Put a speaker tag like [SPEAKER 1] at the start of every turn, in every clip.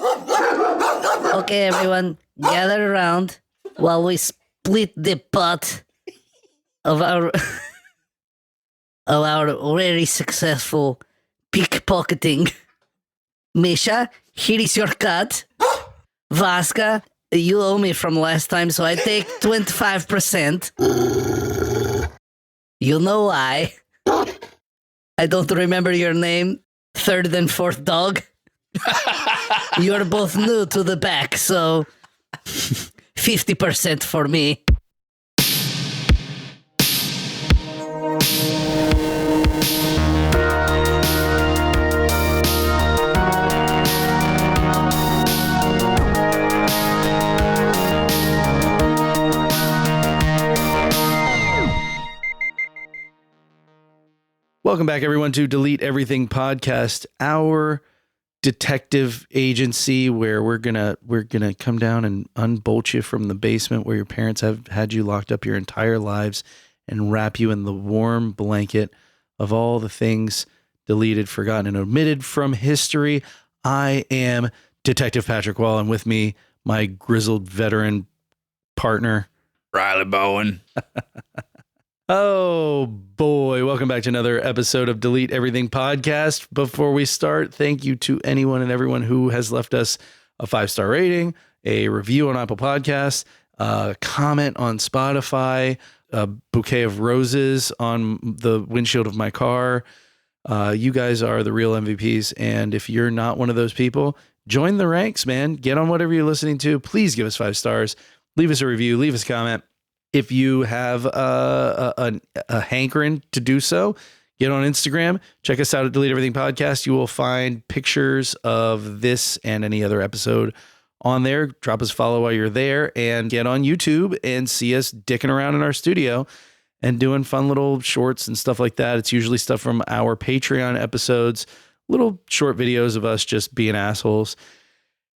[SPEAKER 1] Okay, everyone, gather around while we split the pot of our very successful pickpocketing. Misha, here is your cut. Vaska, you owe me from last time, so I take 25%. You know why. I don't remember your name. Third and fourth dog. You're both new to the back, so 50% for me.
[SPEAKER 2] Welcome back, everyone, to Delete Everything Podcast, our detective agency where we're gonna come down and unbolt you from the basement where your parents have had you locked up your entire lives and wrap you in the warm blanket of all the things deleted, forgotten, and omitted from history. I am Detective Patrick Wall, and with me, my grizzled veteran partner,
[SPEAKER 3] Riley Bowen.
[SPEAKER 2] Oh boy, welcome back to another episode of Delete Everything Podcast. Before we start, thank you to anyone and everyone who has left us a 5-star rating, a review on Apple Podcasts, a comment on Spotify, a bouquet of roses on the windshield of my car. You guys are the real MVPs, and if you're not one of those people, join the ranks, man. Get on whatever you're listening to. Please give us 5 stars. Leave us a review. Leave us a comment. If you have a hankering to do so, get on Instagram. Check us out at Delete Everything Podcast. You will find pictures of this and any other episode on there. Drop us a follow while you're there, and get on YouTube and see us dicking around in our studio and doing fun little shorts and stuff like that. It's usually stuff from our Patreon episodes, little short videos of us just being assholes.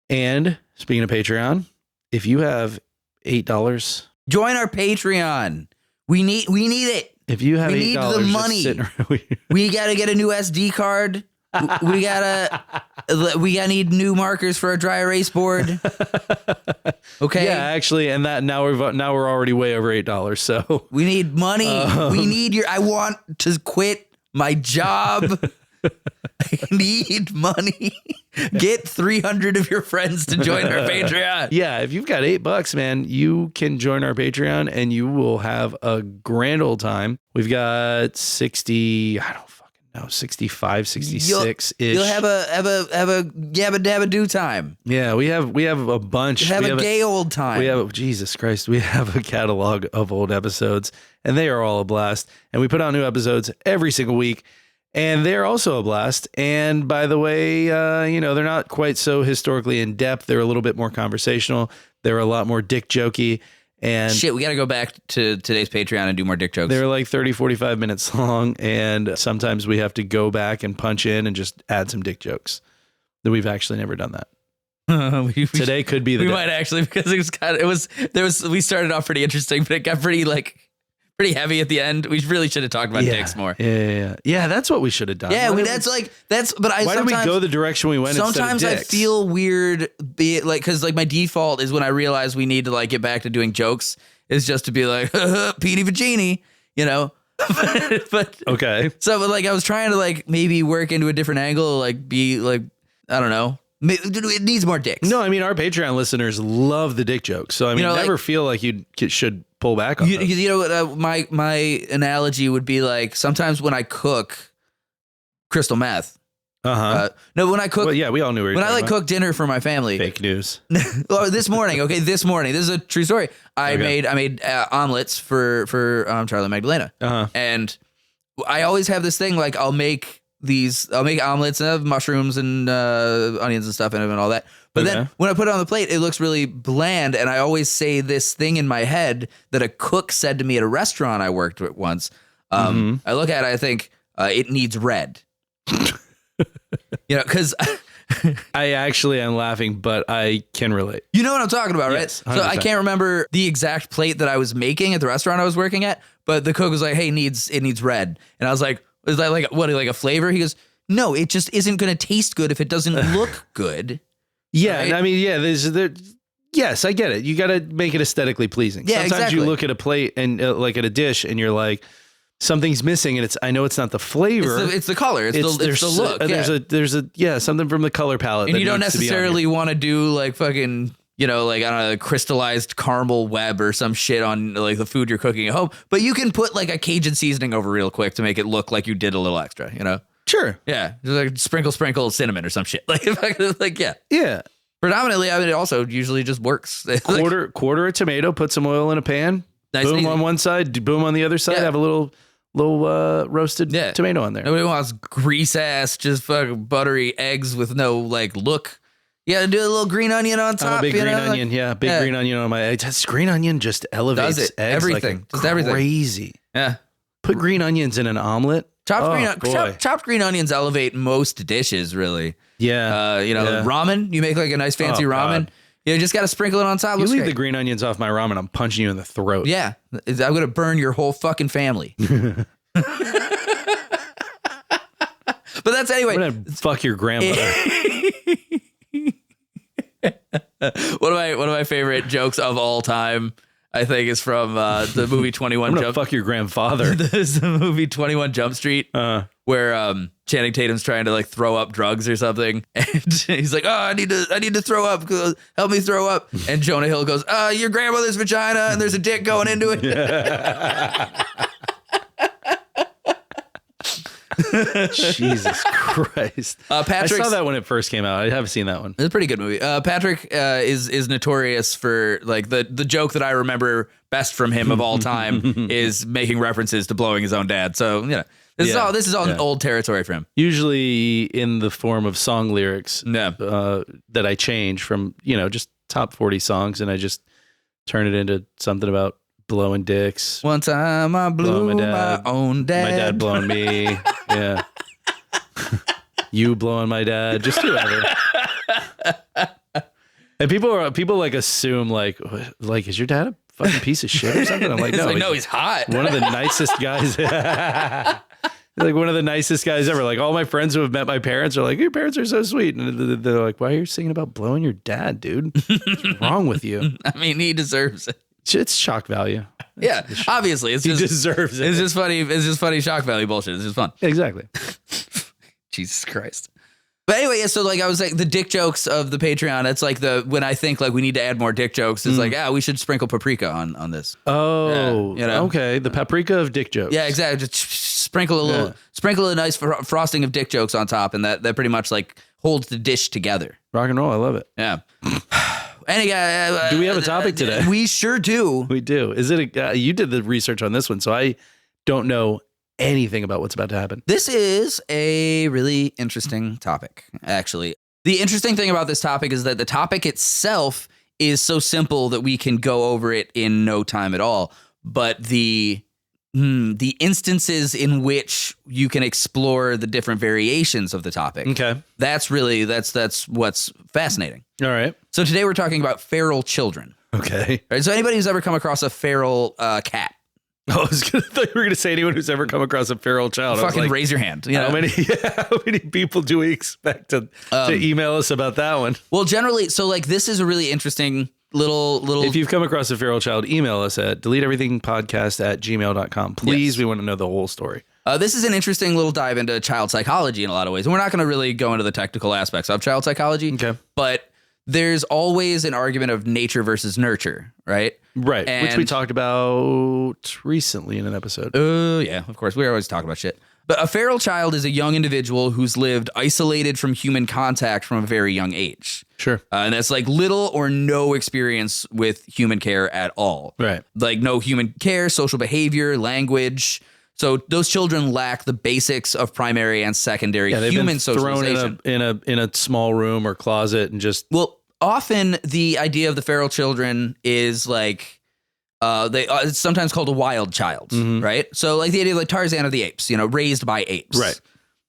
[SPEAKER 2] And speaking of Patreon, if you have $8...
[SPEAKER 3] Join our Patreon. We need it.
[SPEAKER 2] If you have $8,
[SPEAKER 3] need the money. We got to get a new SD card. We gotta need new markers for our dry erase board. Okay.
[SPEAKER 2] Yeah, actually, and that now we're already way over $8. So
[SPEAKER 3] we need money. We need I want to quit my job. I need money. Get 300 of your friends to join our Patreon.
[SPEAKER 2] Yeah, if you've got $8, man, you can join our Patreon and you will have a grand old time. We've got 60, I don't fucking know, 65, 66 ish.
[SPEAKER 3] You'll have a yabba dabba do time.
[SPEAKER 2] Yeah, we have a bunch.
[SPEAKER 3] Have a gay old time.
[SPEAKER 2] We have Jesus Christ. We have a catalog of old episodes, and they are all a blast. And we put out new episodes every single week. And they're also a blast. And by the way, they're not quite so historically in depth. They're a little bit more conversational. They're a lot more dick jokey. And
[SPEAKER 3] shit, we got to go back to today's Patreon and do more dick jokes.
[SPEAKER 2] They're like 30, 45 minutes long. And sometimes we have to go back and punch in and just add some dick jokes. That we've actually never done that. Today could be the day.
[SPEAKER 3] We might actually, because we started off pretty interesting, but it got pretty heavy at the end. We really should have talked about dicks more.
[SPEAKER 2] Yeah, that's what we should have done.
[SPEAKER 3] Yeah,
[SPEAKER 2] why did we go the direction we went?
[SPEAKER 3] Sometimes I feel weird, because my default is when I realize we need to get back to doing jokes is just to be like, Petey Vagini, but
[SPEAKER 2] okay.
[SPEAKER 3] So, I was trying to maybe work into a different angle, I don't know. It needs more dicks.
[SPEAKER 2] No, I mean, our Patreon listeners love the dick jokes. So, I mean, never feel like you should pull back on those.
[SPEAKER 3] My analogy would be sometimes when I cook crystal meth. No, when I cook.
[SPEAKER 2] Well, yeah, we all knew
[SPEAKER 3] when I cook dinner for my family.
[SPEAKER 2] Fake news.
[SPEAKER 3] Well, this morning. Okay, this morning. This is a true story. I made omelets for Charlie Magdalena. And I always have this thing I'll make omelets and have mushrooms and onions and stuff in them and all that. But then when I put it on the plate, it looks really bland. And I always say this thing in my head that a cook said to me at a restaurant I worked at once. I look at it, I think it needs red. Because
[SPEAKER 2] I actually am laughing, but I can relate.
[SPEAKER 3] You know what I'm talking about, right?
[SPEAKER 2] Yes,
[SPEAKER 3] so I can't remember the exact plate that I was making at the restaurant I was working at, but the cook was like, "Hey, it needs red," and I was like, "Is that like a flavor?" He goes, "No, it just isn't going to taste good if it doesn't look good."
[SPEAKER 2] Yeah,
[SPEAKER 3] right?
[SPEAKER 2] I mean, yeah, yes, I get it. You got to make it aesthetically pleasing.
[SPEAKER 3] Yeah,
[SPEAKER 2] Sometimes
[SPEAKER 3] exactly.
[SPEAKER 2] you look at a plate and like at a dish and you're like, something's missing, and I know it's not the flavor.
[SPEAKER 3] It's the color. It's the look.
[SPEAKER 2] There's something from the color palette.
[SPEAKER 3] And
[SPEAKER 2] that
[SPEAKER 3] you don't
[SPEAKER 2] needs to be on
[SPEAKER 3] necessarily
[SPEAKER 2] here.
[SPEAKER 3] want to do like fucking, you know, like, I don't know, crystallized caramel web or some shit on like the food you're cooking at home. But you can put like a Cajun seasoning over real quick to make it look like you did a little extra, you know?
[SPEAKER 2] Sure.
[SPEAKER 3] Yeah. Just like sprinkle cinnamon or some shit. Like, yeah.
[SPEAKER 2] Yeah.
[SPEAKER 3] Predominantly, I mean, it also usually just works.
[SPEAKER 2] Quarter a tomato, put some oil in a pan,
[SPEAKER 3] Nice and
[SPEAKER 2] boom
[SPEAKER 3] easy.
[SPEAKER 2] on one side, boom on the other side,
[SPEAKER 3] Yeah.
[SPEAKER 2] have a little roasted
[SPEAKER 3] Yeah.
[SPEAKER 2] tomato on there.
[SPEAKER 3] Nobody wants grease ass, just fucking buttery eggs with no like look. Yeah, do a little green onion on top.
[SPEAKER 2] I'm a big
[SPEAKER 3] you
[SPEAKER 2] green
[SPEAKER 3] know?
[SPEAKER 2] onion. Yeah, big green onion on my eggs. That's green onion just elevates
[SPEAKER 3] Does it.
[SPEAKER 2] eggs
[SPEAKER 3] Everything.
[SPEAKER 2] like
[SPEAKER 3] Just everything.
[SPEAKER 2] crazy.
[SPEAKER 3] Yeah.
[SPEAKER 2] Put green onions in an omelet.
[SPEAKER 3] Chopped green onions elevate most dishes, really.
[SPEAKER 2] Yeah.
[SPEAKER 3] Ramen. You make like a nice fancy
[SPEAKER 2] Oh,
[SPEAKER 3] ramen.
[SPEAKER 2] God.
[SPEAKER 3] You just got to sprinkle it on top.
[SPEAKER 2] You
[SPEAKER 3] Looks
[SPEAKER 2] leave
[SPEAKER 3] great.
[SPEAKER 2] the green onions off my ramen, I'm punching you in the throat.
[SPEAKER 3] Yeah, I'm gonna burn your whole fucking family. But that's anyway.
[SPEAKER 2] I'm gonna fuck your grandmother.
[SPEAKER 3] One of my favorite jokes of all time, I think, is from the movie 21
[SPEAKER 2] I'm gonna
[SPEAKER 3] Jump.
[SPEAKER 2] fuck your grandfather.
[SPEAKER 3] There's the movie 21 Jump Street where Channing Tatum's trying to like throw up drugs or something, and he's like, "Oh, I need to throw up. Help me throw up." And Jonah Hill goes, "Your grandmother's vagina, and there's a dick going into it."
[SPEAKER 2] Jesus Christ. I saw that when it first came out. I haven't seen that one.
[SPEAKER 3] It's a pretty good movie. Patrick is notorious for like the joke that I remember best from him of all time is making references to blowing his own dad. So, you know, this is all old territory for him.
[SPEAKER 2] Usually in the form of song lyrics
[SPEAKER 3] Yeah.
[SPEAKER 2] that I change from, just top 40 songs, and I just turn it into something about blowing dicks.
[SPEAKER 3] One time I blew
[SPEAKER 2] Blowing
[SPEAKER 3] my own dad.
[SPEAKER 2] My dad blowing me. Yeah. You blowing my dad. Just whoever. And people like assume like, is your dad a fucking piece of shit or something? I'm like, no,
[SPEAKER 3] He's hot.
[SPEAKER 2] one of the nicest guys. Like one of the nicest guys ever. Like all my friends who have met my parents are like, your parents are so sweet. And they're like, why are you singing about blowing your dad, dude? What's wrong with you?
[SPEAKER 3] I mean, he deserves it.
[SPEAKER 2] It's shock value.
[SPEAKER 3] Yeah, obviously,
[SPEAKER 2] He deserves it.
[SPEAKER 3] It's just funny. It's just funny shock value bullshit. It's just fun.
[SPEAKER 2] Exactly.
[SPEAKER 3] Jesus Christ. But anyway, yeah, so like I was like the dick jokes of the Patreon. It's like when I think like we need to add more dick jokes. It's like, we should sprinkle paprika on this.
[SPEAKER 2] Oh,
[SPEAKER 3] Yeah,
[SPEAKER 2] okay. The paprika of dick jokes.
[SPEAKER 3] Yeah, exactly. Just sprinkle a nice frosting of dick jokes on top, and that pretty much like holds the dish together.
[SPEAKER 2] Rock and roll. I love it.
[SPEAKER 3] Yeah. Anyway,
[SPEAKER 2] Do we have a topic today?
[SPEAKER 3] We sure do.
[SPEAKER 2] We do. Is it you did the research on this one, so I don't know anything about what's about to happen.
[SPEAKER 3] This is a really interesting topic, actually. The interesting thing about this topic is that the topic itself is so simple that we can go over it in no time at all. But the instances in which you can explore the different variations of the topic.
[SPEAKER 2] Okay.
[SPEAKER 3] That's what's fascinating.
[SPEAKER 2] All right.
[SPEAKER 3] So today we're talking about feral children.
[SPEAKER 2] Okay.
[SPEAKER 3] Right? So anybody who's ever come across a feral cat,
[SPEAKER 2] I thought you were going to say anyone who's ever come across a feral child.
[SPEAKER 3] fucking raise your hand. You know?
[SPEAKER 2] How many people do we expect to email us about that one?
[SPEAKER 3] Well, generally, so like this is a really interesting little.
[SPEAKER 2] If you've come across a feral child, email us at deleteeverythingpodcast@gmail.com. Please,
[SPEAKER 3] Yes.
[SPEAKER 2] we want to know the whole story.
[SPEAKER 3] This is an interesting little dive into child psychology in a lot of ways. And we're not going to really go into the technical aspects of child psychology.
[SPEAKER 2] Okay.
[SPEAKER 3] But there's always an argument of nature versus nurture, right?
[SPEAKER 2] Right. Which we
[SPEAKER 3] And-
[SPEAKER 2] talked about recently in an episode.
[SPEAKER 3] Yeah, of course. We always talk about shit. But a feral child is a young individual who's lived isolated from human contact from a very young age.
[SPEAKER 2] Sure.
[SPEAKER 3] And that's like little or no experience with human care at all.
[SPEAKER 2] Right.
[SPEAKER 3] Like no human care, social behavior, language. So those children lack the basics of primary and secondary
[SPEAKER 2] Yeah, they've
[SPEAKER 3] human
[SPEAKER 2] been thrown
[SPEAKER 3] socialization.
[SPEAKER 2] in a small room or closet and just
[SPEAKER 3] Well, often the idea of the feral children is like it's sometimes called a wild child, right? So like the idea of like Tarzan of the Apes, raised by apes.
[SPEAKER 2] Right.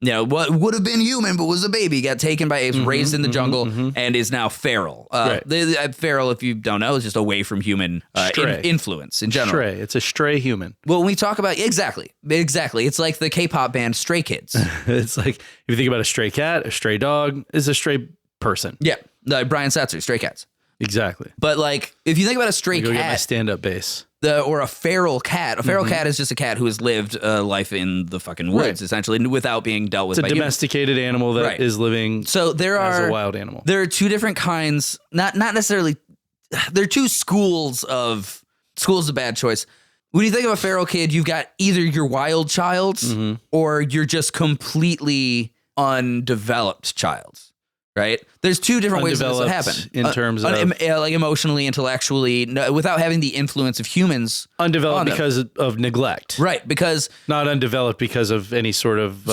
[SPEAKER 3] What would have been human but was a baby, got taken by apes, raised in the jungle, and is now feral.
[SPEAKER 2] Right.
[SPEAKER 3] Feral, if you don't know, is just away from human
[SPEAKER 2] Stray.
[SPEAKER 3] influence in general.
[SPEAKER 2] stray. It's a stray human.
[SPEAKER 3] Well, when we talk about exactly, it's like the K-pop band Stray Kids.
[SPEAKER 2] It's like if you think about a stray cat, a stray dog is a stray person.
[SPEAKER 3] Yeah. No, Brian Setzer, Stray Cats.
[SPEAKER 2] Exactly.
[SPEAKER 3] But like, if you think about a stray
[SPEAKER 2] Go get my
[SPEAKER 3] cat
[SPEAKER 2] stand-up bass.
[SPEAKER 3] or a feral cat, cat is just a cat who has lived a life in the fucking woods, essentially, without being dealt with
[SPEAKER 2] It's
[SPEAKER 3] by
[SPEAKER 2] a domesticated animal that is living
[SPEAKER 3] so
[SPEAKER 2] as a wild animal.
[SPEAKER 3] There are two different kinds, not necessarily, there are two schools of bad choice. When you think of a feral kid, you've got either your wild child or you're just completely undeveloped child. Right? There's two different ways that this happen.
[SPEAKER 2] In terms of
[SPEAKER 3] like emotionally, intellectually, without having the influence of humans.
[SPEAKER 2] Undeveloped because of neglect.
[SPEAKER 3] Right. Because
[SPEAKER 2] not undeveloped because of any sort of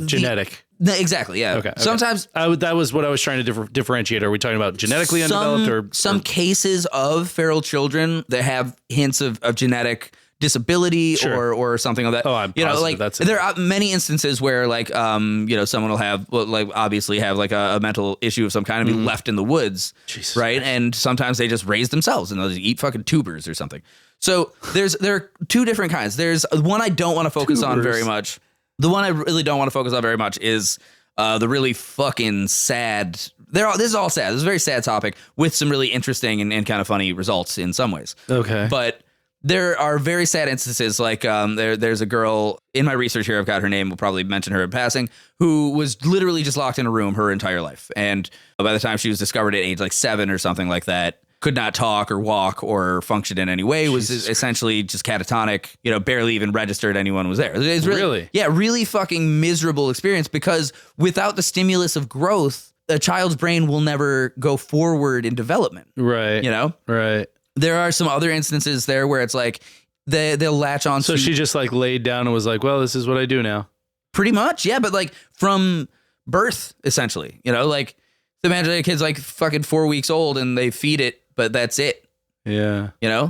[SPEAKER 2] genetic.
[SPEAKER 3] Exactly. Yeah.
[SPEAKER 2] Okay.
[SPEAKER 3] Sometimes
[SPEAKER 2] that was what I was trying to differentiate. Are we talking about genetically undeveloped or
[SPEAKER 3] some cases of feral children that have hints of genetic disability or something like that.
[SPEAKER 2] Oh, I'm positive
[SPEAKER 3] there are many instances where like someone will have obviously have like a mental issue of some kind and be left in the woods,
[SPEAKER 2] Jesus
[SPEAKER 3] right?
[SPEAKER 2] Christ.
[SPEAKER 3] And sometimes they just raise themselves and they'll just eat fucking tubers or something. So there are two different kinds. There's one I don't want to focus on very much. The one I really don't want to focus on very much is the really fucking sad. This is all sad. This is a very sad topic with some really interesting and kind of funny results in some ways.
[SPEAKER 2] Okay,
[SPEAKER 3] but there are very sad instances, like there's a girl in my research here, I've got her name, we'll probably mention her in passing, who was literally just locked in a room her entire life. And by the time she was discovered at age like 7 or something like that, could not talk or walk or function in any way, was essentially just catatonic, barely even registered anyone was there. It's really? Yeah, really fucking miserable experience, because without the stimulus of growth, a child's brain will never go forward in development.
[SPEAKER 2] Right. Right.
[SPEAKER 3] There are some other instances there where it's like they'll latch on.
[SPEAKER 2] So she just like laid down and was like, well, this is what I do now.
[SPEAKER 3] Pretty much. Yeah. But like from birth, essentially, like imagine a kid's like fucking 4 weeks old and they feed it, but that's it.
[SPEAKER 2] Yeah.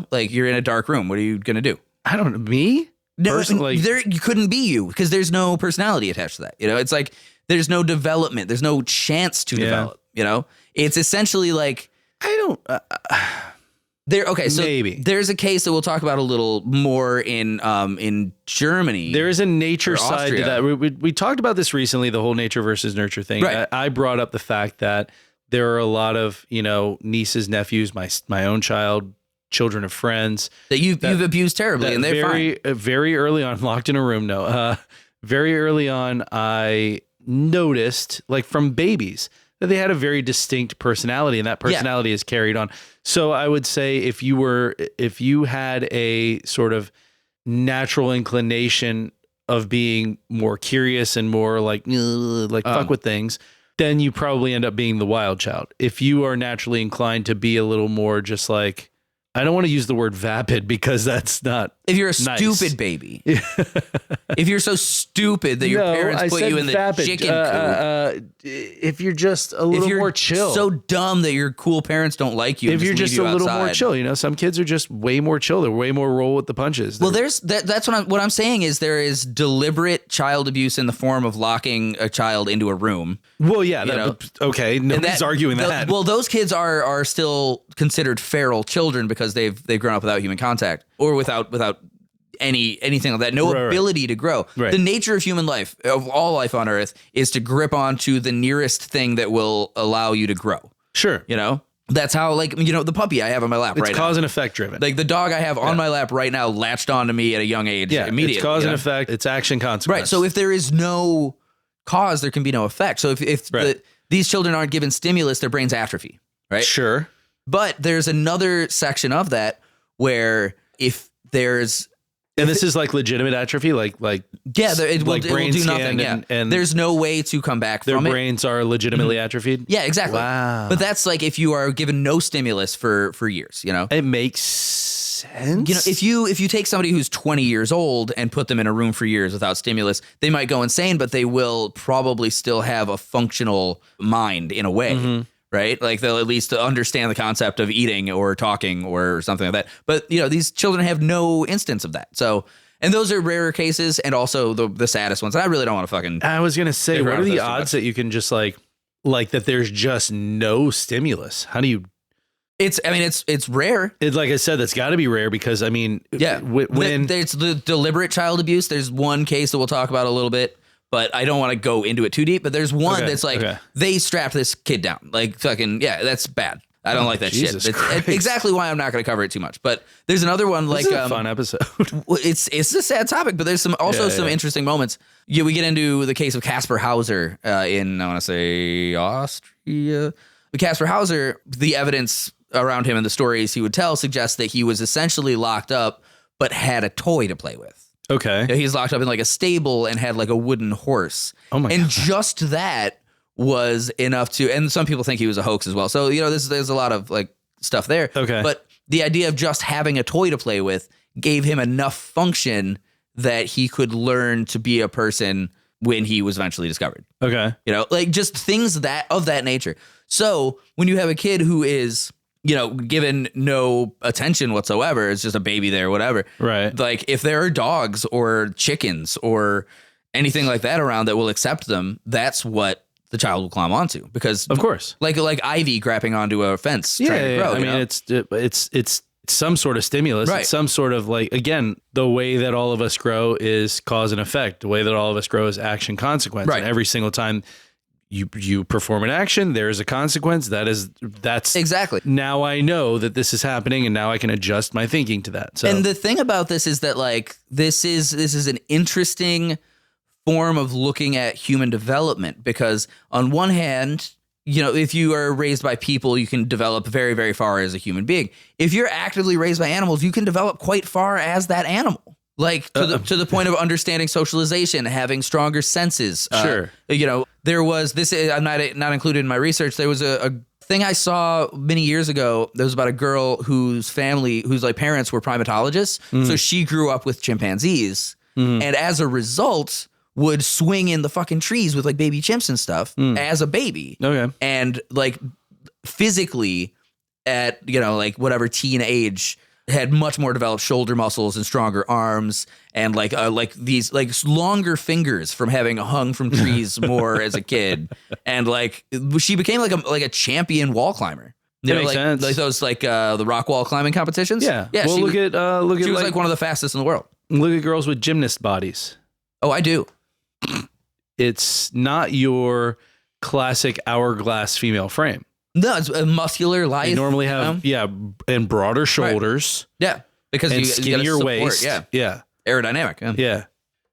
[SPEAKER 3] Like you're in a dark room. What are you going to do?
[SPEAKER 2] I don't know. Me?
[SPEAKER 3] No, you couldn't be you because there's no personality attached to that. It's like there's no development. There's no chance to develop. It's essentially like maybe there's a case that we'll talk about a little more in Germany.
[SPEAKER 2] There is a nature side to that. We talked about this recently, the whole nature versus nurture thing.
[SPEAKER 3] Right.
[SPEAKER 2] I brought up the fact that there are a lot of nieces, nephews, my own child, children of friends
[SPEAKER 3] that you've abused terribly, and they're fine.
[SPEAKER 2] Very early on, locked in a room. No, very early on, I noticed, like from babies, that they had a very distinct personality, and that personality is carried on. So I would say if you had a sort of natural inclination of being more curious and more like fuck with things, then you probably end up being the wild child. If you are naturally inclined to be a little more just like, I don't want to use the word vapid because that's not.
[SPEAKER 3] If you're a
[SPEAKER 2] nice.
[SPEAKER 3] Stupid baby, if you're so stupid that your parents put you in the
[SPEAKER 2] vapid.
[SPEAKER 3] chicken coop,
[SPEAKER 2] if you're just a little more chill,
[SPEAKER 3] so dumb that your cool parents don't like you.
[SPEAKER 2] If you're just a little more
[SPEAKER 3] outside.
[SPEAKER 2] chill, some kids are just way more chill. They're way more roll with the punches.
[SPEAKER 3] Well, that's what I'm saying is there is deliberate child abuse in the form of locking a child into a room.
[SPEAKER 2] Well, yeah, okay, nobody's arguing that.
[SPEAKER 3] Well, those kids are still considered feral children because they've grown up without human contact or without anything like that, ability to grow.
[SPEAKER 2] Right.
[SPEAKER 3] The nature of human life, of all life on Earth, is to grip onto the nearest thing that will allow you to grow.
[SPEAKER 2] Sure.
[SPEAKER 3] That's how, the puppy I have on my lap right now.
[SPEAKER 2] It's cause and effect driven.
[SPEAKER 3] Like the dog I have on my lap right now latched onto me at a young age immediately.
[SPEAKER 2] It's cause and effect. It's action consequence.
[SPEAKER 3] Right. So if there is no cause, there can be no effect. So if these children aren't given stimulus, their brains atrophy. Right.
[SPEAKER 2] Sure.
[SPEAKER 3] But there's another section of that where if there's...
[SPEAKER 2] And this is like legitimate atrophy, it will
[SPEAKER 3] do nothing.
[SPEAKER 2] And
[SPEAKER 3] there's no way to come back from it.
[SPEAKER 2] Their brains are legitimately atrophied.
[SPEAKER 3] Yeah, exactly.
[SPEAKER 2] Wow.
[SPEAKER 3] But that's like if you are given no stimulus for years,
[SPEAKER 2] It makes sense.
[SPEAKER 3] If you take somebody who's 20 years old and put them in a room for years without stimulus, they might go insane, but they will probably still have a functional mind in a way. Mm-hmm. Right? Like they'll at least understand the concept of eating or talking or something like that. But, these children have no instance of that. So, and those are rarer cases and also the saddest ones. And I really don't want to fucking...
[SPEAKER 2] I was going to say, what are the odds that you can just like that there's just no stimulus? How do you...
[SPEAKER 3] It's rare.
[SPEAKER 2] Like I said, that's got to be rare because, when...
[SPEAKER 3] It's the deliberate child abuse. There's one case that we'll talk about a little bit. but I don't want to go into it too deep. But there's one
[SPEAKER 2] Okay,
[SPEAKER 3] that's like
[SPEAKER 2] okay.
[SPEAKER 3] they strapped this kid down, like fucking that's bad. I don't like that
[SPEAKER 2] Jesus
[SPEAKER 3] shit.
[SPEAKER 2] Christ.
[SPEAKER 3] It's exactly why I'm not going to cover it too much. But there's another one like
[SPEAKER 2] This is a fun episode.
[SPEAKER 3] well, it's a sad topic, but there's some interesting moments. Yeah, we get into the case of Caspar Hauser in I want to say Austria. But Caspar Hauser, the evidence around him and the stories he would tell suggests that he was essentially locked up, but had a toy to play with.
[SPEAKER 2] Okay.
[SPEAKER 3] You know, he's locked up in like a stable and had like a wooden horse.
[SPEAKER 2] Oh my
[SPEAKER 3] and
[SPEAKER 2] God.
[SPEAKER 3] just that was enough to, and some people think he was a hoax as well. So, you know, there's a lot of like stuff there.
[SPEAKER 2] Okay.
[SPEAKER 3] But the idea of just having a toy to play with gave him enough function that he could learn to be a person when he was eventually discovered.
[SPEAKER 2] Okay.
[SPEAKER 3] You know, like just things that of that nature. So when you have a kid who is, you know, given no attention whatsoever, it's just a baby there, whatever.
[SPEAKER 2] Right.
[SPEAKER 3] Like if there are dogs or chickens or anything like that around that will accept them, that's what the child will climb onto, because
[SPEAKER 2] Of course.
[SPEAKER 3] like ivy grabbing onto a fence.
[SPEAKER 2] Yeah.
[SPEAKER 3] trying to grow,
[SPEAKER 2] I
[SPEAKER 3] you
[SPEAKER 2] mean,
[SPEAKER 3] know?
[SPEAKER 2] it's some sort of stimulus.
[SPEAKER 3] Right.
[SPEAKER 2] It's some sort of like, again, the way that all of us grow is cause and effect. The way that all of us grow is action consequence.
[SPEAKER 3] Right.
[SPEAKER 2] And every single time you perform an action, there is a consequence. That's
[SPEAKER 3] Exactly.
[SPEAKER 2] Now I know that this is happening, and now I can adjust my thinking to that. So
[SPEAKER 3] And the thing about this is that like this is an interesting form of looking at human development, because on one hand, you know, if you are raised by people, you can develop very, very far as a human being. If you're actively raised by animals, you can develop quite far as that animal. Like to the point of understanding socialization, having stronger senses.
[SPEAKER 2] Sure.
[SPEAKER 3] You know, there was this. I'm not included in my research. There was a thing I saw many years ago. That was about a girl whose like parents were primatologists. So she grew up with chimpanzees, and as a result, would swing in the fucking trees with like baby chimps and stuff as a baby.
[SPEAKER 2] Okay.
[SPEAKER 3] And like physically at, you know, like whatever teen age, had much more developed shoulder muscles and stronger arms, and like these like longer fingers from having hung from trees more as a kid, and like she became like a champion wall climber. You know,
[SPEAKER 2] makes sense.
[SPEAKER 3] like those like the rock wall climbing competitions.
[SPEAKER 2] yeah.
[SPEAKER 3] yeah.
[SPEAKER 2] Well,
[SPEAKER 3] she
[SPEAKER 2] look at
[SPEAKER 3] was like one of the fastest in the world.
[SPEAKER 2] look at girls with gymnast bodies.
[SPEAKER 3] Oh, I do.
[SPEAKER 2] It's not your classic hourglass female frame.
[SPEAKER 3] No, it's a muscular life.
[SPEAKER 2] They normally have and broader shoulders
[SPEAKER 3] yeah, because
[SPEAKER 2] and
[SPEAKER 3] you gotta
[SPEAKER 2] skinnier
[SPEAKER 3] support,
[SPEAKER 2] waist.
[SPEAKER 3] yeah, aerodynamic. Yeah.
[SPEAKER 2] Yeah.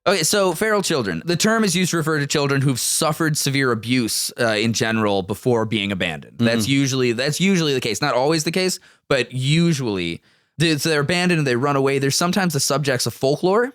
[SPEAKER 3] Okay, so feral children. The term is used to refer to children who've suffered severe abuse in general before being abandoned. That's usually the case. Not always the case, but usually so they're abandoned and they run away. They're sometimes the subjects of folklore.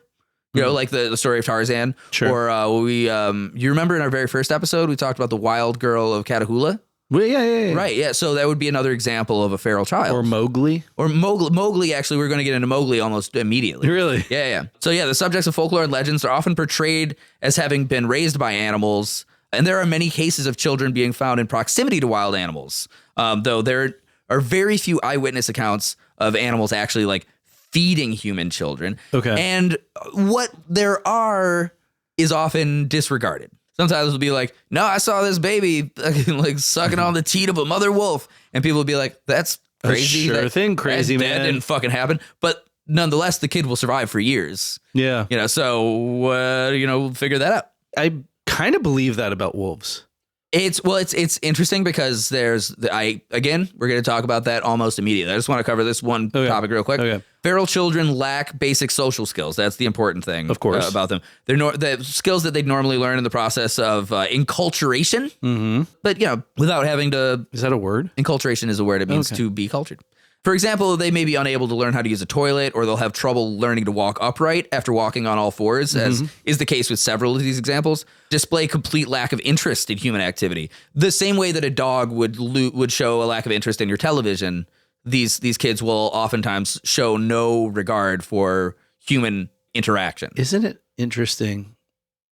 [SPEAKER 3] You know, like the story of Tarzan.
[SPEAKER 2] Sure.
[SPEAKER 3] Or you remember in our very first episode, we talked about the wild girl of Catahoula?
[SPEAKER 2] Well, yeah.
[SPEAKER 3] Right, yeah. So that would be another example of a feral child.
[SPEAKER 2] Or Mowgli.
[SPEAKER 3] Or Mowgli, actually, we're going to get into Mowgli almost immediately.
[SPEAKER 2] Really?
[SPEAKER 3] Yeah. So yeah, the subjects of folklore and legends are often portrayed as having been raised by animals. And there are many cases of children being found in proximity to wild animals. Though there are very few eyewitness accounts of animals actually like feeding human children.
[SPEAKER 2] Okay.
[SPEAKER 3] And what there are is often disregarded. Sometimes it'll be like, no, I saw this baby like sucking on the teat of a mother wolf. And people will be like, that's crazy.
[SPEAKER 2] Sure thing, crazy, man.
[SPEAKER 3] That didn't fucking happen. But nonetheless, the kid will survive for years.
[SPEAKER 2] Yeah.
[SPEAKER 3] You know, so, figure that out.
[SPEAKER 2] I kind of believe that about wolves.
[SPEAKER 3] It's interesting because we're going to talk about that almost immediately. I just want to cover this one topic real quick.
[SPEAKER 2] Okay.
[SPEAKER 3] Feral children lack basic social skills. That's the important thing,
[SPEAKER 2] of course,
[SPEAKER 3] about them. They're the skills that they'd normally learn in the process of enculturation. Mm-hmm. But without having to.
[SPEAKER 2] Is that a word?
[SPEAKER 3] Enculturation is a word. It means to be cultured. For example, they may be unable to learn how to use a toilet, or they'll have trouble learning to walk upright after walking on all fours, as is the case with several of these examples. Display complete lack of interest in human activity. The same way that a dog would show a lack of interest in your television, these kids will oftentimes show no regard for human interaction.
[SPEAKER 2] Isn't it interesting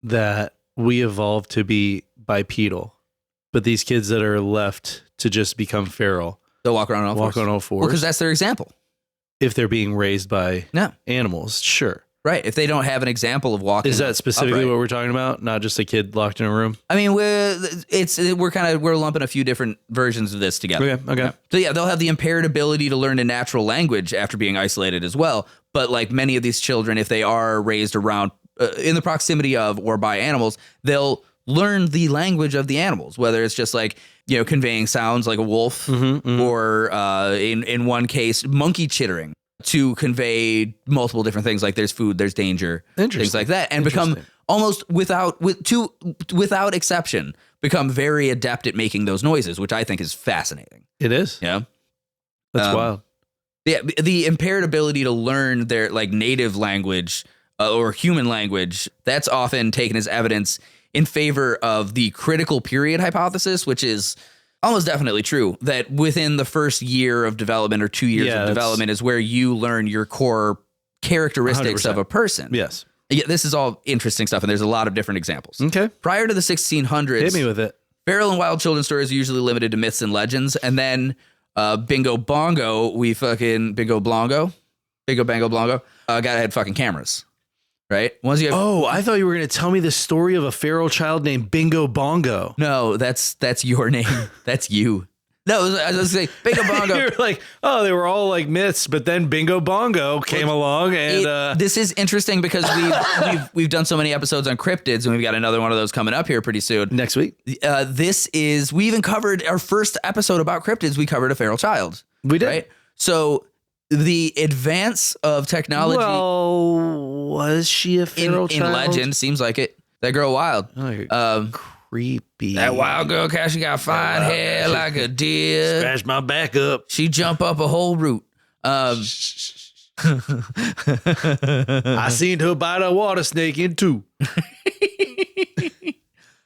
[SPEAKER 2] that we evolved to be bipedal, but these kids that are left to just become feral,
[SPEAKER 3] they'll walk around on all fours. Well, because that's their example.
[SPEAKER 2] If they're being raised by animals, sure.
[SPEAKER 3] Right. If they don't have an example of walking.
[SPEAKER 2] Is that specifically
[SPEAKER 3] upright.
[SPEAKER 2] what we're talking about? Not just a kid locked in a room?
[SPEAKER 3] I mean, we're lumping a few different versions of this together.
[SPEAKER 2] Okay.
[SPEAKER 3] Yeah. So yeah, they'll have the impaired ability to learn a natural language after being isolated as well. But like many of these children, if they are raised around in the proximity of or by animals, they'll learn the language of the animals, whether it's just like, conveying sounds like a wolf or in one case, monkey chittering to convey multiple different things. Like there's food, there's danger, things like that, and become almost without exception, become very adept at making those noises, which I think is fascinating.
[SPEAKER 2] It is.
[SPEAKER 3] Yeah.
[SPEAKER 2] That's wild.
[SPEAKER 3] Yeah. The impaired ability to learn their like native language or human language, that's often taken as evidence in favor of the critical period hypothesis, which is almost definitely true, that within the first year of development or 2 years of development is where you learn your core characteristics
[SPEAKER 2] 100%.
[SPEAKER 3] of a person.
[SPEAKER 2] Yes.
[SPEAKER 3] Yeah, this is all interesting stuff, and there's a lot of different examples.
[SPEAKER 2] Okay.
[SPEAKER 3] Prior to the 1600s,
[SPEAKER 2] Hit me with it.
[SPEAKER 3] feral and wild children's stories are usually limited to myths and legends, and then bingo bango, bingo bango, got had fucking cameras, right? Once you have,
[SPEAKER 2] I thought you were going to tell me the story of a feral child named Bingo Bongo.
[SPEAKER 3] no, that's your name. That's you. No, I was going to say bingo bongo.
[SPEAKER 2] You're like, they were all like myths, but then Bingo Bongo came along, and
[SPEAKER 3] this is interesting because we've done so many episodes on cryptids, and we've got another one of those coming up here pretty soon.
[SPEAKER 2] next week
[SPEAKER 3] We even covered our first episode about cryptids. We covered a feral child.
[SPEAKER 2] we did.
[SPEAKER 3] Right? So the advance of technology
[SPEAKER 2] Well, was she a feral child?
[SPEAKER 3] in legend seems like it. That girl wild.
[SPEAKER 2] Creepy.
[SPEAKER 3] That wild girl, she got fine hair like a deer.
[SPEAKER 2] Scratch my back up.
[SPEAKER 3] She jump up a whole root.
[SPEAKER 2] I seen her bite a water snake in two.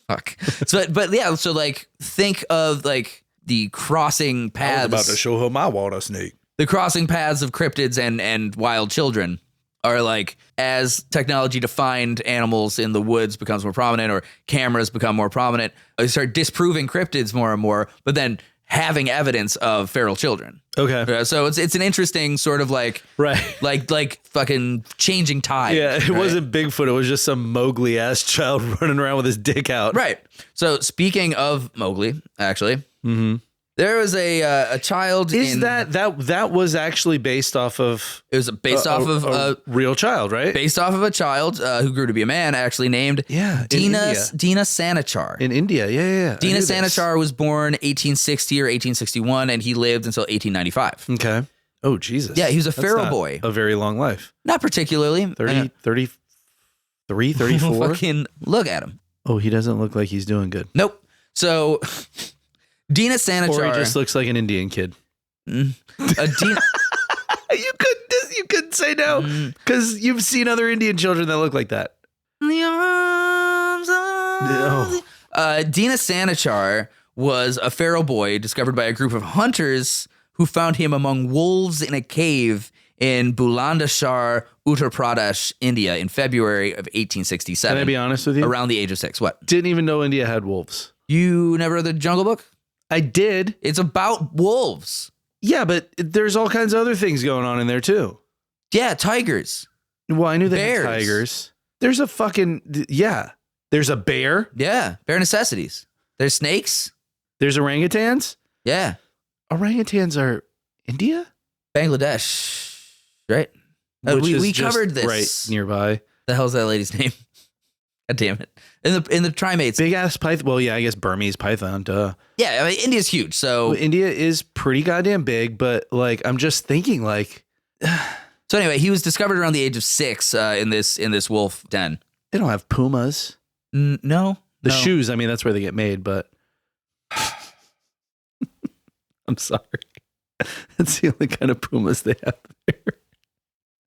[SPEAKER 3] Fuck. So like think of like the crossing
[SPEAKER 2] I was about to
[SPEAKER 3] paths.
[SPEAKER 2] show her my water snake.
[SPEAKER 3] The crossing paths of cryptids and wild children are like, as technology to find animals in the woods becomes more prominent, or cameras become more prominent, they start disproving cryptids more and more, but then having evidence of feral children.
[SPEAKER 2] Okay.
[SPEAKER 3] So it's an interesting sort of like,
[SPEAKER 2] Right.
[SPEAKER 3] like fucking changing tide.
[SPEAKER 2] Yeah, it
[SPEAKER 3] right?
[SPEAKER 2] wasn't Bigfoot. It was just some Mowgli ass child running around with his dick out.
[SPEAKER 3] Right. So speaking of Mowgli, actually, there was a child.
[SPEAKER 2] That was actually based off of?
[SPEAKER 3] It was based off of
[SPEAKER 2] a real child, right?
[SPEAKER 3] based off of a child who grew to be a man, actually named
[SPEAKER 2] in
[SPEAKER 3] Dina
[SPEAKER 2] India.
[SPEAKER 3] Sanachar.
[SPEAKER 2] In India, yeah.
[SPEAKER 3] Dina Sanachar was born 1860 or 1861, and he lived until 1895.
[SPEAKER 2] Okay. Oh, Jesus.
[SPEAKER 3] Yeah, he was a
[SPEAKER 2] That's
[SPEAKER 3] feral
[SPEAKER 2] not
[SPEAKER 3] boy.
[SPEAKER 2] A very long life.
[SPEAKER 3] Not particularly.
[SPEAKER 2] 30, 33, 34?
[SPEAKER 3] Fucking look at him.
[SPEAKER 2] Oh, he doesn't look like he's doing good.
[SPEAKER 3] Nope. So Dina Sanachar.
[SPEAKER 2] Or he just looks like an Indian kid.
[SPEAKER 3] Dina,
[SPEAKER 2] You couldn't say no, because you've seen other Indian children that look like that.
[SPEAKER 3] the arms of Dina Sanachar was a feral boy discovered by a group of hunters who found him among wolves in a cave in Bulandashar, Uttar Pradesh, India, in February of 1867.
[SPEAKER 2] Can I be honest with you?
[SPEAKER 3] Around the age of 6. What?
[SPEAKER 2] Didn't even know India had wolves.
[SPEAKER 3] You never read the Jungle Book?
[SPEAKER 2] I did.
[SPEAKER 3] It's about wolves.
[SPEAKER 2] Yeah, but there's all kinds of other things going on in there too.
[SPEAKER 3] Yeah, tigers.
[SPEAKER 2] Well, I knew they
[SPEAKER 3] Bears.
[SPEAKER 2] had tigers. There's a fucking, yeah. There's a bear.
[SPEAKER 3] Yeah, bare necessities. There's snakes.
[SPEAKER 2] There's orangutans.
[SPEAKER 3] Yeah.
[SPEAKER 2] Orangutans are India?
[SPEAKER 3] Bangladesh. Right?
[SPEAKER 2] Which is
[SPEAKER 3] we
[SPEAKER 2] just
[SPEAKER 3] covered this.
[SPEAKER 2] right nearby.
[SPEAKER 3] The hell's that lady's name? God damn it. In the primates.
[SPEAKER 2] Big ass python. Well, yeah, I guess Burmese python. Duh.
[SPEAKER 3] Yeah, I mean, India's huge. So
[SPEAKER 2] Well, India is pretty goddamn big, but like, I'm just thinking like,
[SPEAKER 3] so anyway, he was discovered around the age of 6 in this wolf den.
[SPEAKER 2] they don't have pumas.
[SPEAKER 3] No.
[SPEAKER 2] The shoes, I mean, that's where they get made, but I'm sorry. That's the only kind of pumas they have there.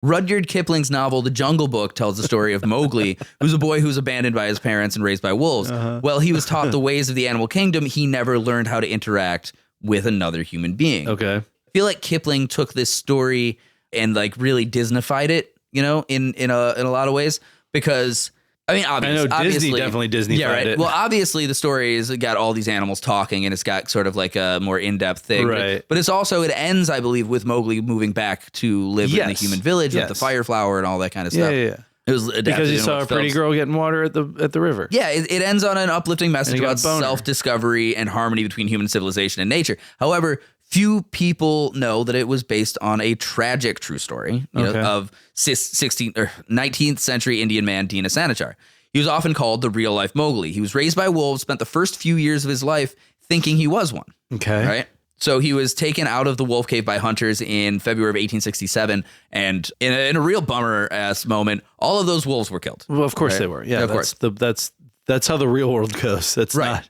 [SPEAKER 3] Rudyard Kipling's novel The Jungle Book tells the story of Mowgli, who's a boy who's abandoned by his parents and raised by wolves. Well, he was taught the ways of the animal kingdom. He never learned how to interact with another human being.
[SPEAKER 2] Okay.
[SPEAKER 3] I feel like Kipling took this story and like really Disneyfied it, in a lot of ways, because I mean, obviously,
[SPEAKER 2] Disney definitely Disneyfied it.
[SPEAKER 3] Well, obviously the story has got all these animals talking, and it's got sort of like a more in-depth thing.
[SPEAKER 2] Right.
[SPEAKER 3] But it's also, it ends, I believe, with Mowgli moving back to live in the
[SPEAKER 2] Yes.
[SPEAKER 3] human village with the
[SPEAKER 2] Yes.
[SPEAKER 3] fire flower and all that kind of stuff.
[SPEAKER 2] Yeah.
[SPEAKER 3] It was adapted
[SPEAKER 2] Because he
[SPEAKER 3] into
[SPEAKER 2] saw a
[SPEAKER 3] what
[SPEAKER 2] pretty
[SPEAKER 3] films.
[SPEAKER 2] girl getting water at the river.
[SPEAKER 3] Yeah, it ends on an uplifting message
[SPEAKER 2] And he got
[SPEAKER 3] about
[SPEAKER 2] a boner.
[SPEAKER 3] self-discovery and harmony between human civilization and nature. However, Few people know that it was based on a tragic true story of 19th century Indian man Dina Sanichar. He was often called the real life Mowgli. He was raised by wolves, spent the first few years of his life thinking he was one.
[SPEAKER 2] Okay.
[SPEAKER 3] Right. So he was taken out of the wolf cave by hunters in February of 1867. And in a real bummer ass moment, all of those wolves were killed.
[SPEAKER 2] Well, of course they were. Yeah,
[SPEAKER 3] of course.
[SPEAKER 2] That's how the real world goes. That's
[SPEAKER 3] right.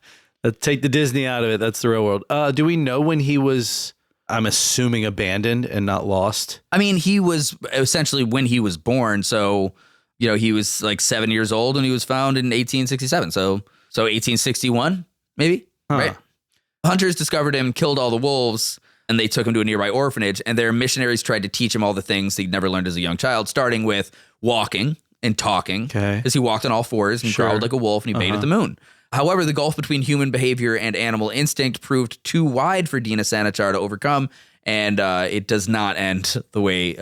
[SPEAKER 2] Take the Disney out of it. That's the real world. Do we know when he was, I'm assuming, abandoned and not lost?
[SPEAKER 3] I mean, he was essentially when he was born. So, he was like 7 years old and he was found in 1867. So 1861, maybe, right? Hunters discovered him, killed all the wolves, and they took him to a nearby orphanage. And their missionaries tried to teach him all the things he'd never learned as a young child, starting with walking and talking. Okay. Because he walked on all fours and growled like a wolf and he made at the moon. However, the gulf between human behavior and animal instinct proved too wide for Dina Sanichar to overcome, and it does not end the way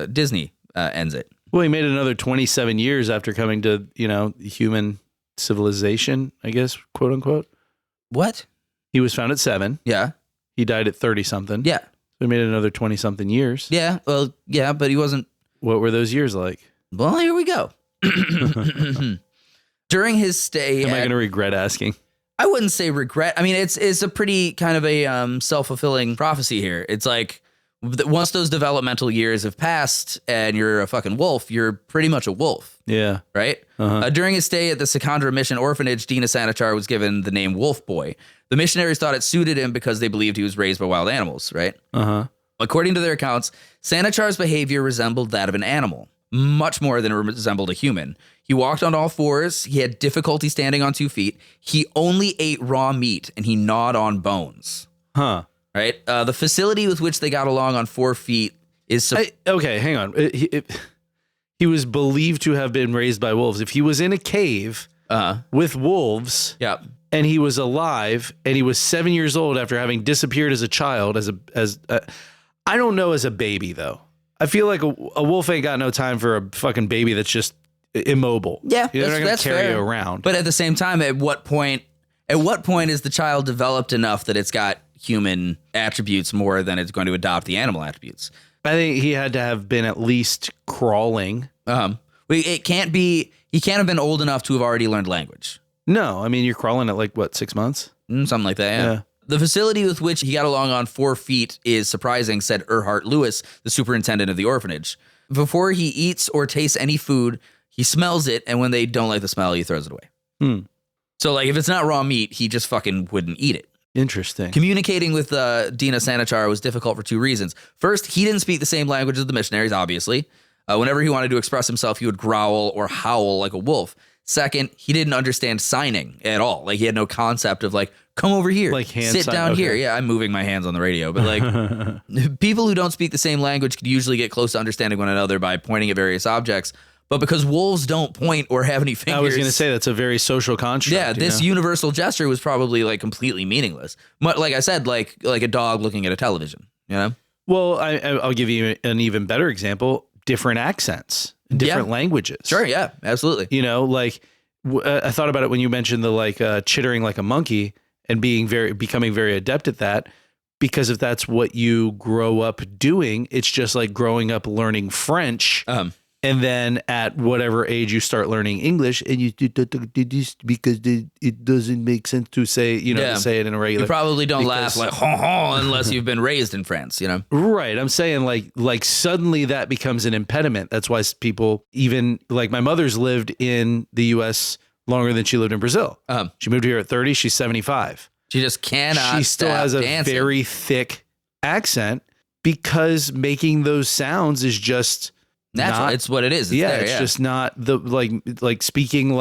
[SPEAKER 3] Disney ends it.
[SPEAKER 2] Well, he made another 27 years after coming to, human civilization, I guess, quote unquote.
[SPEAKER 3] What?
[SPEAKER 2] He was found at 7.
[SPEAKER 3] Yeah.
[SPEAKER 2] He died at 30-something.
[SPEAKER 3] Yeah.
[SPEAKER 2] So he made another 20-something years.
[SPEAKER 3] Yeah. Well, yeah, but he wasn't.
[SPEAKER 2] What were those years like?
[SPEAKER 3] Well, here we go. During his stay,
[SPEAKER 2] am I going to regret asking?
[SPEAKER 3] I wouldn't say regret. I mean, it's a pretty kind of a self-fulfilling prophecy here. It's like once those developmental years have passed and you're a fucking wolf, you're pretty much a wolf.
[SPEAKER 2] Yeah.
[SPEAKER 3] Right? During his stay at the Sikandra Mission Orphanage, Dina Sanichar was given the name Wolf Boy. The missionaries thought it suited him because they believed he was raised by wild animals, right? According to their accounts, Sanichar's behavior resembled that of an animal, much more than it resembled a human. He walked on all fours. He had difficulty standing on 2 feet. He only ate raw meat and he gnawed on bones. Right? The facility with which they got along on 4 feet is...
[SPEAKER 2] okay, hang on. He was believed to have been raised by wolves. If he was in a cave with wolves and he was alive and he was 7 years old after having disappeared as a child, I don't know as a baby, though. I feel like a wolf ain't got no time for a fucking baby that's just immobile.
[SPEAKER 3] Yeah,
[SPEAKER 2] they're not going to carry you around.
[SPEAKER 3] But at the same time, at what point is the child developed enough that it's got human attributes more than it's going to adopt the animal attributes?
[SPEAKER 2] I think he had to have been at least crawling.
[SPEAKER 3] He can't have been old enough to have already learned language.
[SPEAKER 2] No, I mean, you're crawling at like, what, 6 months?
[SPEAKER 3] Something like that, yeah. The facility with which he got along on 4 feet is surprising, said Erhard Lewis, the superintendent of the orphanage. Before he eats or tastes any food, he smells it, and when they don't like the smell, he throws it away. So, like, if it's not raw meat, he just fucking wouldn't eat it.
[SPEAKER 2] Interesting.
[SPEAKER 3] Communicating with Dina Sanichar was difficult for 2 reasons. First, he didn't speak the same language as the missionaries, obviously. Whenever he wanted to express himself, he would growl or howl like a wolf. Second, he didn't understand signing at all. Like, he had no concept of, like, come over here,
[SPEAKER 2] like
[SPEAKER 3] sit down here. Yeah, I'm moving my hands on the radio. But, like, people who don't speak the same language could usually get close to understanding one another by pointing at various objects. But because wolves don't point or have any fingers...
[SPEAKER 2] I was going to say, that's a very social construct.
[SPEAKER 3] Yeah, this universal gesture was probably, like, completely meaningless. But like I said, like a dog looking at a television, you know?
[SPEAKER 2] Well, I'll give you an even better example. Different accents, different languages.
[SPEAKER 3] Sure, yeah, absolutely.
[SPEAKER 2] You know, like, I thought about it when you mentioned the, like, chittering like a monkey and becoming very adept at that. Because if that's what you grow up doing, it's just like growing up learning French. And then at whatever age you start learning English, and you do this because it doesn't make sense to say, to say it in a regular.
[SPEAKER 3] You probably don't laugh like ha ha unless you've been raised in France, you know.
[SPEAKER 2] Right. I'm saying like suddenly that becomes an impediment. That's why people, even like my mother's lived in the U.S. longer than she lived in Brazil. She moved here at 30. She's 75.
[SPEAKER 3] She just cannot.
[SPEAKER 2] She still has a very thick accent because making those sounds is just.
[SPEAKER 3] Natural. It's what it is.
[SPEAKER 2] It's just not the like speaking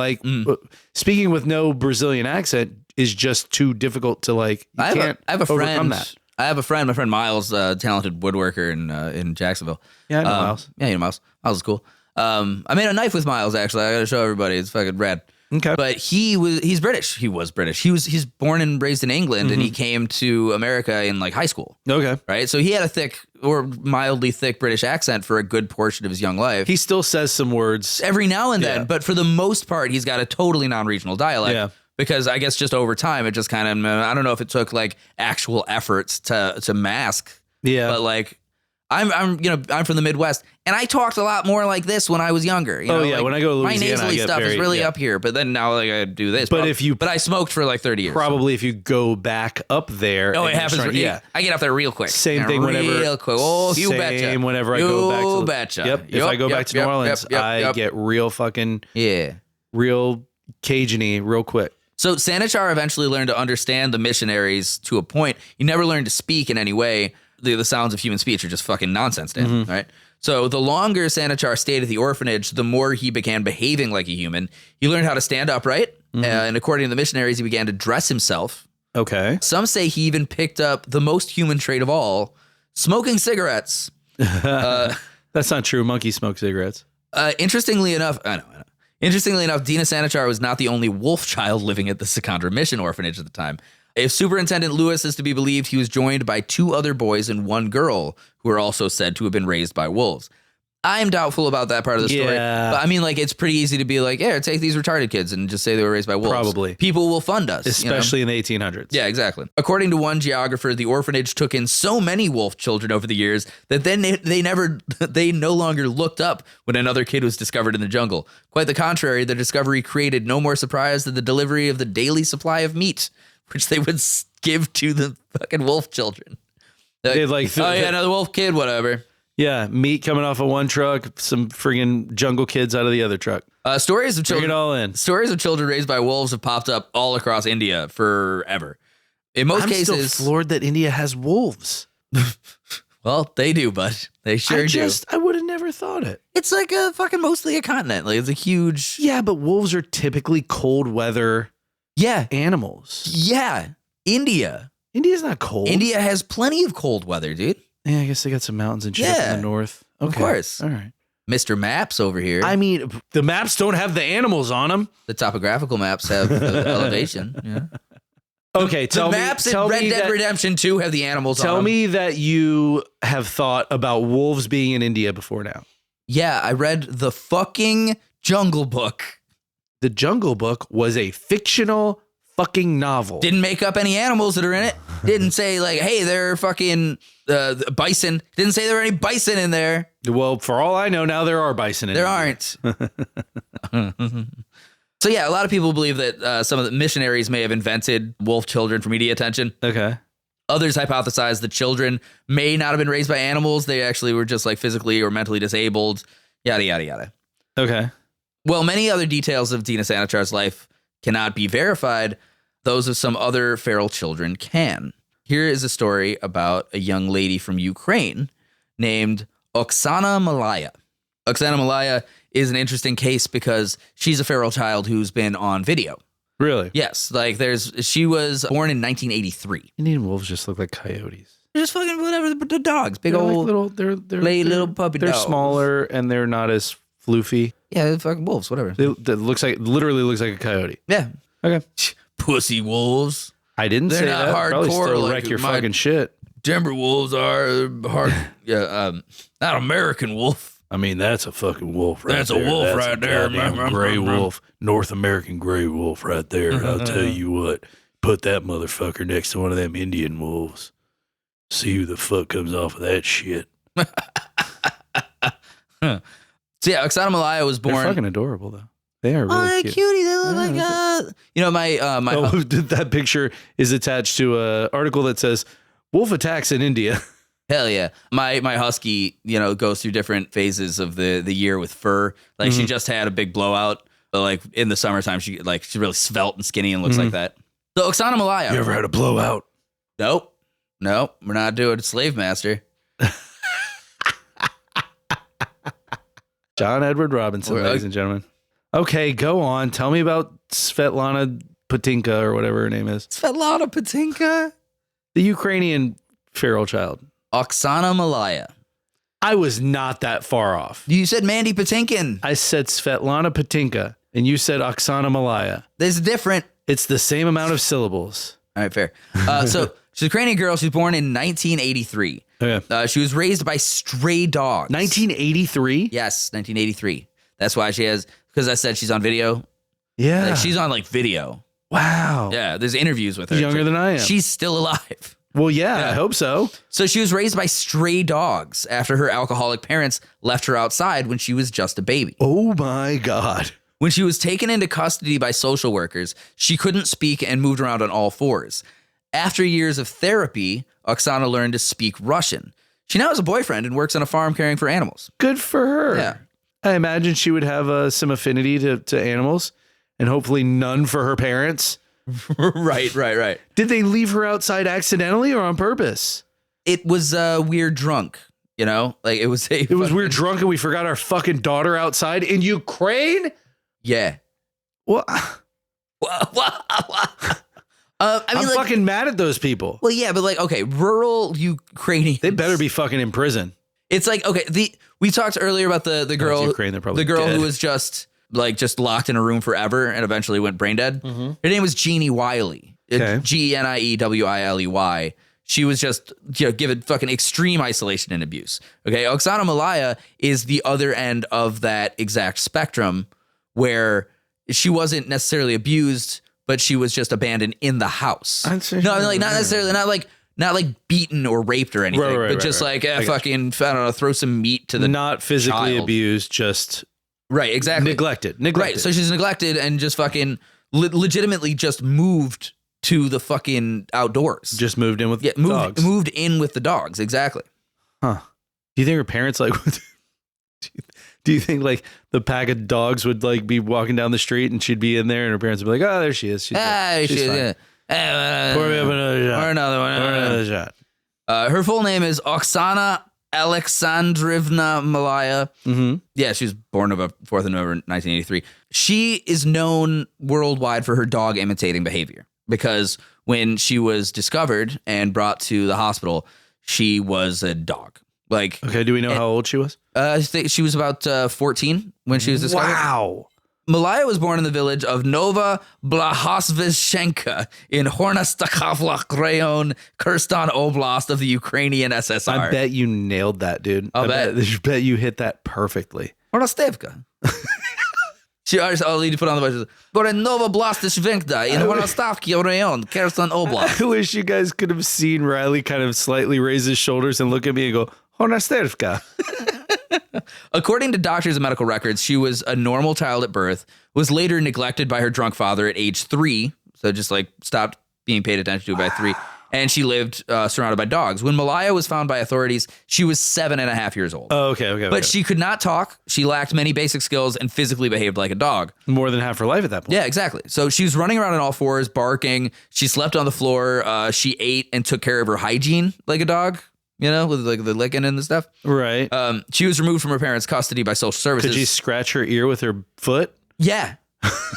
[SPEAKER 2] speaking with no Brazilian accent is just too difficult to like. I have a friend.
[SPEAKER 3] My friend Miles, talented woodworker in Jacksonville.
[SPEAKER 2] Yeah, I know Miles.
[SPEAKER 3] Yeah, you know Miles. Miles is cool. I made a knife with Miles. Actually, I got to show everybody. It's fucking rad.
[SPEAKER 2] Okay.
[SPEAKER 3] But he's British. He was British. He's born and raised in England, and he came to America in like high school.
[SPEAKER 2] Okay.
[SPEAKER 3] Right. So he had a thick or mildly thick British accent for a good portion of his young life.
[SPEAKER 2] He still says some words
[SPEAKER 3] every now and then, but for the most part, he's got a totally non-regional dialect.
[SPEAKER 2] Yeah.
[SPEAKER 3] because I guess just over time, it just kind of, I don't know if it took like actual efforts to mask.
[SPEAKER 2] Yeah.
[SPEAKER 3] But like, I'm from the Midwest, and I talked a lot more like this when I was younger. Like,
[SPEAKER 2] when I go to
[SPEAKER 3] my
[SPEAKER 2] Louisiana,
[SPEAKER 3] nasally stuff is really up here, but then now like I do this.
[SPEAKER 2] But
[SPEAKER 3] but I smoked for like 30 years.
[SPEAKER 2] Probably if you go back up there.
[SPEAKER 3] Oh, it happens. I get up there real quick.
[SPEAKER 2] Same thing whenever.
[SPEAKER 3] Real quick. Oh, you betcha.
[SPEAKER 2] Same whenever I go back to.
[SPEAKER 3] You betcha.
[SPEAKER 2] Yep. If I go back to New Orleans, I get real fucking real Cajun-y real quick.
[SPEAKER 3] So Sanichar eventually learned to understand the missionaries to a point. He never learned to speak in any way. The sounds of human speech are just fucking nonsense to him, right? So the longer Sanichar stayed at the orphanage, the more he began behaving like a human. He learned how to stand upright, and according to the missionaries, he began to dress himself.
[SPEAKER 2] Okay.
[SPEAKER 3] Some say he even picked up the most human trait of all, smoking cigarettes.
[SPEAKER 2] That's not true. Monkeys smoke cigarettes.
[SPEAKER 3] Interestingly enough, I know. Interestingly enough, Dina Sanichar was not the only wolf child living at the Sikandra Mission orphanage at the time. If Superintendent Lewis is to be believed, he was joined by 2 other boys and 1 girl who are also said to have been raised by wolves. I'm doubtful about that part of the story.
[SPEAKER 2] Yeah.
[SPEAKER 3] But I mean, like, it's pretty easy to be like, yeah, take these retarded kids and just say they were raised by wolves.
[SPEAKER 2] Probably.
[SPEAKER 3] People will fund us.
[SPEAKER 2] Especially in the 1800s.
[SPEAKER 3] Yeah, exactly. According to one geographer, the orphanage took in so many wolf children over the years that then they no longer looked up when another kid was discovered in the jungle. Quite the contrary, the discovery created no more surprise than the delivery of the daily supply of meat, which they would give to the fucking wolf children. Another wolf kid, whatever.
[SPEAKER 2] Yeah, meat coming off of one truck, some friggin' jungle kids out of the other truck.
[SPEAKER 3] Stories of children.
[SPEAKER 2] Bring it all in.
[SPEAKER 3] Stories of children raised by wolves have popped up all across India forever. In most cases,
[SPEAKER 2] I'm still floored that India has wolves.
[SPEAKER 3] Well, they do, bud. They sure do.
[SPEAKER 2] I would have never thought it.
[SPEAKER 3] It's like a fucking mostly a continent. Like it's a huge.
[SPEAKER 2] Yeah, but wolves are typically cold weather. Animals.
[SPEAKER 3] Yeah, India's
[SPEAKER 2] not cold.
[SPEAKER 3] India has plenty of cold weather, dude.
[SPEAKER 2] Yeah, I guess they got some mountains and shit in the north. Okay.
[SPEAKER 3] Of course.
[SPEAKER 2] All right.
[SPEAKER 3] Mr. Maps over here.
[SPEAKER 2] I mean, the maps don't have the animals on them.
[SPEAKER 3] The topographical maps have elevation. Yeah.
[SPEAKER 2] Okay,
[SPEAKER 3] the maps in Red Dead Redemption 2 have the animals on them.
[SPEAKER 2] Tell me that you have thought about wolves being in India before now.
[SPEAKER 3] Yeah, I read the fucking Jungle Book.
[SPEAKER 2] The Jungle Book was a fictional fucking novel.
[SPEAKER 3] Didn't make up any animals that are in it. Didn't say like, hey, they're fucking bison. Didn't say there were any bison in there.
[SPEAKER 2] Well, for all I know, now there are bison in
[SPEAKER 3] there.
[SPEAKER 2] There
[SPEAKER 3] aren't. So yeah, a lot of people believe that some of the missionaries may have invented wolf children for media attention.
[SPEAKER 2] Okay.
[SPEAKER 3] Others hypothesize the children may not have been raised by animals. They actually were just like physically or mentally disabled. Yada, yada, yada.
[SPEAKER 2] Okay.
[SPEAKER 3] Well, many other details of Dina Sanichar's life cannot be verified. Those of some other feral children can. Here is a story about a young lady from Ukraine named Oksana Malaya. Oksana Malaya is an interesting case because she's a feral child who's been on video.
[SPEAKER 2] Really?
[SPEAKER 3] Yes. Like she was born in 1983.
[SPEAKER 2] Indian wolves just look like coyotes.
[SPEAKER 3] They're just fucking whatever. The dogs, big
[SPEAKER 2] they're
[SPEAKER 3] old
[SPEAKER 2] like
[SPEAKER 3] little puppy dogs.
[SPEAKER 2] They're smaller and they're not as floofy.
[SPEAKER 3] Yeah, they're fucking wolves, whatever.
[SPEAKER 2] That literally looks like a coyote.
[SPEAKER 3] Yeah.
[SPEAKER 2] Okay.
[SPEAKER 3] Pussy wolves.
[SPEAKER 2] I didn't say
[SPEAKER 3] not
[SPEAKER 2] that.
[SPEAKER 3] Hardcore,
[SPEAKER 2] probably still
[SPEAKER 3] like
[SPEAKER 2] wreck your fucking shit.
[SPEAKER 3] Timber wolves are hard. Yeah, not American wolf.
[SPEAKER 2] I mean, that's a fucking wolf right there.
[SPEAKER 3] That's a wolf right there.
[SPEAKER 2] Gray wolf. North American gray wolf right there. I'll tell you what. Put that motherfucker next to one of them Indian wolves. See who the fuck comes off of that shit.
[SPEAKER 3] So yeah, Oksana Malaya was born.
[SPEAKER 2] They're fucking adorable though. They are really cute.
[SPEAKER 3] Cutie. They look like my
[SPEAKER 2] that picture is attached to an article that says wolf attacks in India.
[SPEAKER 3] Hell yeah. My husky, goes through different phases of the year with fur. Like she just had a big blowout. But like in the summertime, she's really svelte and skinny and looks like that. So Oksana Malaya.
[SPEAKER 2] You ever had a blowout?
[SPEAKER 3] Nope. We're not doing Slave Master.
[SPEAKER 2] John Edward Robinson, ladies and gentlemen. Okay, go on. Tell me about Svetlana Patinka or whatever her name is.
[SPEAKER 3] Svetlana Patinka?
[SPEAKER 2] The Ukrainian feral child.
[SPEAKER 3] Oksana Malaya.
[SPEAKER 2] I was not that far off.
[SPEAKER 3] You said Mandy Patinkin.
[SPEAKER 2] I said Svetlana Patinka, and you said Oksana Malaya.
[SPEAKER 3] This is different.
[SPEAKER 2] It's the same amount of syllables.
[SPEAKER 3] All right, fair. So she's a Ukrainian girl. She was born in 1983.
[SPEAKER 2] Okay.
[SPEAKER 3] She was raised by stray dogs.
[SPEAKER 2] 1983?
[SPEAKER 3] Yes, 1983. That's why she has, because I said she's on video.
[SPEAKER 2] Yeah.
[SPEAKER 3] Like, she's on like video.
[SPEAKER 2] Wow.
[SPEAKER 3] Yeah, there's interviews with her.
[SPEAKER 2] Younger than I am.
[SPEAKER 3] She's still alive.
[SPEAKER 2] Well, yeah, I hope so.
[SPEAKER 3] So she was raised by stray dogs after her alcoholic parents left her outside when she was just a baby.
[SPEAKER 2] Oh my God.
[SPEAKER 3] When she was taken into custody by social workers, she couldn't speak and moved around on all fours. After years of therapy, Oksana learned to speak Russian. She now has a boyfriend and works on a farm caring for animals.
[SPEAKER 2] Good for her.
[SPEAKER 3] Yeah.
[SPEAKER 2] I imagine she would have some affinity to animals and hopefully none for her parents.
[SPEAKER 3] Right.
[SPEAKER 2] Did they leave her outside accidentally or on purpose?
[SPEAKER 3] It was weird drunk, you know? Like it was
[SPEAKER 2] We're drunk and we forgot our fucking daughter outside in Ukraine?
[SPEAKER 3] Yeah.
[SPEAKER 2] Well,
[SPEAKER 3] I'm
[SPEAKER 2] fucking mad at those people.
[SPEAKER 3] Well, yeah, but like, okay, rural Ukrainians.
[SPEAKER 2] They better be fucking in prison.
[SPEAKER 3] It's like, okay, we talked earlier about the girl,
[SPEAKER 2] Ukraine, they're probably
[SPEAKER 3] the girl
[SPEAKER 2] dead.
[SPEAKER 3] who was just locked in a room forever and eventually went brain dead.
[SPEAKER 2] Mm-hmm.
[SPEAKER 3] Her name was Jeannie Wiley.
[SPEAKER 2] Okay.
[SPEAKER 3] Geniewiley. She was just given fucking extreme isolation and abuse. Okay, Oksana Malaya is the other end of that exact spectrum where she wasn't necessarily abused, but she was just abandoned in the house. No, I mean, like not necessarily, not like beaten or raped or anything, but just like fucking, I don't know, throw some meat to the
[SPEAKER 2] not physically
[SPEAKER 3] child.
[SPEAKER 2] Abused, just
[SPEAKER 3] right, exactly
[SPEAKER 2] neglected.
[SPEAKER 3] Right, so she's neglected and just fucking legitimately just moved to the fucking outdoors.
[SPEAKER 2] Just moved in with dogs.
[SPEAKER 3] Moved in with the dogs, exactly.
[SPEAKER 2] Huh? Do you think her parents like? Do you think like the pack of dogs would like be walking down the street and she'd be in there and her parents would be like, "Oh, there she is. She's fine.
[SPEAKER 3] Yeah.
[SPEAKER 2] Pour me up another shot.
[SPEAKER 3] Or another one.
[SPEAKER 2] Pour another shot."
[SPEAKER 3] Her full name is Oksana Alexandrivna Malaya.
[SPEAKER 2] Mm-hmm.
[SPEAKER 3] Yeah, she was born on 4th of November, 1983. She is known worldwide for her dog imitating behavior because when she was discovered and brought to the hospital, she was a dog. Like,
[SPEAKER 2] okay, do we know how old she was?
[SPEAKER 3] I think she was about 14 when she was discovered.
[SPEAKER 2] Wow.
[SPEAKER 3] Malaya was born in the village of Nova Blahosveshenka in Hornastakhavlak Rayon, Kyrgyzstan Oblast of the Ukrainian SSR.
[SPEAKER 2] I bet you nailed that, dude. I bet you hit that perfectly.
[SPEAKER 3] Hornastevka. I'll need to put on the budget. But in Nova Blahosveshenka in Hornastavki Rayon, Kyrgyzstan Oblast.
[SPEAKER 2] I wish you guys could have seen Riley kind of slightly raise his shoulders and look at me and go, Hornastevka.
[SPEAKER 3] According to doctors and medical records, she was a normal child at birth, was later neglected by her drunk father at age 3. So just like stopped being paid attention to by 3. And she lived surrounded by dogs. When Malaya was found by authorities, she was 7.5 years old.
[SPEAKER 2] Oh, okay.
[SPEAKER 3] But she could not talk. She lacked many basic skills and physically behaved like a dog.
[SPEAKER 2] More than half her life at that point.
[SPEAKER 3] Yeah, exactly. So she was running around on all fours, barking. She slept on the floor. She ate and took care of her hygiene like a dog. You know, with like the licking and the stuff.
[SPEAKER 2] Right.
[SPEAKER 3] She was removed from her parents' custody by social services.
[SPEAKER 2] Could she scratch her ear with her foot?
[SPEAKER 3] Yeah.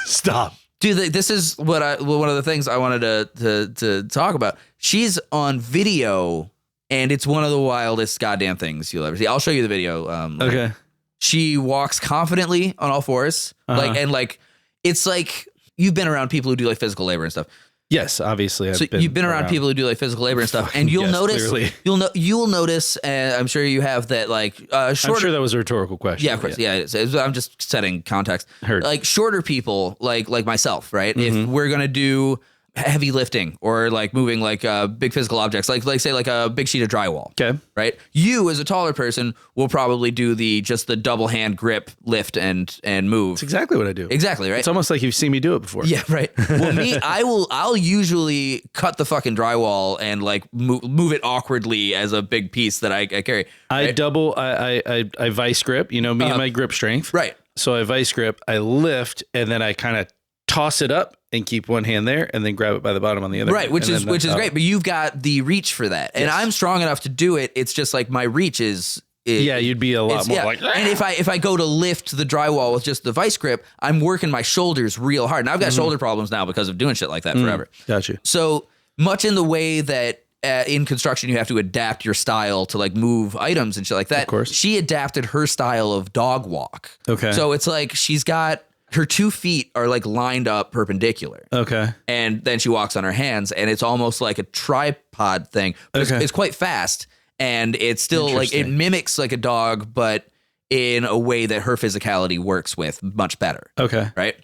[SPEAKER 2] Stop.
[SPEAKER 3] Dude, this is one of the things I wanted to talk about. She's on video, and it's one of the wildest goddamn things you'll ever see. I'll show you the video.
[SPEAKER 2] Okay.
[SPEAKER 3] She walks confidently on all fours, it's like you've been around people who do like physical labor and stuff.
[SPEAKER 2] Yes, obviously.
[SPEAKER 3] You've been around people who do like physical labor and stuff, and you'll notice.
[SPEAKER 2] Clearly.
[SPEAKER 3] You'll notice, and I'm sure you have that. Like,
[SPEAKER 2] I'm sure that was a rhetorical question.
[SPEAKER 3] Yeah, of course. Yeah, I'm just setting context.
[SPEAKER 2] Heard.
[SPEAKER 3] Like shorter people, like myself, right? If we're gonna do heavy lifting or like moving like big physical objects, like say like a big sheet of drywall.
[SPEAKER 2] Okay.
[SPEAKER 3] Right. You as a taller person will probably do the double hand grip, lift and move.
[SPEAKER 2] That's exactly what I do.
[SPEAKER 3] Exactly. Right.
[SPEAKER 2] It's almost like you've seen me do it before.
[SPEAKER 3] Yeah. Right. Well, I'll usually cut the fucking drywall and like move it awkwardly as a big piece that I carry. Right?
[SPEAKER 2] I vice grip, me and my grip strength.
[SPEAKER 3] Right.
[SPEAKER 2] So I vice grip, I lift, and then I kind of toss it up and keep one hand there and then grab it by the bottom on the other.
[SPEAKER 3] Right, which is great, but you've got the reach for that. And I'm strong enough to do it. It's just like my reach is
[SPEAKER 2] you'd be a lot more like.
[SPEAKER 3] And if I go to lift the drywall with just the vice grip, I'm working my shoulders real hard. And I've got shoulder problems now because of doing shit like that forever.
[SPEAKER 2] Gotcha.
[SPEAKER 3] So much in the way that in construction you have to adapt your style to like move items and shit like that.
[SPEAKER 2] Of course.
[SPEAKER 3] She adapted her style of dog walk.
[SPEAKER 2] Okay.
[SPEAKER 3] So it's like she's got her 2 feet are like lined up perpendicular.
[SPEAKER 2] Okay.
[SPEAKER 3] And then she walks on her hands, and it's almost like a tripod thing. But it's quite fast, and it's still like it mimics like a dog, but in a way that her physicality works with much better.
[SPEAKER 2] Okay.
[SPEAKER 3] Right.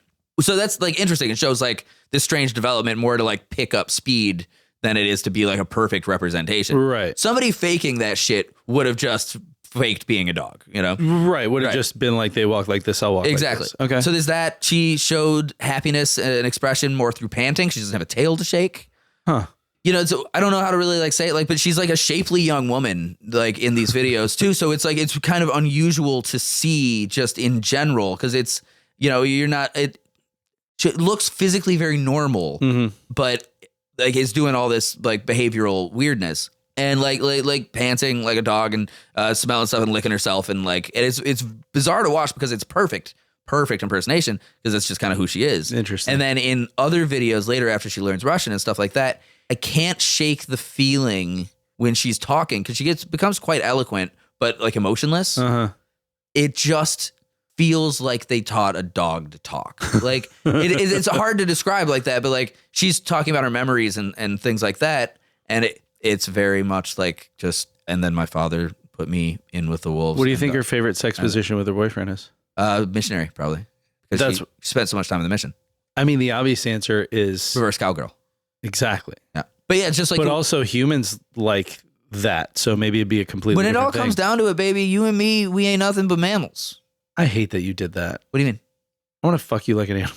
[SPEAKER 3] So that's like interesting. It shows like this strange development more to like pick up speed than it is to be like a perfect representation.
[SPEAKER 2] Right.
[SPEAKER 3] Somebody faking that shit would have just faked being a dog, you know?
[SPEAKER 2] Right. Would have just been like, they walk like this, I'll walk
[SPEAKER 3] Exactly.
[SPEAKER 2] like this. Okay.
[SPEAKER 3] So there's that. She showed happiness and expression more through panting. She doesn't have a tail to shake.
[SPEAKER 2] Huh.
[SPEAKER 3] You know, so I don't know how to really like say it, like, but she's like a shapely young woman, like in these videos too. So it's like, it's kind of unusual to see just in general, because it's, you know, it looks physically very normal, but like it's doing all this like behavioral weirdness and like panting like a dog and smelling stuff and licking herself. And like, it's bizarre to watch because it's perfect impersonation, because it's just kind of who she is.
[SPEAKER 2] Interesting.
[SPEAKER 3] And then in other videos later, after she learns Russian and stuff like that, I can't shake the feeling when she's talking, because she becomes quite eloquent, but like emotionless. It just feels like they taught a dog to talk. Like it's hard to describe like that, but like she's talking about her memories and things like that. And it's very much like just, and then my father put me in with the wolves.
[SPEAKER 2] What do you think her favorite sex position with her boyfriend is?
[SPEAKER 3] Missionary, probably. Because she spent so much time in the mission.
[SPEAKER 2] I mean, the obvious answer is
[SPEAKER 3] reverse cowgirl.
[SPEAKER 2] Exactly.
[SPEAKER 3] Yeah. But yeah, it's just like,
[SPEAKER 2] but also humans like that. So maybe it'd be a completely
[SPEAKER 3] when it all
[SPEAKER 2] different
[SPEAKER 3] comes
[SPEAKER 2] thing.
[SPEAKER 3] down to it, baby, you and me, we ain't nothing but mammals.
[SPEAKER 2] I hate that you did that.
[SPEAKER 3] What do you mean?
[SPEAKER 2] I want to fuck you like an animal.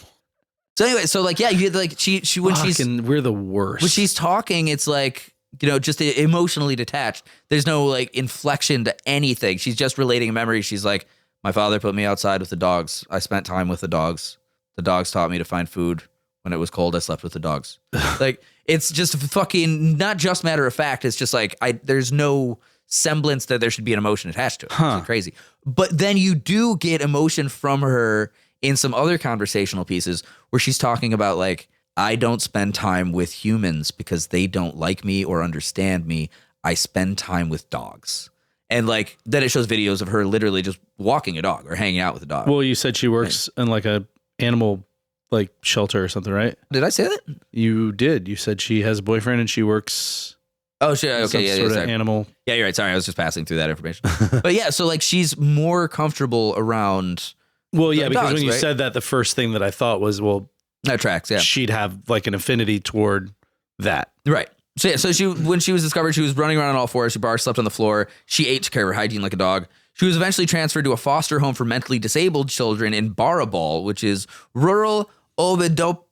[SPEAKER 3] So anyway, so like, yeah, you get like she when
[SPEAKER 2] we're the worst.
[SPEAKER 3] When she's talking, it's like, you know, just emotionally detached. There's no like inflection to anything. She's just relating a memory. She's like, my father put me outside with the dogs. I spent time with the dogs. The dogs taught me to find food. When it was cold, I slept with the dogs. Like, it's just fucking not just matter of fact. It's just like, there's no semblance that there should be an emotion attached to it. It's crazy. But then you do get emotion from her in some other conversational pieces where she's talking about like, I don't spend time with humans because they don't like me or understand me. I spend time with dogs. And like, then it shows videos of her literally just walking a dog or hanging out with a dog.
[SPEAKER 2] Well, you said she works in like a animal like shelter or something, right?
[SPEAKER 3] Did I say that?
[SPEAKER 2] You did. You said she has a boyfriend and she works.
[SPEAKER 3] Oh, shit. Okay.
[SPEAKER 2] Some sort of animal.
[SPEAKER 3] Yeah, you're right. Sorry. I was just passing through that information. But yeah, so like she's more comfortable around.
[SPEAKER 2] Well, yeah, because
[SPEAKER 3] dogs,
[SPEAKER 2] when you
[SPEAKER 3] right?
[SPEAKER 2] said that, the first thing that I thought was, well,
[SPEAKER 3] that tracks. Yeah.
[SPEAKER 2] She'd have like an affinity toward that.
[SPEAKER 3] Right. So yeah, so when she was discovered, she was running around on all fours. She slept on the floor. She ate to care of her hygiene like a dog. She was eventually transferred to a foster home for mentally disabled children in Barabal, which is rural Ovidiopol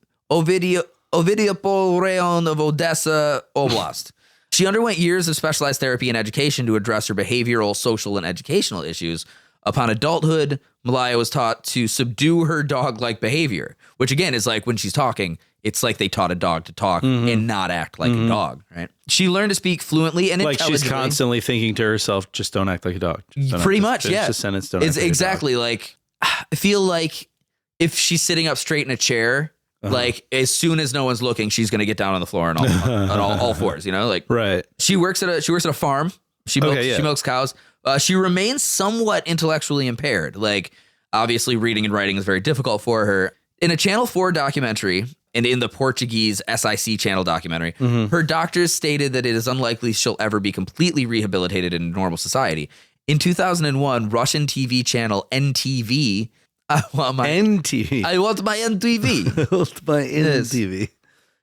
[SPEAKER 3] rayon of Odessa Oblast. She underwent years of specialized therapy and education to address her behavioral, social, and educational issues. Upon adulthood, Malaya was taught to subdue her dog-like behavior, which again is like when she's talking, it's like they taught a dog to talk and not act like a dog, right? She learned to speak fluently and
[SPEAKER 2] like
[SPEAKER 3] intelligently.
[SPEAKER 2] She's constantly thinking to herself, just don't act like a dog.
[SPEAKER 3] Pretty much, yeah.
[SPEAKER 2] The sentence, don't
[SPEAKER 3] it's
[SPEAKER 2] act like
[SPEAKER 3] exactly
[SPEAKER 2] a dog.
[SPEAKER 3] like, I feel like if she's sitting up straight in a chair, like as soon as no one's looking, she's going to get down on the floor and all fours, you know, like
[SPEAKER 2] right.
[SPEAKER 3] She works at a farm. She milks cows. She remains somewhat intellectually impaired. Like obviously reading and writing is very difficult for her. In a Channel 4 documentary and in the Portuguese SIC channel documentary, her doctors stated that it is unlikely she'll ever be completely rehabilitated in normal society. In 2001, Russian TV channel NTV. I want my
[SPEAKER 2] NTV.
[SPEAKER 3] I want my NTV.
[SPEAKER 2] I want my NTV.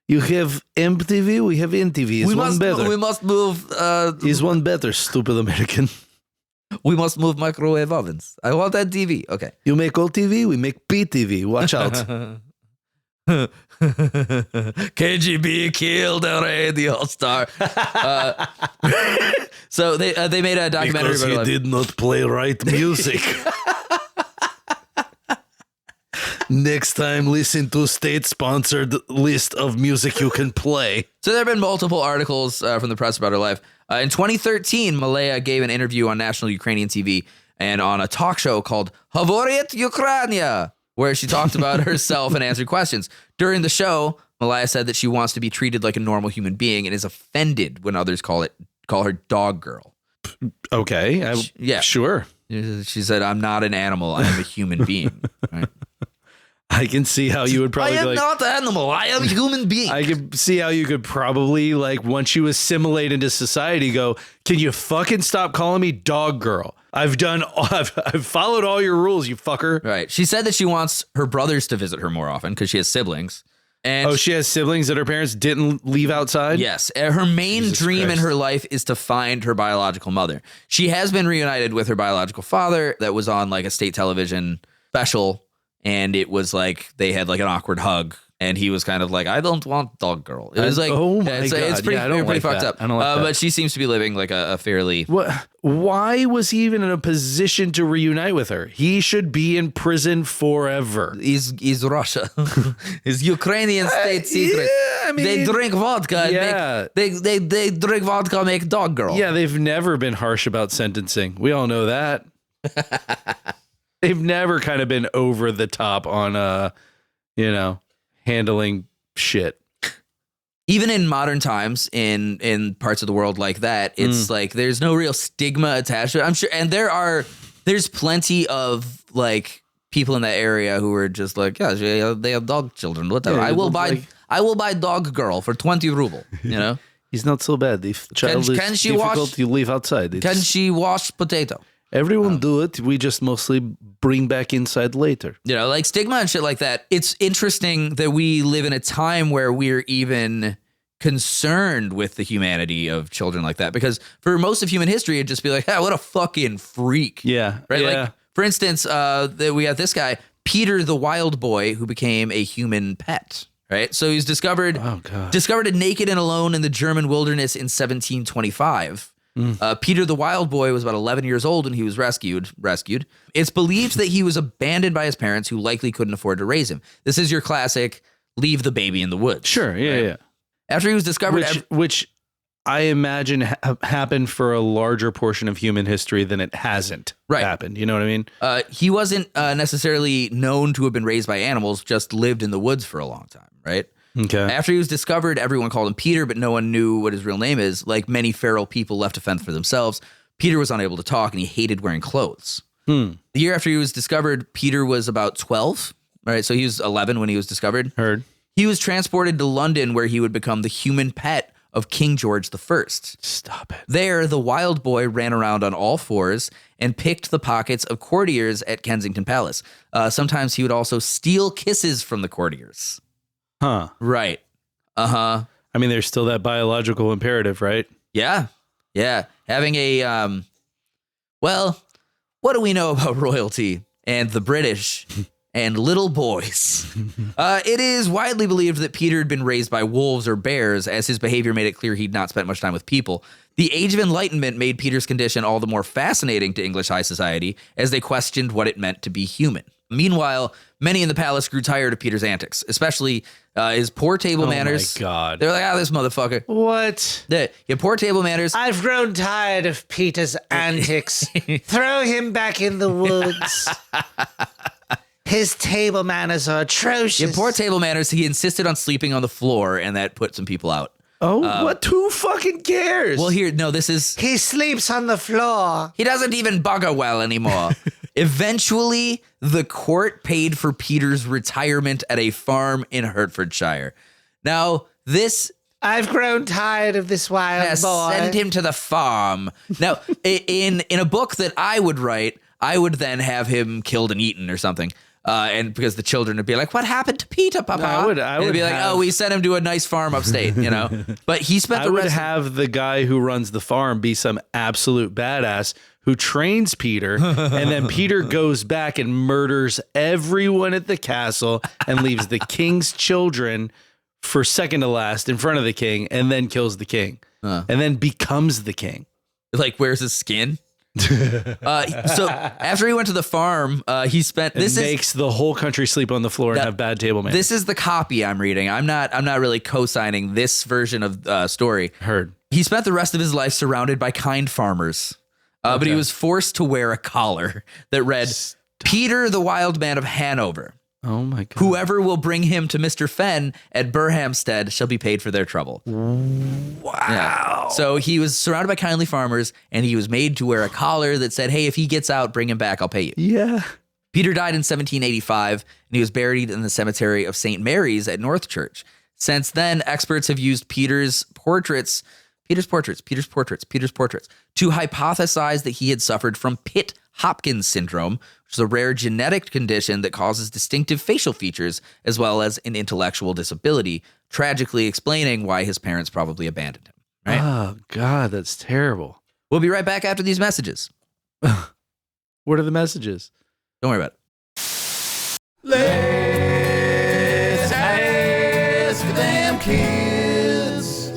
[SPEAKER 2] You have MTV, we have NTV. Is one better?
[SPEAKER 3] We must move.
[SPEAKER 2] Is one better, stupid American?
[SPEAKER 3] We must move microwave ovens. I want that TV. Okay.
[SPEAKER 2] You make OTV, we make PTV. Watch out.
[SPEAKER 3] KGB killed the All-Star. So they made a documentary
[SPEAKER 2] because
[SPEAKER 3] about
[SPEAKER 2] he did not play right music. Next time, listen to state-sponsored list of music you can play.
[SPEAKER 3] So there have been multiple articles from the press about her life. In 2013, Malaya gave an interview on national Ukrainian TV and on a talk show called Havorit Ukraina, where she talked about herself and answered questions. During the show, Malaya said that she wants to be treated like a normal human being and is offended when others call her dog girl.
[SPEAKER 2] Okay. Sure.
[SPEAKER 3] She said, I'm not an animal. I am a human being. Right?
[SPEAKER 2] I can see how you would probably
[SPEAKER 3] I am
[SPEAKER 2] be like,
[SPEAKER 3] not animal. I am human being.
[SPEAKER 2] I could see how you could probably, like, once you assimilate into society, go, can you fucking stop calling me dog girl? I've followed all your rules, you fucker.
[SPEAKER 3] Right. She said that she wants her brothers to visit her more often because she has siblings. And
[SPEAKER 2] she has siblings that her parents didn't leave outside?
[SPEAKER 3] Yes. Her main dream in
[SPEAKER 2] Christ.
[SPEAKER 3] her life is to find her biological mother. She has been reunited with her biological father that was on like a state television special. And it was like they had like an awkward hug. And he was kind of like, I don't want dog girl. It was like,
[SPEAKER 2] oh my
[SPEAKER 3] it's,
[SPEAKER 2] God.
[SPEAKER 3] it's pretty,
[SPEAKER 2] I don't
[SPEAKER 3] pretty
[SPEAKER 2] like
[SPEAKER 3] fucked
[SPEAKER 2] that.
[SPEAKER 3] up.
[SPEAKER 2] I don't like that.
[SPEAKER 3] But she seems to be living like a fairly...
[SPEAKER 2] Why was he even in a position to reunite with her? He should be in prison forever.
[SPEAKER 3] Is Russia. Is Ukrainian state secret.
[SPEAKER 2] Yeah, I mean,
[SPEAKER 3] they drink vodka.
[SPEAKER 2] Yeah.
[SPEAKER 3] They drink vodka, make dog girl.
[SPEAKER 2] Yeah, they've never been harsh about sentencing. We all know that. They've never kind of been over the top on, handling shit.
[SPEAKER 3] Even in modern times, in parts of the world like that, it's like there's no real stigma attached to it. I'm sure, and there's plenty of like people in that area who are just like, yeah, they have dog children, whatever.
[SPEAKER 2] Yeah,
[SPEAKER 3] I will buy dog girl for 20 ruble. You know,
[SPEAKER 2] He's not so bad. If child is
[SPEAKER 3] can she
[SPEAKER 2] difficult,
[SPEAKER 3] wash-
[SPEAKER 2] you leave outside.
[SPEAKER 3] can she wash potato?
[SPEAKER 2] Everyone do it. We just mostly bring back inside later.
[SPEAKER 3] You know, like stigma and shit like that. It's interesting that we live in a time where we're even concerned with the humanity of children like that, because for most of human history, it'd just be like, what a fucking freak.
[SPEAKER 2] Yeah.
[SPEAKER 3] Right.
[SPEAKER 2] Yeah.
[SPEAKER 3] Like, for instance, we have this guy, Peter the Wild Boy, who became a human pet. Right. So he's discovered naked and alone in the German wilderness in 1725. Peter the Wild Boy was about 11 years old when he was rescued. It's believed that he was abandoned by his parents, who likely couldn't afford to raise him. This is your classic leave the baby in the woods.
[SPEAKER 2] Sure. Yeah.
[SPEAKER 3] Right?
[SPEAKER 2] Yeah.
[SPEAKER 3] After he was discovered,
[SPEAKER 2] Which I imagine happened for a larger portion of human history than it hasn't happened. You know what I mean?
[SPEAKER 3] He wasn't necessarily known to have been raised by animals, just lived in the woods for a long time. Right.
[SPEAKER 2] Okay.
[SPEAKER 3] After he was discovered, everyone called him Peter, but no one knew what his real name is. Like many feral people left to fend for themselves, Peter was unable to talk, and he hated wearing clothes. The year after he was discovered, Peter was about 12. Right. So he was 11 when he was discovered.
[SPEAKER 2] Heard.
[SPEAKER 3] He was transported to London, where he would become the human pet of King George I.
[SPEAKER 2] Stop it.
[SPEAKER 3] There, the wild boy ran around on all fours and picked the pockets of courtiers at Kensington Palace. Sometimes he would also steal kisses from the courtiers.
[SPEAKER 2] Huh.
[SPEAKER 3] Right. Uh-huh.
[SPEAKER 2] I mean, there's still that biological imperative, right?
[SPEAKER 3] Yeah. Yeah. Having a, what do we know about royalty and the British and little boys? It is widely believed that Peter had been raised by wolves or bears, as his behavior made it clear he'd not spent much time with people. The Age of Enlightenment made Peter's condition all the more fascinating to English high society, as they questioned what it meant to be human. Meanwhile, many in the palace grew tired of Peter's antics, especially his poor table manners.
[SPEAKER 2] Oh, my God.
[SPEAKER 3] They're like, this motherfucker.
[SPEAKER 2] What?
[SPEAKER 3] Yeah, poor table manners.
[SPEAKER 1] I've grown tired of Peter's antics. Throw him back in the woods. His table manners are atrocious.
[SPEAKER 3] In poor table manners, he insisted on sleeping on the floor, and that put some people out.
[SPEAKER 2] Oh, what? Who fucking cares?
[SPEAKER 3] Well, this is...
[SPEAKER 1] He sleeps on the floor.
[SPEAKER 3] He doesn't even bugger well anymore. Eventually, the court paid for Peter's retirement at a farm in Hertfordshire. Now,
[SPEAKER 1] I've grown tired of this wild boy.
[SPEAKER 3] Send him to the farm. Now, in a book that I would write, I would then have him killed and eaten or something. And because the children would be like, what happened to Peter, Papa?
[SPEAKER 2] No, I would
[SPEAKER 3] be like, we sent him to a nice farm upstate, you know? But he spent
[SPEAKER 2] I would have the guy who runs the farm be some absolute badass who trains Peter, and then Peter goes back and murders everyone at the castle and leaves the king's children for second to last in front of the king, and then kills the king, and then becomes the king.
[SPEAKER 3] Like, wears his skin? So after he went to the farm, he spent
[SPEAKER 2] makes the whole country sleep on the floor and have bad table manners.
[SPEAKER 3] This is the copy I'm reading. I'm not really co-signing this version of story.
[SPEAKER 2] Heard.
[SPEAKER 3] He spent the rest of his life surrounded by kind farmers, but he was forced to wear a collar that read, Peter the Wild Man of Hanover.
[SPEAKER 2] Oh my God.
[SPEAKER 3] Whoever will bring him to Mr. Fenn at Burhamstead shall be paid for their trouble.
[SPEAKER 2] Wow.
[SPEAKER 3] Yeah. So he was surrounded by kindly farmers, and he was made to wear a collar that said, hey, if he gets out, bring him back, I'll pay you.
[SPEAKER 2] Yeah.
[SPEAKER 3] Peter died in 1785, and he was buried in the cemetery of St. Mary's at North Church. Since then, experts have used Peter's portraits to hypothesize that he had suffered from Pitt-Hopkins syndrome, which is a rare genetic condition that causes distinctive facial features as well as an intellectual disability, tragically explaining why his parents probably abandoned him. Right?
[SPEAKER 2] Oh, God, that's terrible.
[SPEAKER 3] We'll be right back after these messages.
[SPEAKER 2] What are the messages?
[SPEAKER 3] Don't worry about it.
[SPEAKER 2] Let's ask them kids.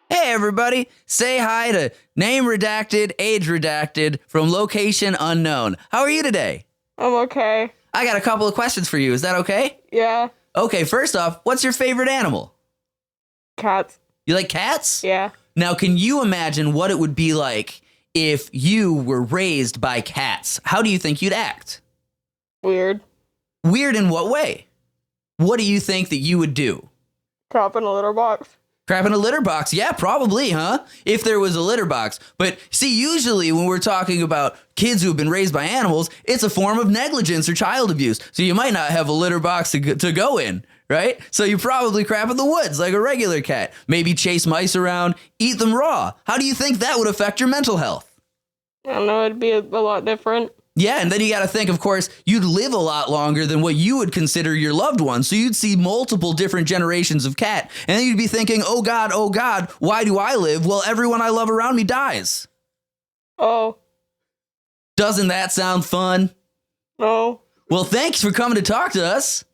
[SPEAKER 3] Hey, everybody. Say hi to name redacted, age redacted, from location unknown. How are you today?
[SPEAKER 4] I'm okay.
[SPEAKER 3] I got a couple of questions for you. Is that okay?
[SPEAKER 4] Yeah.
[SPEAKER 3] Okay, first off, what's your favorite animal?
[SPEAKER 4] Cats.
[SPEAKER 3] You like cats?
[SPEAKER 4] Yeah.
[SPEAKER 3] Now, can you imagine what it would be like if you were raised by cats? How do you think you'd act?
[SPEAKER 4] Weird.
[SPEAKER 3] Weird in what way? What do you think that you would do?
[SPEAKER 4] Crap in a litter box.
[SPEAKER 3] Crap in a litter box? Yeah, probably, huh? If there was a litter box. But see, usually when we're talking about kids who have been raised by animals, it's a form of negligence or child abuse. So you might not have a litter box to go in, right? So you probably crap in the woods like a regular cat. Maybe chase mice around, eat them raw. How do you think that would affect your mental health?
[SPEAKER 4] I don't know, it'd be a lot different.
[SPEAKER 3] Yeah, and then you got to think, of course, you'd live a lot longer than what you would consider your loved ones. So you'd see multiple different generations of cat. And then you'd be thinking, oh God, why do I live? Well, everyone I love around me dies.
[SPEAKER 4] Oh.
[SPEAKER 3] Doesn't that sound fun?
[SPEAKER 4] No.
[SPEAKER 3] Well, thanks for coming to talk to us.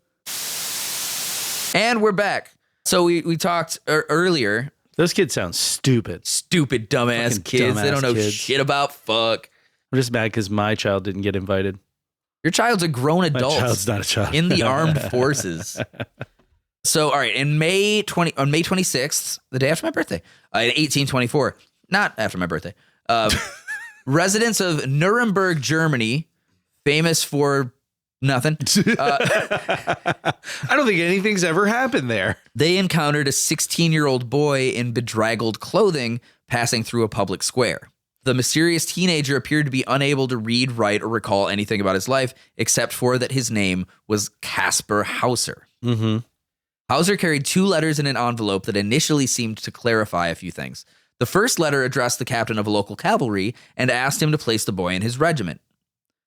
[SPEAKER 3] And we're back. So we talked earlier.
[SPEAKER 2] Those kids sound stupid.
[SPEAKER 3] Stupid, dumbass
[SPEAKER 2] Fucking
[SPEAKER 3] kids. They don't know
[SPEAKER 2] kids.
[SPEAKER 3] shit about fuck.
[SPEAKER 2] I'm just mad because my child didn't get invited.
[SPEAKER 3] Your child's a grown adult.
[SPEAKER 2] My child's not a child.
[SPEAKER 3] In the armed forces. So, all right, on May 26th, the day after my birthday, in 1824, not after my birthday, residents of Nuremberg, Germany, famous for nothing.
[SPEAKER 2] I don't think anything's ever happened there.
[SPEAKER 3] They encountered a 16-year-old boy in bedraggled clothing passing through a public square. The mysterious teenager appeared to be unable to read, write, or recall anything about his life, except for that his name was Caspar Hauser.
[SPEAKER 2] Mm-hmm.
[SPEAKER 3] Hauser carried 2 letters in an envelope that initially seemed to clarify a few things. The first letter addressed the captain of a local cavalry and asked him to place the boy in his regiment.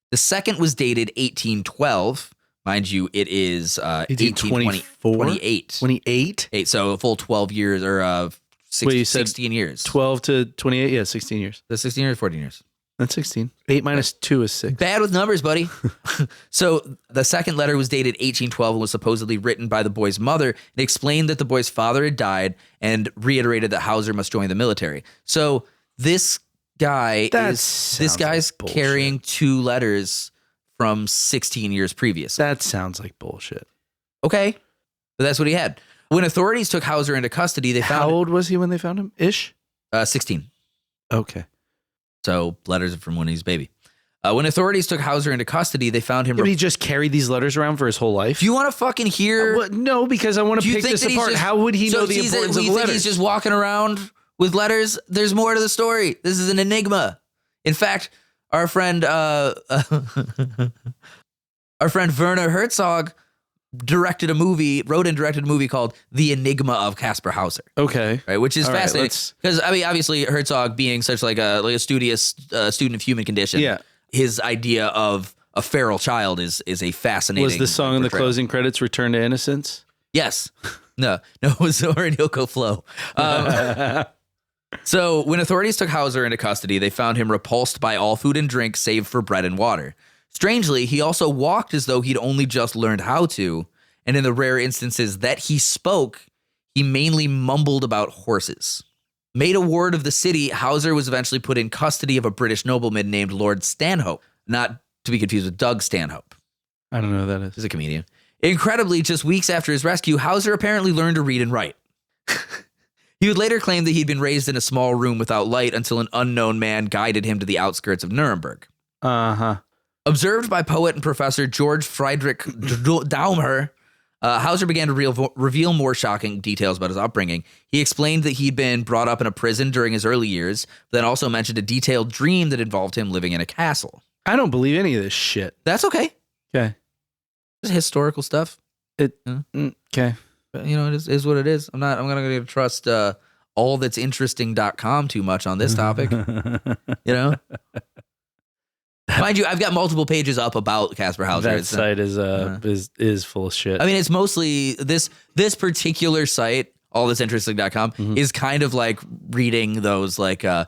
[SPEAKER 3] The second was dated 1812. Mind you, it is 1824? 28.
[SPEAKER 2] 28?
[SPEAKER 3] So a full 12 years, or 16 years.
[SPEAKER 2] 12 to 28? Yeah, 16 years.
[SPEAKER 3] The 16 years, 14 years.
[SPEAKER 2] That's 16. 8 minus 2 is 6.
[SPEAKER 3] Bad with numbers, buddy. So the second letter was dated 1812 and was supposedly written by the boy's mother. It explained that the boy's father had died and reiterated that Hauser must join the military. So this guy's carrying 2 letters from 16 years previous.
[SPEAKER 2] That sounds like bullshit.
[SPEAKER 3] Okay. But that's what he had. When authorities took Hauser into custody, they found...
[SPEAKER 2] How old was he when they found him? Ish?
[SPEAKER 3] 16.
[SPEAKER 2] Okay.
[SPEAKER 3] So letters from when he's a baby. When authorities took Hauser into custody, they found him...
[SPEAKER 2] Did he just carry these letters around for his whole life?
[SPEAKER 3] Do you want to fucking hear...
[SPEAKER 2] No, because I want to pick this apart. How would he know the importance of letters?
[SPEAKER 3] Think he's just walking around with letters? There's more to the story. This is an enigma. In fact, our friend Werner Herzog wrote and directed a movie called The Enigma of Caspar Hauser.
[SPEAKER 2] Okay.
[SPEAKER 3] Right, which is
[SPEAKER 2] All right,
[SPEAKER 3] fascinating. Because, I mean, obviously, Herzog being such like a studious student of human condition,
[SPEAKER 2] yeah,
[SPEAKER 3] his idea of a feral child is a fascinating...
[SPEAKER 2] Was the song in the closing credits Return to Innocence?
[SPEAKER 3] Yes. No, it was Orinoco Flow. So when authorities took Hauser into custody, they found him repulsed by all food and drink save for bread and water. Strangely, he also walked as though he'd only just learned how to, and in the rare instances that he spoke, he mainly mumbled about horses. Made a ward of the city, Hauser was eventually put in custody of a British nobleman named Lord Stanhope, not to be confused with Doug Stanhope.
[SPEAKER 2] I don't know who that is.
[SPEAKER 3] He's a comedian. Incredibly, just weeks after his rescue, Hauser apparently learned to read and write. He would later claim that he'd been raised in a small room without light until an unknown man guided him to the outskirts of Nuremberg.
[SPEAKER 2] Uh-huh.
[SPEAKER 3] Observed by poet and professor George Friedrich Daumer, Hauser began to reveal more shocking details about his upbringing. He explained that he'd been brought up in a prison during his early years, then also mentioned a detailed dream that involved him living in a castle.
[SPEAKER 2] I don't believe any of this shit.
[SPEAKER 3] That's okay.
[SPEAKER 2] Okay.
[SPEAKER 3] It's historical stuff.
[SPEAKER 2] Okay.
[SPEAKER 3] But, you know, it is what it is. I'm not going to trust allthat'sinteresting.com too much on this topic. You know? Mind you, I've got multiple pages up about Kaspar Hauser.
[SPEAKER 2] That site is full of shit.
[SPEAKER 3] I mean, it's mostly this particular site, allthat'sinteresting.com, is kind of like reading those 10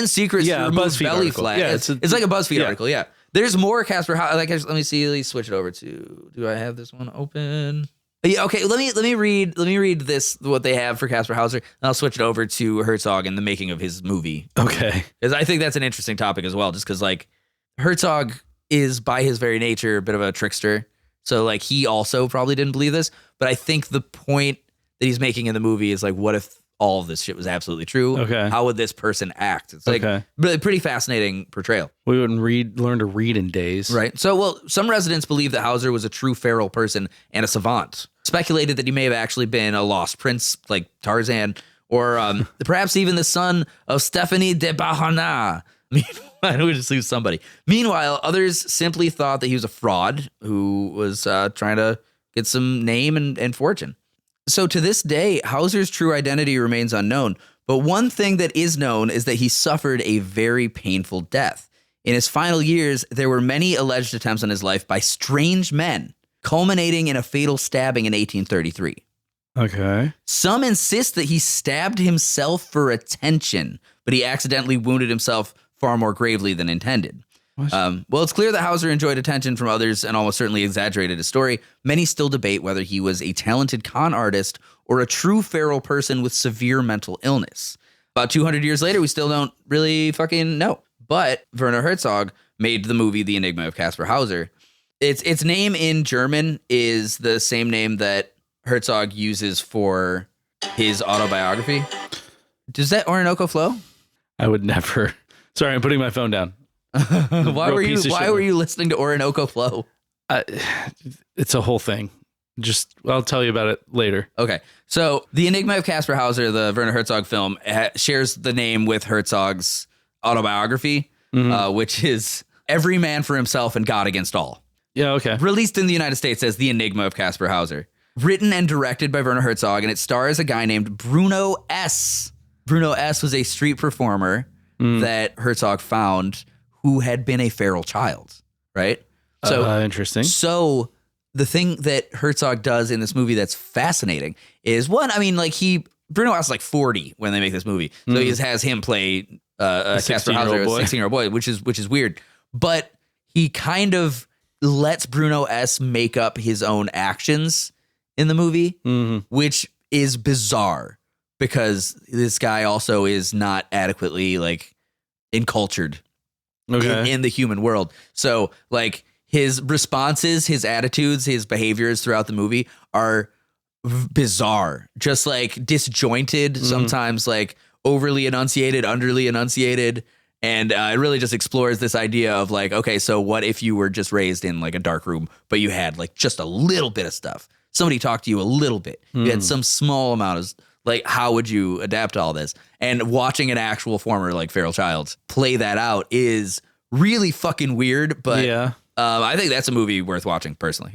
[SPEAKER 3] secrets to remove belly fat. Yeah, it's like a BuzzFeed article. Yeah. There's more Kaspar Hauser. Let me see. Let me switch it over to. Do I have this one open? Yeah. Okay. Let me read this. What they have for Kaspar Hauser, and I'll switch it over to Herzog and the making of his movie.
[SPEAKER 2] Okay.
[SPEAKER 3] Because I think that's an interesting topic as well. Just because Herzog is by his very nature a bit of a trickster. So he also probably didn't believe this. But I think the point that he's making in the movie is what if all of this shit was absolutely true?
[SPEAKER 2] Okay.
[SPEAKER 3] How would this person act? It's really pretty fascinating portrayal.
[SPEAKER 2] We wouldn't learn to read in days.
[SPEAKER 3] Right. So, some residents believe that Hauser was a true feral person and a savant. Speculated that he may have actually been a lost prince like Tarzan, or perhaps even the son of Stephanie de Bahana. I would just leave somebody. Meanwhile, others simply thought that he was a fraud who was trying to get some name and fortune. So to this day, Hauser's true identity remains unknown. But one thing that is known is that he suffered a very painful death. In his final years, there were many alleged attempts on his life by strange men, culminating in a fatal stabbing in 1833.
[SPEAKER 2] Okay.
[SPEAKER 3] Some insist that he stabbed himself for attention, but he accidentally wounded himself far more gravely than intended. Well, it's clear that Hauser enjoyed attention from others and almost certainly exaggerated his story. Many still debate whether he was a talented con artist or a true feral person with severe mental illness. About 200 years later, we still don't really fucking know. But Werner Herzog made the movie The Enigma of Kaspar Hauser. Its name in German is the same name that Herzog uses for his autobiography. Does that Orinoco flow?
[SPEAKER 2] I would never. Sorry, I'm putting my phone down.
[SPEAKER 3] Why were you listening to Orinoco Flow?
[SPEAKER 2] It's a whole thing. I'll tell you about it later.
[SPEAKER 3] Okay. So The Enigma of Kaspar Hauser, the Werner Herzog film, shares the name with Herzog's autobiography, which is Every Man for Himself and God Against All.
[SPEAKER 2] Yeah, okay.
[SPEAKER 3] Released in the United States as The Enigma of Kaspar Hauser. Written and directed by Werner Herzog, and it stars a guy named Bruno S. Bruno S. was a street performer that Herzog found who had been a feral child, right? So
[SPEAKER 2] interesting.
[SPEAKER 3] So the thing that Herzog does in this movie that's fascinating is Bruno S is 40 when they make this movie. So he just has him play Kaspar Hauser, a 16-year-old boy, which is weird. But he kind of lets Bruno S make up his own actions in the movie, which is bizarre because this guy also is not adequately encultured in the human world. So his responses, his attitudes, his behaviors throughout the movie are bizarre, just disjointed, sometimes overly enunciated, underly enunciated. And it really just explores this idea of okay, so what if you were just raised in a dark room, but you had just a little bit of stuff. Somebody talked to you a little bit. You had some small amount of how would you adapt to all this? And watching an actual former feral child play that out is really fucking weird. But I think that's a movie worth watching personally.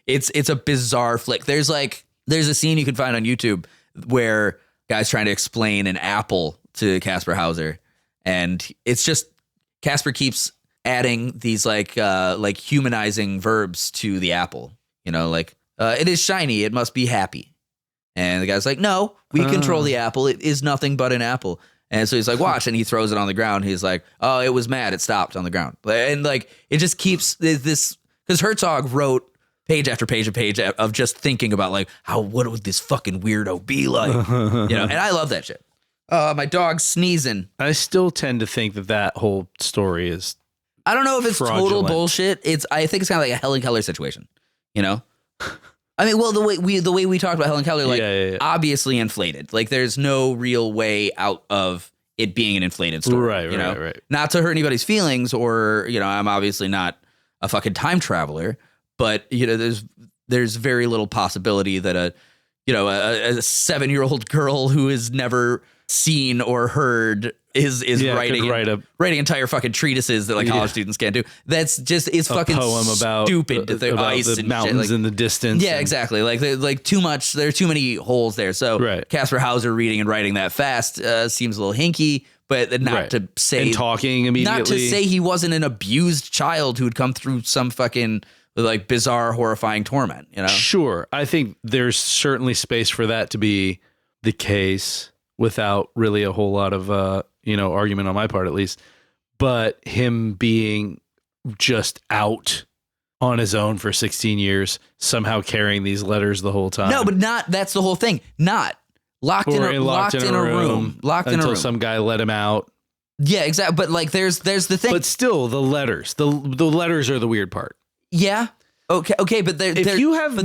[SPEAKER 3] It's a bizarre flick. There's a scene you can find on YouTube where guys trying to explain an apple to Kaspar Hauser, and it's just Kaspar keeps adding these humanizing verbs to the apple. It is shiny. It must be happy. And the guy's like, no, we control the apple. It is nothing but an apple. And so he's like, watch. And he throws it on the ground. He's like, oh, it was mad. It stopped on the ground. And it just keeps this, because Herzog wrote page after page of just thinking about what would this fucking weirdo be like? And I love that shit. My dog's sneezing.
[SPEAKER 2] I still tend to think that whole story is
[SPEAKER 3] I don't know if it's
[SPEAKER 2] fraudulent.
[SPEAKER 3] Total bullshit. I think it's kind of like a Helen Keller situation, I mean, well, the way we talked about Helen Keller, obviously inflated. There's no real way out of it being an inflated story. Right. Not to hurt anybody's feelings, or I'm obviously not a fucking time traveler, but there's very little possibility that a 7-year-old girl who has never seen or heard is writing
[SPEAKER 2] write
[SPEAKER 3] entire fucking treatises that like college students can't do. That's just it's fucking
[SPEAKER 2] poem about
[SPEAKER 3] stupid.
[SPEAKER 2] about
[SPEAKER 3] ice
[SPEAKER 2] the
[SPEAKER 3] and
[SPEAKER 2] mountains
[SPEAKER 3] shit. Like,
[SPEAKER 2] in the distance.
[SPEAKER 3] yeah, exactly. Like too much. There are too many holes there. So Caspar Hauser reading and writing that fast seems a little hinky. But not to say
[SPEAKER 2] and talking immediately.
[SPEAKER 3] Not to say he wasn't an abused child who'd come through some fucking like bizarre, horrifying torment. You know.
[SPEAKER 2] Sure, I think there's certainly space for that to be the case without really a whole lot of argument on my part, at least. But him being just out on his own for 16 years, somehow carrying these letters the whole time.
[SPEAKER 3] No, but not. That's the whole thing. Not. Locked in a room
[SPEAKER 2] until some guy let him out.
[SPEAKER 3] Yeah, exactly. But like, there's the thing.
[SPEAKER 2] But still, the letters are the weird part.
[SPEAKER 3] Yeah. Okay. But
[SPEAKER 2] if you have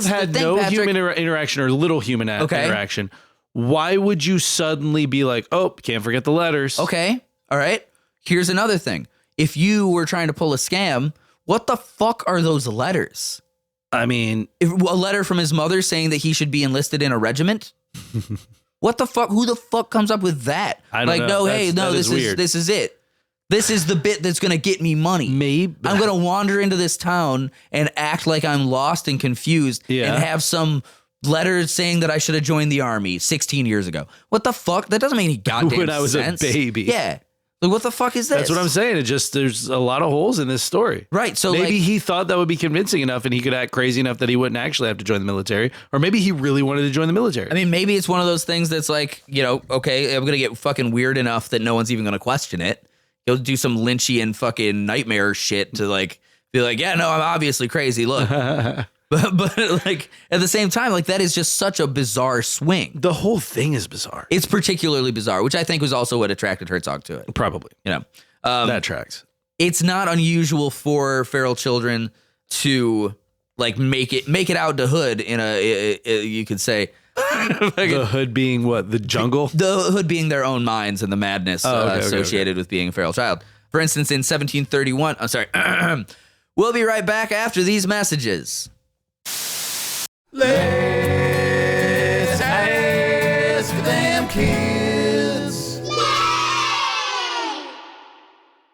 [SPEAKER 2] had no human interaction or little human interaction, why would you suddenly be like, oh, can't forget the letters?
[SPEAKER 3] Okay. All right. Here's another thing. If you were trying to pull a scam, what the fuck are those letters?
[SPEAKER 2] I mean,
[SPEAKER 3] a letter from his mother saying that he should be enlisted in a regiment. What the fuck? Who the fuck comes up with that?
[SPEAKER 2] I don't know.
[SPEAKER 3] This is it. This is the bit that's going to get me money.
[SPEAKER 2] Maybe
[SPEAKER 3] I'm going to wander into this town and act like I'm lost and confused and have some letters saying that I should have joined the army 16 years ago. What the fuck? That doesn't make any goddamn sense.
[SPEAKER 2] When I was a baby.
[SPEAKER 3] Yeah. Like, what the fuck is this?
[SPEAKER 2] That's what I'm saying. There's a lot of holes in this story.
[SPEAKER 3] Right. So
[SPEAKER 2] maybe he thought that would be convincing enough and he could act crazy enough that he wouldn't actually have to join the military. Or maybe he really wanted to join the military.
[SPEAKER 3] I mean, maybe it's one of those things that's like, okay, I'm going to get fucking weird enough that no one's even going to question it. He'll do some Lynchian fucking nightmare shit to like, be like, yeah, no, I'm obviously crazy. Look. But like at the same time, like that is just such a bizarre swing.
[SPEAKER 2] The whole thing is bizarre.
[SPEAKER 3] It's particularly bizarre, which I think was also what attracted Herzog to it.
[SPEAKER 2] Probably. That tracks.
[SPEAKER 3] It's not unusual for feral children to like make it out to hood in you could say.
[SPEAKER 2] The hood being what? The jungle?
[SPEAKER 3] The hood being their own minds and the madness associated with being a feral child. For instance, in 1731, I'm sorry. We'll be right back after these messages. Let's ask them kids.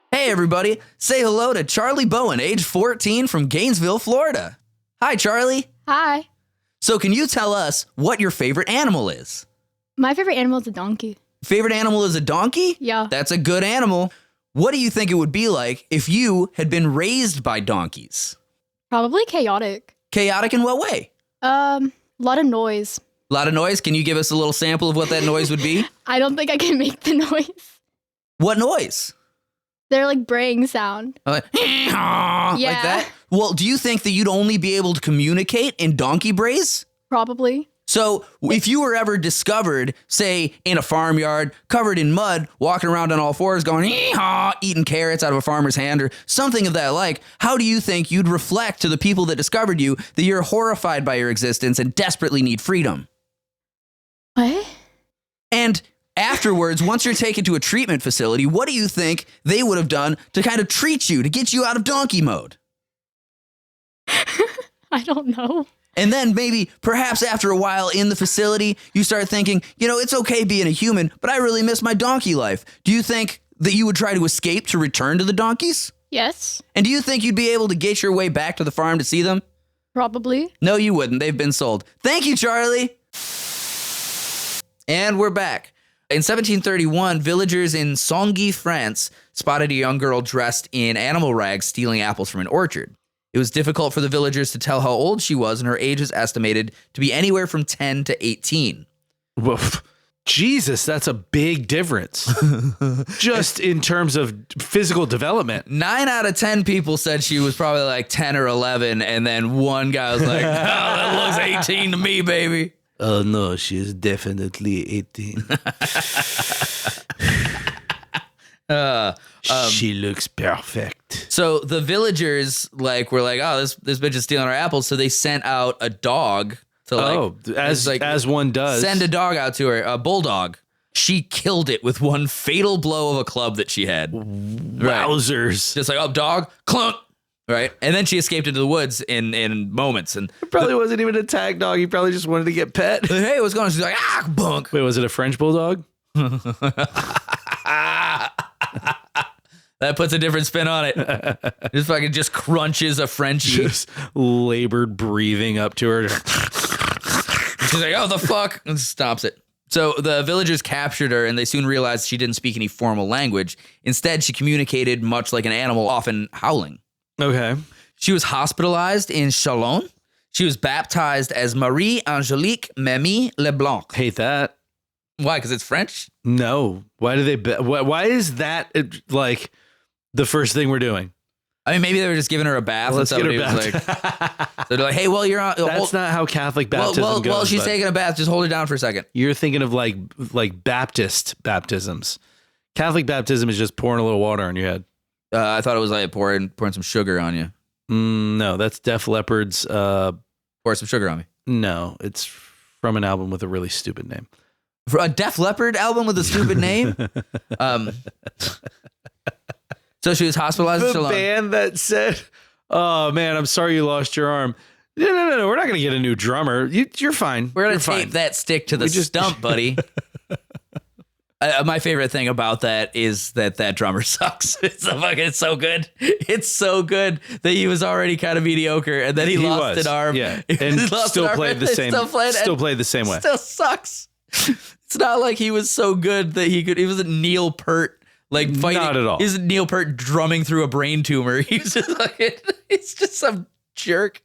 [SPEAKER 3] Hey everybody, say hello to Charlie Bowen, age 14 from Gainesville, Florida. Hi Charlie.
[SPEAKER 5] Hi.
[SPEAKER 3] So can you tell us what your favorite animal is?
[SPEAKER 5] My favorite animal is a donkey.
[SPEAKER 3] Favorite animal is a donkey?
[SPEAKER 5] Yeah.
[SPEAKER 3] That's a good animal. What do you think it would be like if you had been raised by donkeys?
[SPEAKER 5] Probably chaotic.
[SPEAKER 3] Chaotic in what way?
[SPEAKER 5] A lot of noise.
[SPEAKER 3] A lot of noise? Can you give us a little sample of what that noise would be?
[SPEAKER 5] I don't think I can make the noise.
[SPEAKER 3] What noise?
[SPEAKER 5] They're like braying sound.
[SPEAKER 3] Like that? Well, do you think that you'd only be able to communicate in donkey brays?
[SPEAKER 5] Probably.
[SPEAKER 3] So if you were ever discovered, say, in a farmyard, covered in mud, walking around on all fours, going, hee-haw, eating carrots out of a farmer's hand or something of that like, how do you think you'd reflect to the people that discovered you that you're horrified by your existence and desperately need freedom?
[SPEAKER 5] What?
[SPEAKER 3] And afterwards, once you're taken to a treatment facility, what do you think they would have done to kind of treat you, to get you out of donkey mode?
[SPEAKER 5] I don't know.
[SPEAKER 3] And then maybe, perhaps after a while in the facility, you start thinking, it's okay being a human, but I really miss my donkey life. Do you think that you would try to escape to return to the donkeys?
[SPEAKER 5] Yes.
[SPEAKER 3] And do you think you'd be able to get your way back to the farm to see them?
[SPEAKER 5] Probably.
[SPEAKER 3] No, you wouldn't. They've been sold. Thank you, Charlie. And we're back. In 1731, villagers in Songy, France, spotted a young girl dressed in animal rags stealing apples from an orchard. It was difficult for the villagers to tell how old she was, and her age was estimated to be anywhere from 10 to 18.
[SPEAKER 2] Woof. Jesus, that's a big difference. Just in terms of physical development.
[SPEAKER 3] 9 out of 10 people said she was probably like 10 or 11, and then one guy was like, oh, that looks 18 to me, baby.
[SPEAKER 2] Oh, no, she is definitely 18. She looks perfect.
[SPEAKER 3] So the villagers were like, oh, this bitch is stealing our apples. So they sent out a dog to
[SPEAKER 2] as one does.
[SPEAKER 3] Send a dog out to her, a bulldog. She killed it with one fatal blow of a club that she had.
[SPEAKER 2] Wowzers.
[SPEAKER 3] Right. Just like, oh, dog, clunk. Right. And then she escaped into the woods in moments. And
[SPEAKER 2] it probably wasn't even an attack dog. He probably just wanted to get pet.
[SPEAKER 3] Hey, what's going on? She's like, bunk.
[SPEAKER 2] Wait, was it a French bulldog?
[SPEAKER 3] That puts a different spin on it. Just fucking just crunches a Frenchie.
[SPEAKER 2] Just labored breathing up to her.
[SPEAKER 3] She's like, oh, the fuck, and stops it. So the villagers captured her, and they soon realized she didn't speak any formal language. Instead, she communicated much like an animal, often howling.
[SPEAKER 2] Okay.
[SPEAKER 3] She was hospitalized in Chalon. She was baptized as Marie-Angélique Mémie Leblanc.
[SPEAKER 2] Hate that.
[SPEAKER 3] Why? Because it's French?
[SPEAKER 2] No. Why do they? Why is that like the first thing we're doing?
[SPEAKER 3] I mean, maybe they were just giving her a bath.
[SPEAKER 2] Let's
[SPEAKER 3] and
[SPEAKER 2] get her
[SPEAKER 3] somebody was like, they're like, hey, well, you're on.
[SPEAKER 2] That's not how Catholic baptism goes.
[SPEAKER 3] Well, she's
[SPEAKER 2] but
[SPEAKER 3] taking a bath. Just hold her down for a second.
[SPEAKER 2] You're thinking of like Baptist baptisms. Catholic baptism is just pouring a little water on your head.
[SPEAKER 3] I thought it was like pouring some sugar on you.
[SPEAKER 2] No, that's Def Leppard's.
[SPEAKER 3] Pour some sugar on me.
[SPEAKER 2] No, it's from an album with a really stupid name.
[SPEAKER 3] For a Def Leppard album with a stupid name. So she was hospitalized in
[SPEAKER 2] The
[SPEAKER 3] Chalon.
[SPEAKER 2] band that said, "Oh man, I'm sorry you lost your arm." No. We're not going to get a new drummer. You're fine.
[SPEAKER 3] We're gonna
[SPEAKER 2] You're
[SPEAKER 3] tape
[SPEAKER 2] fine.
[SPEAKER 3] that stick to the stump, buddy. My favorite thing about that is that drummer sucks. It's so good. It's so good that he was already kind of mediocre, and then he lost an arm.
[SPEAKER 2] Yeah,
[SPEAKER 3] He
[SPEAKER 2] and
[SPEAKER 3] lost
[SPEAKER 2] still
[SPEAKER 3] an arm,
[SPEAKER 2] played
[SPEAKER 3] and
[SPEAKER 2] the
[SPEAKER 3] they
[SPEAKER 2] same.
[SPEAKER 3] still
[SPEAKER 2] Played the same way.
[SPEAKER 3] Still sucks. It's not like he was so good that he wasn't Neil Peart like fighting.
[SPEAKER 2] Not at all.
[SPEAKER 3] He wasn't Neil Peart drumming through a brain tumor. He was just like it's just some jerk.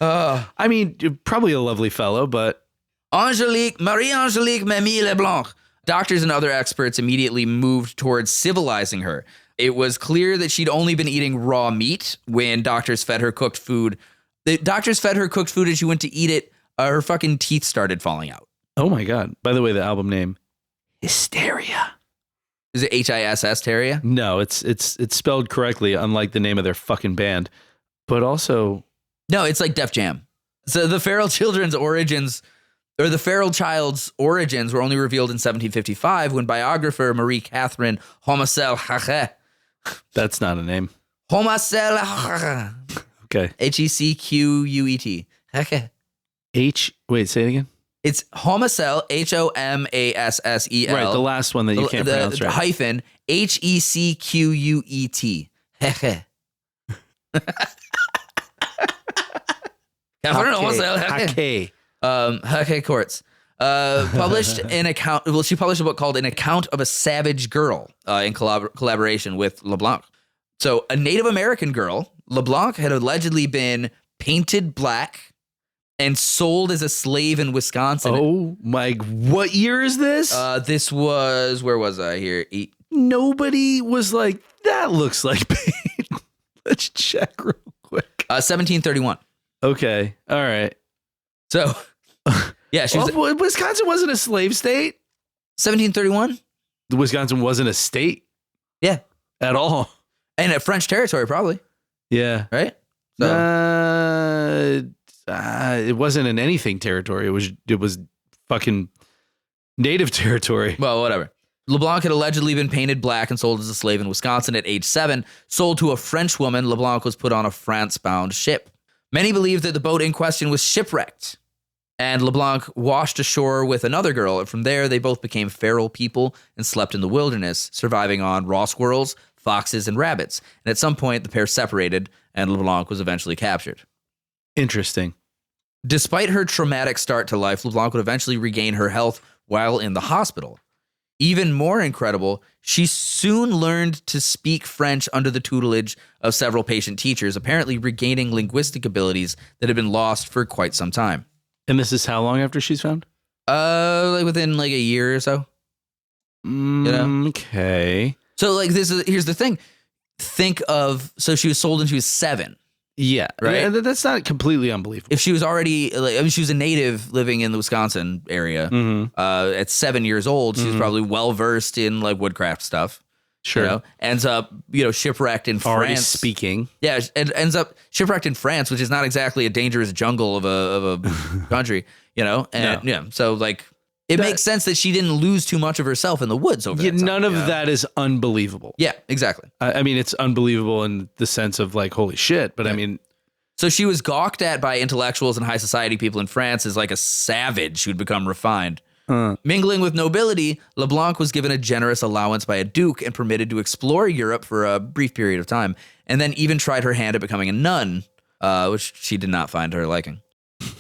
[SPEAKER 2] I mean, probably a lovely fellow, but
[SPEAKER 3] Marie-Angélique Mémie Leblanc. Doctors and other experts immediately moved towards civilizing her. It was clear that she'd only been eating raw meat when doctors fed her cooked food. The doctors fed her cooked food, and she went to eat it. Her fucking teeth started falling out.
[SPEAKER 2] oh my god! By the way, the album name, Hysteria.
[SPEAKER 3] Is it HISS Teria?
[SPEAKER 2] No, it's spelled correctly, unlike the name of their fucking band, but also
[SPEAKER 3] No, it's like Def Jam. So the feral children's origins, or the feral child's origins, were only revealed in 1755 when biographer Marie Catherine Homacel Hache.
[SPEAKER 2] that's not a name.
[SPEAKER 3] Homacel Hache.
[SPEAKER 2] Okay.
[SPEAKER 3] HECQUET. Hache.
[SPEAKER 2] Wait, say it again.
[SPEAKER 3] It's Homacel, HOMASSEL.
[SPEAKER 2] Right, the last one that you can't pronounce
[SPEAKER 3] the
[SPEAKER 2] right.
[SPEAKER 3] hyphen HECQUET. Heche. Catherine Homacel Hache.
[SPEAKER 2] Hake.
[SPEAKER 3] Hache Courts. Published an account. Well, she published a book called "An Account of a Savage Girl" in collaboration with LeBlanc. So, a Native American girl, LeBlanc had allegedly been painted black and sold as a slave in Wisconsin.
[SPEAKER 2] Oh my! What year is this?
[SPEAKER 3] This was, where was I here?
[SPEAKER 2] Nobody was like, that looks like paint. Let's check real quick.
[SPEAKER 3] 1731.
[SPEAKER 2] Okay. All right.
[SPEAKER 3] So, yeah, she was
[SPEAKER 2] Well, Wisconsin wasn't a slave state.
[SPEAKER 3] 1731.
[SPEAKER 2] Wisconsin wasn't a state
[SPEAKER 3] Yeah,
[SPEAKER 2] at all.
[SPEAKER 3] and a French territory, probably,
[SPEAKER 2] Yeah.
[SPEAKER 3] right? So,
[SPEAKER 2] It wasn't in anything territory. It was fucking native territory.
[SPEAKER 3] well, whatever. LeBlanc had allegedly been painted black and sold as a slave in Wisconsin at age 7. Sold to a French woman, LeBlanc was put on a France-bound ship. Many believe that the boat in question was shipwrecked, and LeBlanc washed ashore with another girl, and from there they both became feral people and slept in the wilderness, surviving on raw squirrels, foxes, and rabbits. And at some point, the pair separated, and LeBlanc was eventually captured.
[SPEAKER 2] Interesting.
[SPEAKER 3] Despite her traumatic start to life, LeBlanc would eventually regain her health while in the hospital. Even more incredible, she soon learned to speak French under the tutelage of several patient teachers, apparently regaining linguistic abilities that had been lost for quite some time.
[SPEAKER 2] And this is how long after she's found?
[SPEAKER 3] Like within like a year or so. know?
[SPEAKER 2] Okay.
[SPEAKER 3] So like here's the thing. So she was sold when she was 7.
[SPEAKER 2] Yeah.
[SPEAKER 3] Right?
[SPEAKER 2] Yeah, that's not completely unbelievable.
[SPEAKER 3] If she was already, she was a native living in the Wisconsin area.
[SPEAKER 2] Mm-hmm.
[SPEAKER 3] At 7 years old, she's probably well versed in like woodcraft stuff.
[SPEAKER 2] Sure.
[SPEAKER 3] You know? Ends up, shipwrecked in
[SPEAKER 2] Already
[SPEAKER 3] France.
[SPEAKER 2] speaking.
[SPEAKER 3] Yeah, it ends up shipwrecked in France, which is not exactly a dangerous jungle of a country. And yeah, so like it makes sense that she didn't lose too much of herself in the woods over that time,
[SPEAKER 2] None of that is unbelievable.
[SPEAKER 3] Yeah, exactly.
[SPEAKER 2] I mean, it's unbelievable in the sense of like, holy shit. But I mean,
[SPEAKER 3] So she was gawked at by intellectuals and high society people in France as like a savage who'd become refined. Mingling with nobility, LeBlanc was given a generous allowance by a duke and permitted to explore Europe for a brief period of time, and then even tried her hand at becoming a nun, which she did not find her liking.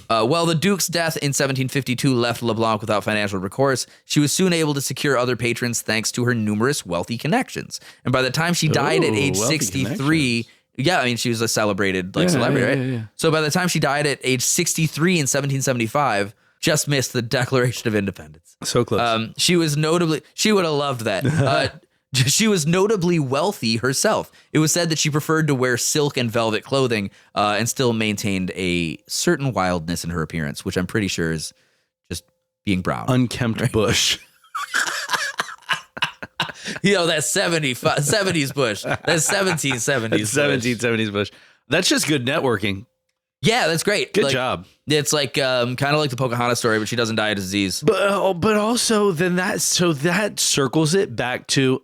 [SPEAKER 3] While the duke's death in 1752 left LeBlanc without financial recourse, she was soon able to secure other patrons thanks to her numerous wealthy connections. And by the time she died at age 63, yeah, I mean, she was a celebrated celebrity, right?
[SPEAKER 2] Yeah.
[SPEAKER 3] So by the time she died at age 63 in 1775, just missed the Declaration of Independence.
[SPEAKER 2] So close.
[SPEAKER 3] She was she would have loved that. She was notably wealthy herself. It was said that she preferred to wear silk and velvet clothing and still maintained a certain wildness in her appearance, which I'm pretty sure is just being brown.
[SPEAKER 2] Unkempt bush.
[SPEAKER 3] That 70s bush. That's 1770s bush.
[SPEAKER 2] 1770s bush. That's just good networking.
[SPEAKER 3] Yeah, that's great.
[SPEAKER 2] Good job.
[SPEAKER 3] It's like kind of like the Pocahontas story, but she doesn't die of disease.
[SPEAKER 2] But also then that circles it back to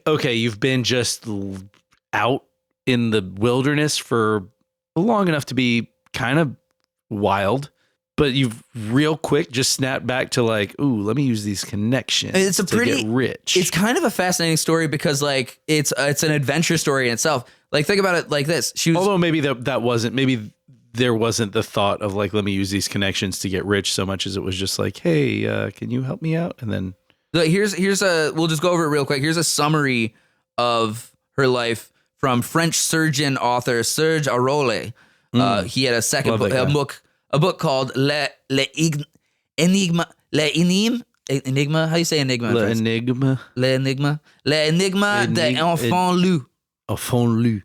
[SPEAKER 2] okay, you've been just out in the wilderness for long enough to be kind of wild, but you've real quick just snapped back to let me use these connections.
[SPEAKER 3] It's a pretty
[SPEAKER 2] get rich.
[SPEAKER 3] It's kind of a fascinating story because it's an adventure story in itself. Think about it like this.
[SPEAKER 2] Although maybe maybe there wasn't the thought of let me use these connections to get rich so much as it was just hey, can you help me out? And then
[SPEAKER 3] we'll just go over it real quick. Here's a summary of her life from French surgeon author Serge Arole. He had a second book called Enigma. How do you say enigma?
[SPEAKER 2] L'Enigma
[SPEAKER 3] des enfants lus.
[SPEAKER 2] Enfant lu.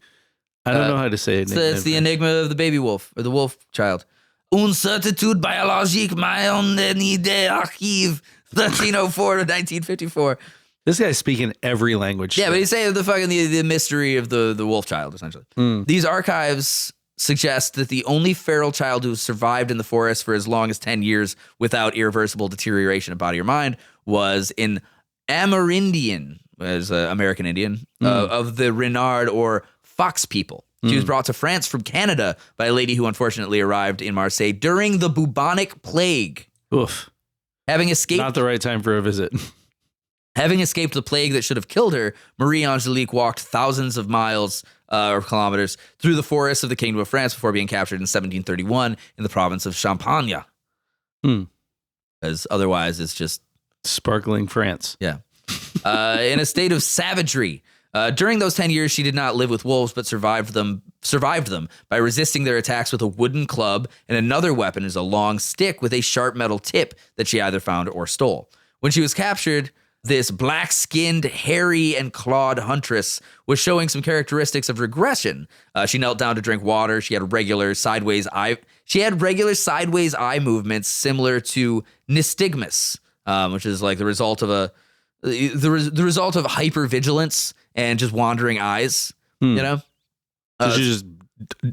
[SPEAKER 2] I don't know how to say it.
[SPEAKER 3] It's the enigma of the baby wolf or the wolf child. Une certitude biologique, mon idée archive, 1304 to 1954.
[SPEAKER 2] This guy's speaking every language.
[SPEAKER 3] Yeah, but he's saying the mystery of the wolf child, essentially. These archives suggest that the only feral child who survived in the forest for as long as 10 years without irreversible deterioration of body or mind was an Amerindian, as American Indian, of the Renard or Fox people. She was brought to France from Canada by a lady who unfortunately arrived in Marseille during the bubonic plague.
[SPEAKER 2] Oof.
[SPEAKER 3] Having escaped...
[SPEAKER 2] Not the right time for a visit.
[SPEAKER 3] Having escaped the plague that should have killed her, Marie Angelique walked thousands of miles or kilometers through the forests of the Kingdom of France before being captured in 1731 in the province of Champagne. As otherwise, it's just...
[SPEAKER 2] Sparkling France.
[SPEAKER 3] Yeah. In a state of savagery. During those 10 years, she did not live with wolves, but survived them by resisting their attacks with a wooden club, and another weapon is a long stick with a sharp metal tip that she either found or stole. When she was captured, this black-skinned, hairy, and clawed huntress was showing some characteristics of regression. She knelt down to drink water. She had regular sideways eye movements similar to nystagmus, which is the result of the result of hypervigilance and just wandering eyes,
[SPEAKER 2] So she's just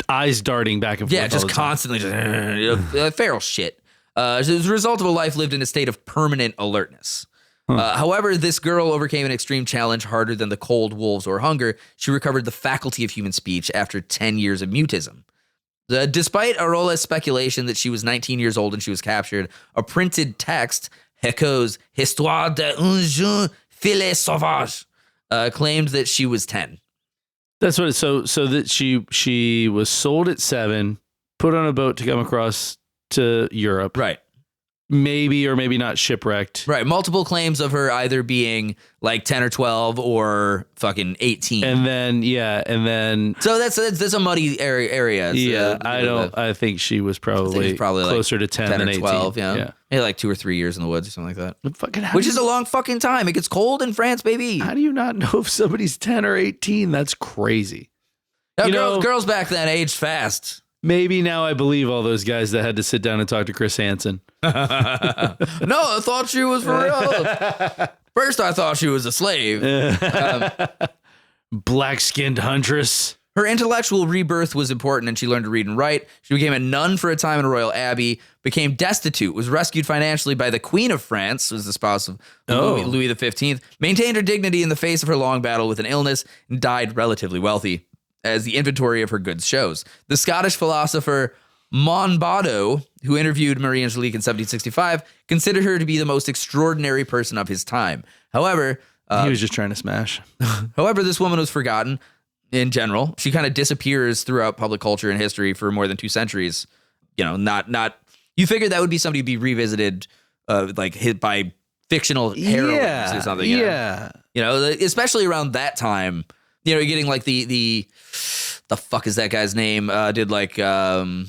[SPEAKER 2] eyes darting back and forth.
[SPEAKER 3] Yeah, just constantly, feral shit. As a result of a life lived in a state of permanent alertness. However, this girl overcame an extreme challenge harder than the cold, wolves, or hunger. She recovered the faculty of human speech after 10 years of mutism. Despite Arole's speculation that she was 19 years old and she was captured, a printed text, Heco's Histoire d'un jeune filet sauvage, claimed that she was 10.
[SPEAKER 2] That's what. So that she was sold at 7, put on a boat to come across to Europe.
[SPEAKER 3] Right.
[SPEAKER 2] Maybe or maybe not shipwrecked.
[SPEAKER 3] Right. Multiple claims of her either being 10 or 12 or fucking 18.
[SPEAKER 2] And then.
[SPEAKER 3] So that's a muddy area.
[SPEAKER 2] I think she was probably closer to 10 than
[SPEAKER 3] or
[SPEAKER 2] 18.
[SPEAKER 3] 12. Yeah. Maybe 2 or 3 years in the woods or something like that.
[SPEAKER 2] Which
[SPEAKER 3] is a long fucking time. It gets cold in France, baby.
[SPEAKER 2] How do you not know if somebody's 10 or 18? That's crazy.
[SPEAKER 3] Girls back then aged fast.
[SPEAKER 2] Maybe now I believe all those guys that had to sit down and talk to Chris Hansen.
[SPEAKER 3] No, I thought she was for real. First, I thought she was a slave.
[SPEAKER 2] Black-skinned huntress.
[SPEAKER 3] Her intellectual rebirth was important, and she learned to read and write. She became a nun for a time in a royal abbey, became destitute, was rescued financially by the Queen of France, was the spouse of Louis XV, maintained her dignity in the face of her long battle with an illness, and died relatively wealthy, as the inventory of her goods shows. The Scottish philosopher Monbado, who interviewed Marie Angelique in 1765, considered her to be the most extraordinary person of his time. However,
[SPEAKER 2] He was just trying to smash.
[SPEAKER 3] this woman was forgotten in general. She kind of disappears throughout public culture and history for more than 2 centuries. You know, not. You figured that would be somebody to be revisited, like hit by fictional heroines or something.
[SPEAKER 2] Yeah.
[SPEAKER 3] You know, especially around that time. You know, you're getting like the fuck is that guy's name? Did like the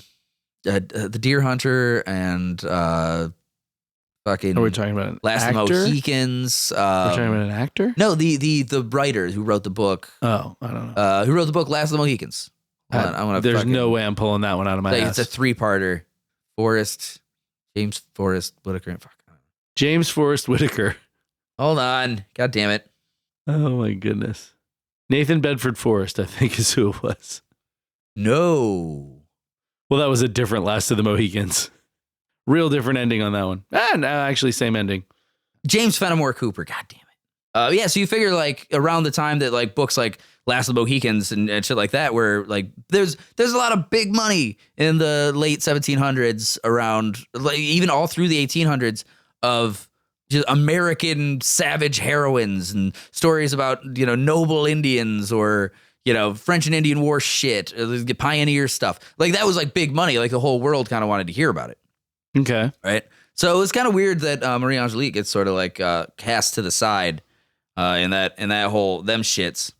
[SPEAKER 3] Deer Hunter and fucking.
[SPEAKER 2] Are we talking about an
[SPEAKER 3] Last
[SPEAKER 2] actor?
[SPEAKER 3] of the Mohicans?
[SPEAKER 2] We're talking about an actor?
[SPEAKER 3] No, the writer who wrote the book.
[SPEAKER 2] Oh, I don't know.
[SPEAKER 3] Who wrote the book Last of the Mohicans? Hold on, I wanna
[SPEAKER 2] There's
[SPEAKER 3] fucking-
[SPEAKER 2] no way I'm pulling that one out of my
[SPEAKER 3] like,
[SPEAKER 2] ass.
[SPEAKER 3] it's a 3-parter. James Forrest Whitaker. Fuck.
[SPEAKER 2] James Forrest Whitaker.
[SPEAKER 3] Hold on. God damn it.
[SPEAKER 2] Oh my goodness. Nathan Bedford Forrest, I think, is who it was.
[SPEAKER 3] No.
[SPEAKER 2] Well, that was a different Last of the Mohicans. Real different ending on that one. No, actually, same ending.
[SPEAKER 3] James Fenimore Cooper. God damn it. Yeah, so you figure like around the time that like books like Last of the Mohicans and shit like that, where like there's a lot of big money in the late 1700s around, like even all through the 1800s of just American savage heroines and stories about, you know, noble Indians or, you know, French and Indian War shit, the pioneer stuff. Like that was like big money. Like the whole world kind of wanted to hear about it.
[SPEAKER 2] Okay.
[SPEAKER 3] Right. So it was kind of weird that Marie Angelique gets sort of like cast to the side in that whole them shits.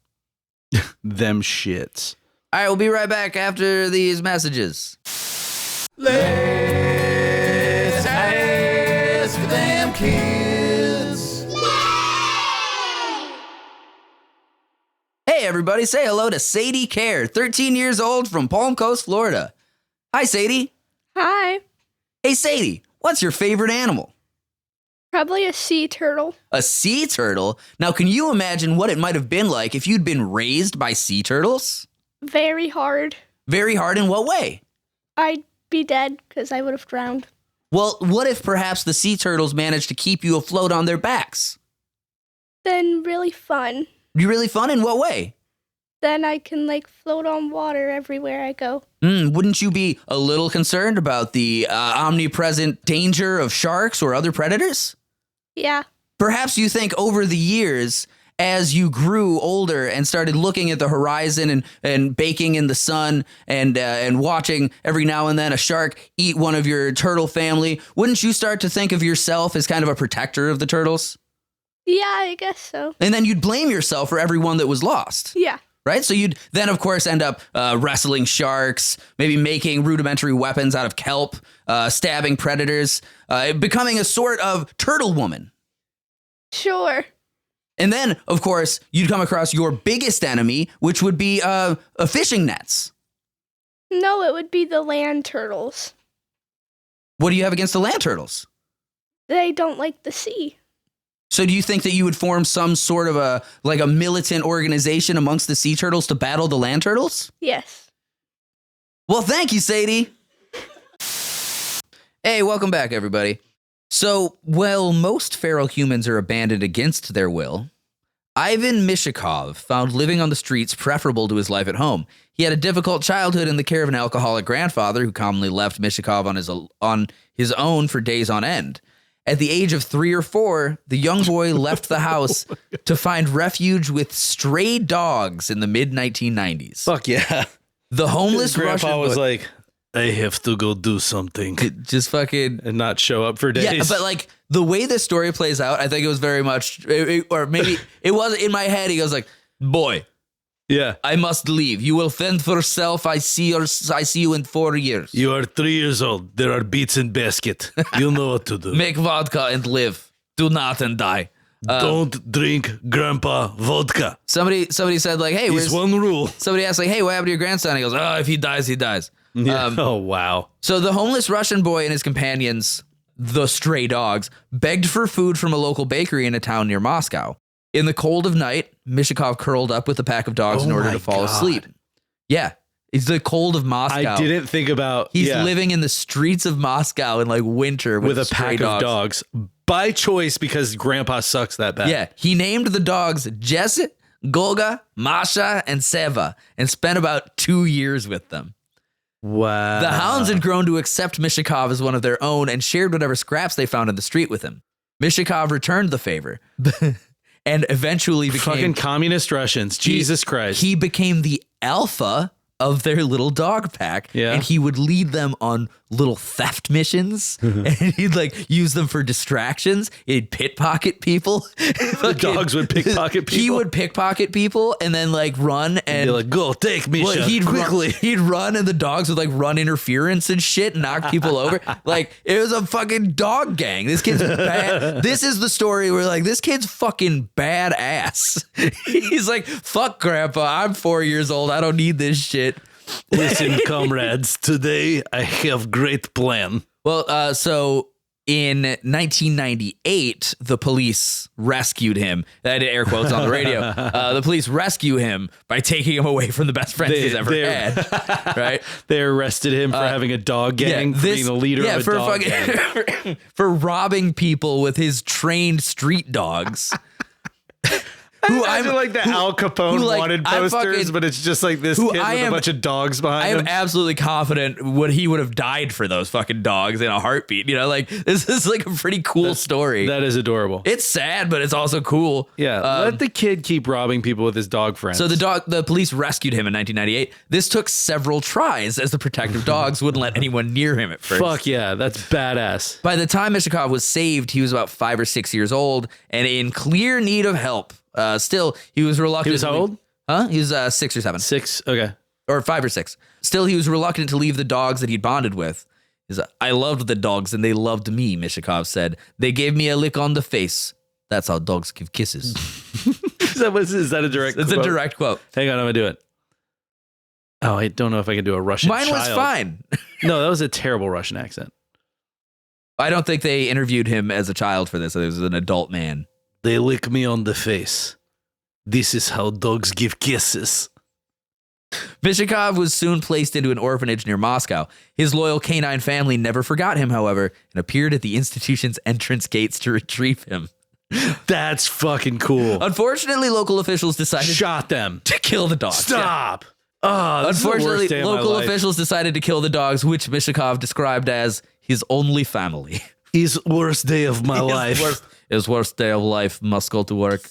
[SPEAKER 2] Them shits.
[SPEAKER 3] All right, we'll be right back after these messages.
[SPEAKER 2] Let's ask them kids.
[SPEAKER 3] Hey, everybody, say hello to Sadie Care, 13 years old from Palm Coast, Florida. Hi, Sadie.
[SPEAKER 5] Hi.
[SPEAKER 3] Hey, Sadie, what's your favorite animal?
[SPEAKER 5] Probably a sea turtle.
[SPEAKER 3] A sea turtle? Now, can you imagine what it might have been like if you'd been raised by sea turtles?
[SPEAKER 5] Very hard.
[SPEAKER 3] Very hard in what way?
[SPEAKER 5] I'd be dead because I would have drowned.
[SPEAKER 3] Well, what if perhaps the sea turtles managed to keep you afloat on their backs?
[SPEAKER 5] Then really fun.
[SPEAKER 3] Be really fun in what way?
[SPEAKER 5] Then I can like float on water everywhere I go.
[SPEAKER 3] Wouldn't you be a little concerned about the omnipresent danger of sharks or other predators?
[SPEAKER 5] Yeah.
[SPEAKER 3] Perhaps you think over the years, as you grew older and started looking at the horizon and baking in the sun and watching every now and then a shark eat one of your turtle family, wouldn't you start to think of yourself as kind of a protector of the turtles?
[SPEAKER 5] Yeah, I guess so.
[SPEAKER 3] And then you'd blame yourself for every one that was lost.
[SPEAKER 5] Yeah.
[SPEAKER 3] Right? So you'd then, of course, end up wrestling sharks, maybe making rudimentary weapons out of kelp, stabbing predators, becoming a sort of turtle woman.
[SPEAKER 5] Sure.
[SPEAKER 3] And then, of course, you'd come across your biggest enemy, which would be fishing nets.
[SPEAKER 5] No, it would be the land turtles.
[SPEAKER 3] What do you have against the land turtles?
[SPEAKER 5] They don't like the sea.
[SPEAKER 3] So do you think that you would form some sort of a militant organization amongst the sea turtles to battle the land turtles?
[SPEAKER 5] Yes.
[SPEAKER 3] Well, thank you, Sadie. Hey, welcome back, everybody. So, while most feral humans are abandoned against their will, Ivan Mishakov found living on the streets preferable to his life at home. He had a difficult childhood in the care of an alcoholic grandfather who commonly left Mishakov on his own for days on end. At the age of 3 or 4, the young boy left the house to find refuge with stray dogs in the mid-1990s.
[SPEAKER 2] Fuck yeah.
[SPEAKER 3] The homeless Russian
[SPEAKER 2] Grandpa was
[SPEAKER 3] boy-
[SPEAKER 2] like, I have to go do something
[SPEAKER 3] just fucking...
[SPEAKER 2] and not show up for days.
[SPEAKER 3] Yeah, but like the way this story plays out, I think it was very much, or maybe it was in my head. He goes like, boy,
[SPEAKER 2] yeah.
[SPEAKER 3] I must leave. You will fend for yourself. I see you in 4 years.
[SPEAKER 2] You are 3 years old. There are beets in basket. You know what to do.
[SPEAKER 3] Make vodka and live. Do not and die.
[SPEAKER 2] Don't drink grandpa vodka.
[SPEAKER 3] Somebody said like, hey,
[SPEAKER 2] It's
[SPEAKER 3] where's...
[SPEAKER 2] one rule.
[SPEAKER 3] Somebody asked like, hey, what happened to your grandson? He goes, oh, if he dies, he dies.
[SPEAKER 2] Yeah. Oh, wow.
[SPEAKER 3] So the homeless Russian boy and his companions, the stray dogs, begged for food from a local bakery in a town near Moscow. In the cold of night, Mishakov curled up with a pack of dogs in order to fall asleep. Yeah, it's the cold of Moscow.
[SPEAKER 2] I didn't think about...
[SPEAKER 3] He's living in the streets of Moscow in like winter with
[SPEAKER 2] a
[SPEAKER 3] stray
[SPEAKER 2] pack of dogs. By choice because grandpa sucks that bad.
[SPEAKER 3] Yeah, he named the dogs Jess, Golga, Masha, and Seva and spent about 2 years with them.
[SPEAKER 2] Wow.
[SPEAKER 3] The hounds had grown to accept Mishakov as one of their own and shared whatever scraps they found in the street with him. Mishakov returned the favor and eventually became...
[SPEAKER 2] Fucking communist Russians. Jesus Christ.
[SPEAKER 3] He became the alpha of their little dog pack.
[SPEAKER 2] Yeah.
[SPEAKER 3] And he would lead them on little theft missions and he'd like use them for distractions. He'd pickpocket people.
[SPEAKER 2] The dogs would pickpocket people.
[SPEAKER 3] He would pickpocket people and then like run and
[SPEAKER 2] be like, go take me
[SPEAKER 3] quickly. He'd run and the dogs would like run interference and shit and knock people over. Like it was a fucking dog gang. This kid's bad. This is the story where like this kid's fucking badass. He's like, fuck grandpa, I'm 4 years old. I don't need this shit.
[SPEAKER 2] Listen, comrades, today I have great plan.
[SPEAKER 3] Well, so in 1998, the police rescued him. I did air quotes on the radio. The police rescue him by taking him away from the best friends he's ever had. Right?
[SPEAKER 2] They arrested him for having a dog gang, for being the leader of a dog gang.
[SPEAKER 3] For robbing people with his trained street dogs.
[SPEAKER 2] I feel like the Al Capone wanted posters, but it's just like this kid with a bunch of dogs behind him.
[SPEAKER 3] I am absolutely confident he would have died for those fucking dogs in a heartbeat. You know, like this is like a pretty cool story.
[SPEAKER 2] That is adorable.
[SPEAKER 3] It's sad, but it's also cool.
[SPEAKER 2] Yeah, let the kid keep robbing people with his dog friends.
[SPEAKER 3] So the police rescued him in 1998. This took several tries as the protective dogs wouldn't let anyone near him at first.
[SPEAKER 2] Fuck yeah, that's badass.
[SPEAKER 3] By the time Mishakov was saved, he was about 5 or 6 years old and in clear need of help. Still, he was reluctant.
[SPEAKER 2] He was how old?
[SPEAKER 3] Huh? He was 6 or 7.
[SPEAKER 2] 6, okay.
[SPEAKER 3] Or 5 or 6. Still, he was reluctant to leave the dogs that he'd bonded with. I loved the dogs and they loved me, Mishakov said. They gave me a lick on the face. That's how dogs give kisses.
[SPEAKER 2] Is that a direct quote?
[SPEAKER 3] It's a direct quote.
[SPEAKER 2] Hang on, I'm going to do it. Oh, I don't know if I can do a Russian
[SPEAKER 3] Mine was fine.
[SPEAKER 2] No, that was a terrible Russian accent.
[SPEAKER 3] I don't think they interviewed him as a child for this. It was an adult man.
[SPEAKER 2] They lick me on the face. This is how dogs give kisses.
[SPEAKER 3] Mishakov was soon placed into an orphanage near Moscow. His loyal canine family never forgot him, however, and appeared at the institution's entrance gates to retrieve him.
[SPEAKER 2] That's fucking cool.
[SPEAKER 3] Unfortunately, local officials decided
[SPEAKER 2] Shot them
[SPEAKER 3] to kill the dogs.
[SPEAKER 2] Stop. Oh,
[SPEAKER 3] unfortunately, local officials decided to kill the dogs, which Mishakov described as his only family.
[SPEAKER 2] His worst day of my life.
[SPEAKER 3] His worst day of life. Must go to work.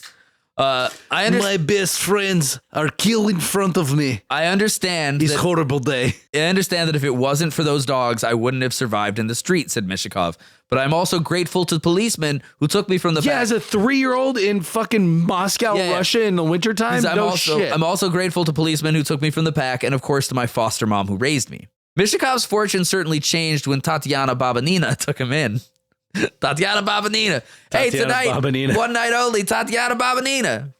[SPEAKER 2] My best friends are killed in front of me.
[SPEAKER 3] I understand.
[SPEAKER 2] This horrible day.
[SPEAKER 3] I understand that if it wasn't for those dogs, I wouldn't have survived in the street, said Mishakov. But I'm also grateful to the policemen who took me from the
[SPEAKER 2] as a 3-year-old in fucking Moscow, Russia in the wintertime?
[SPEAKER 3] I'm also grateful to policemen who took me from the pack and, of course, to my foster mom who raised me. Mishakov's fortune certainly changed when Tatiana Babanina took him in. Tatiana Babanina. Hey, tonight,
[SPEAKER 2] Babanina.
[SPEAKER 3] One night only, Tatiana Babanina.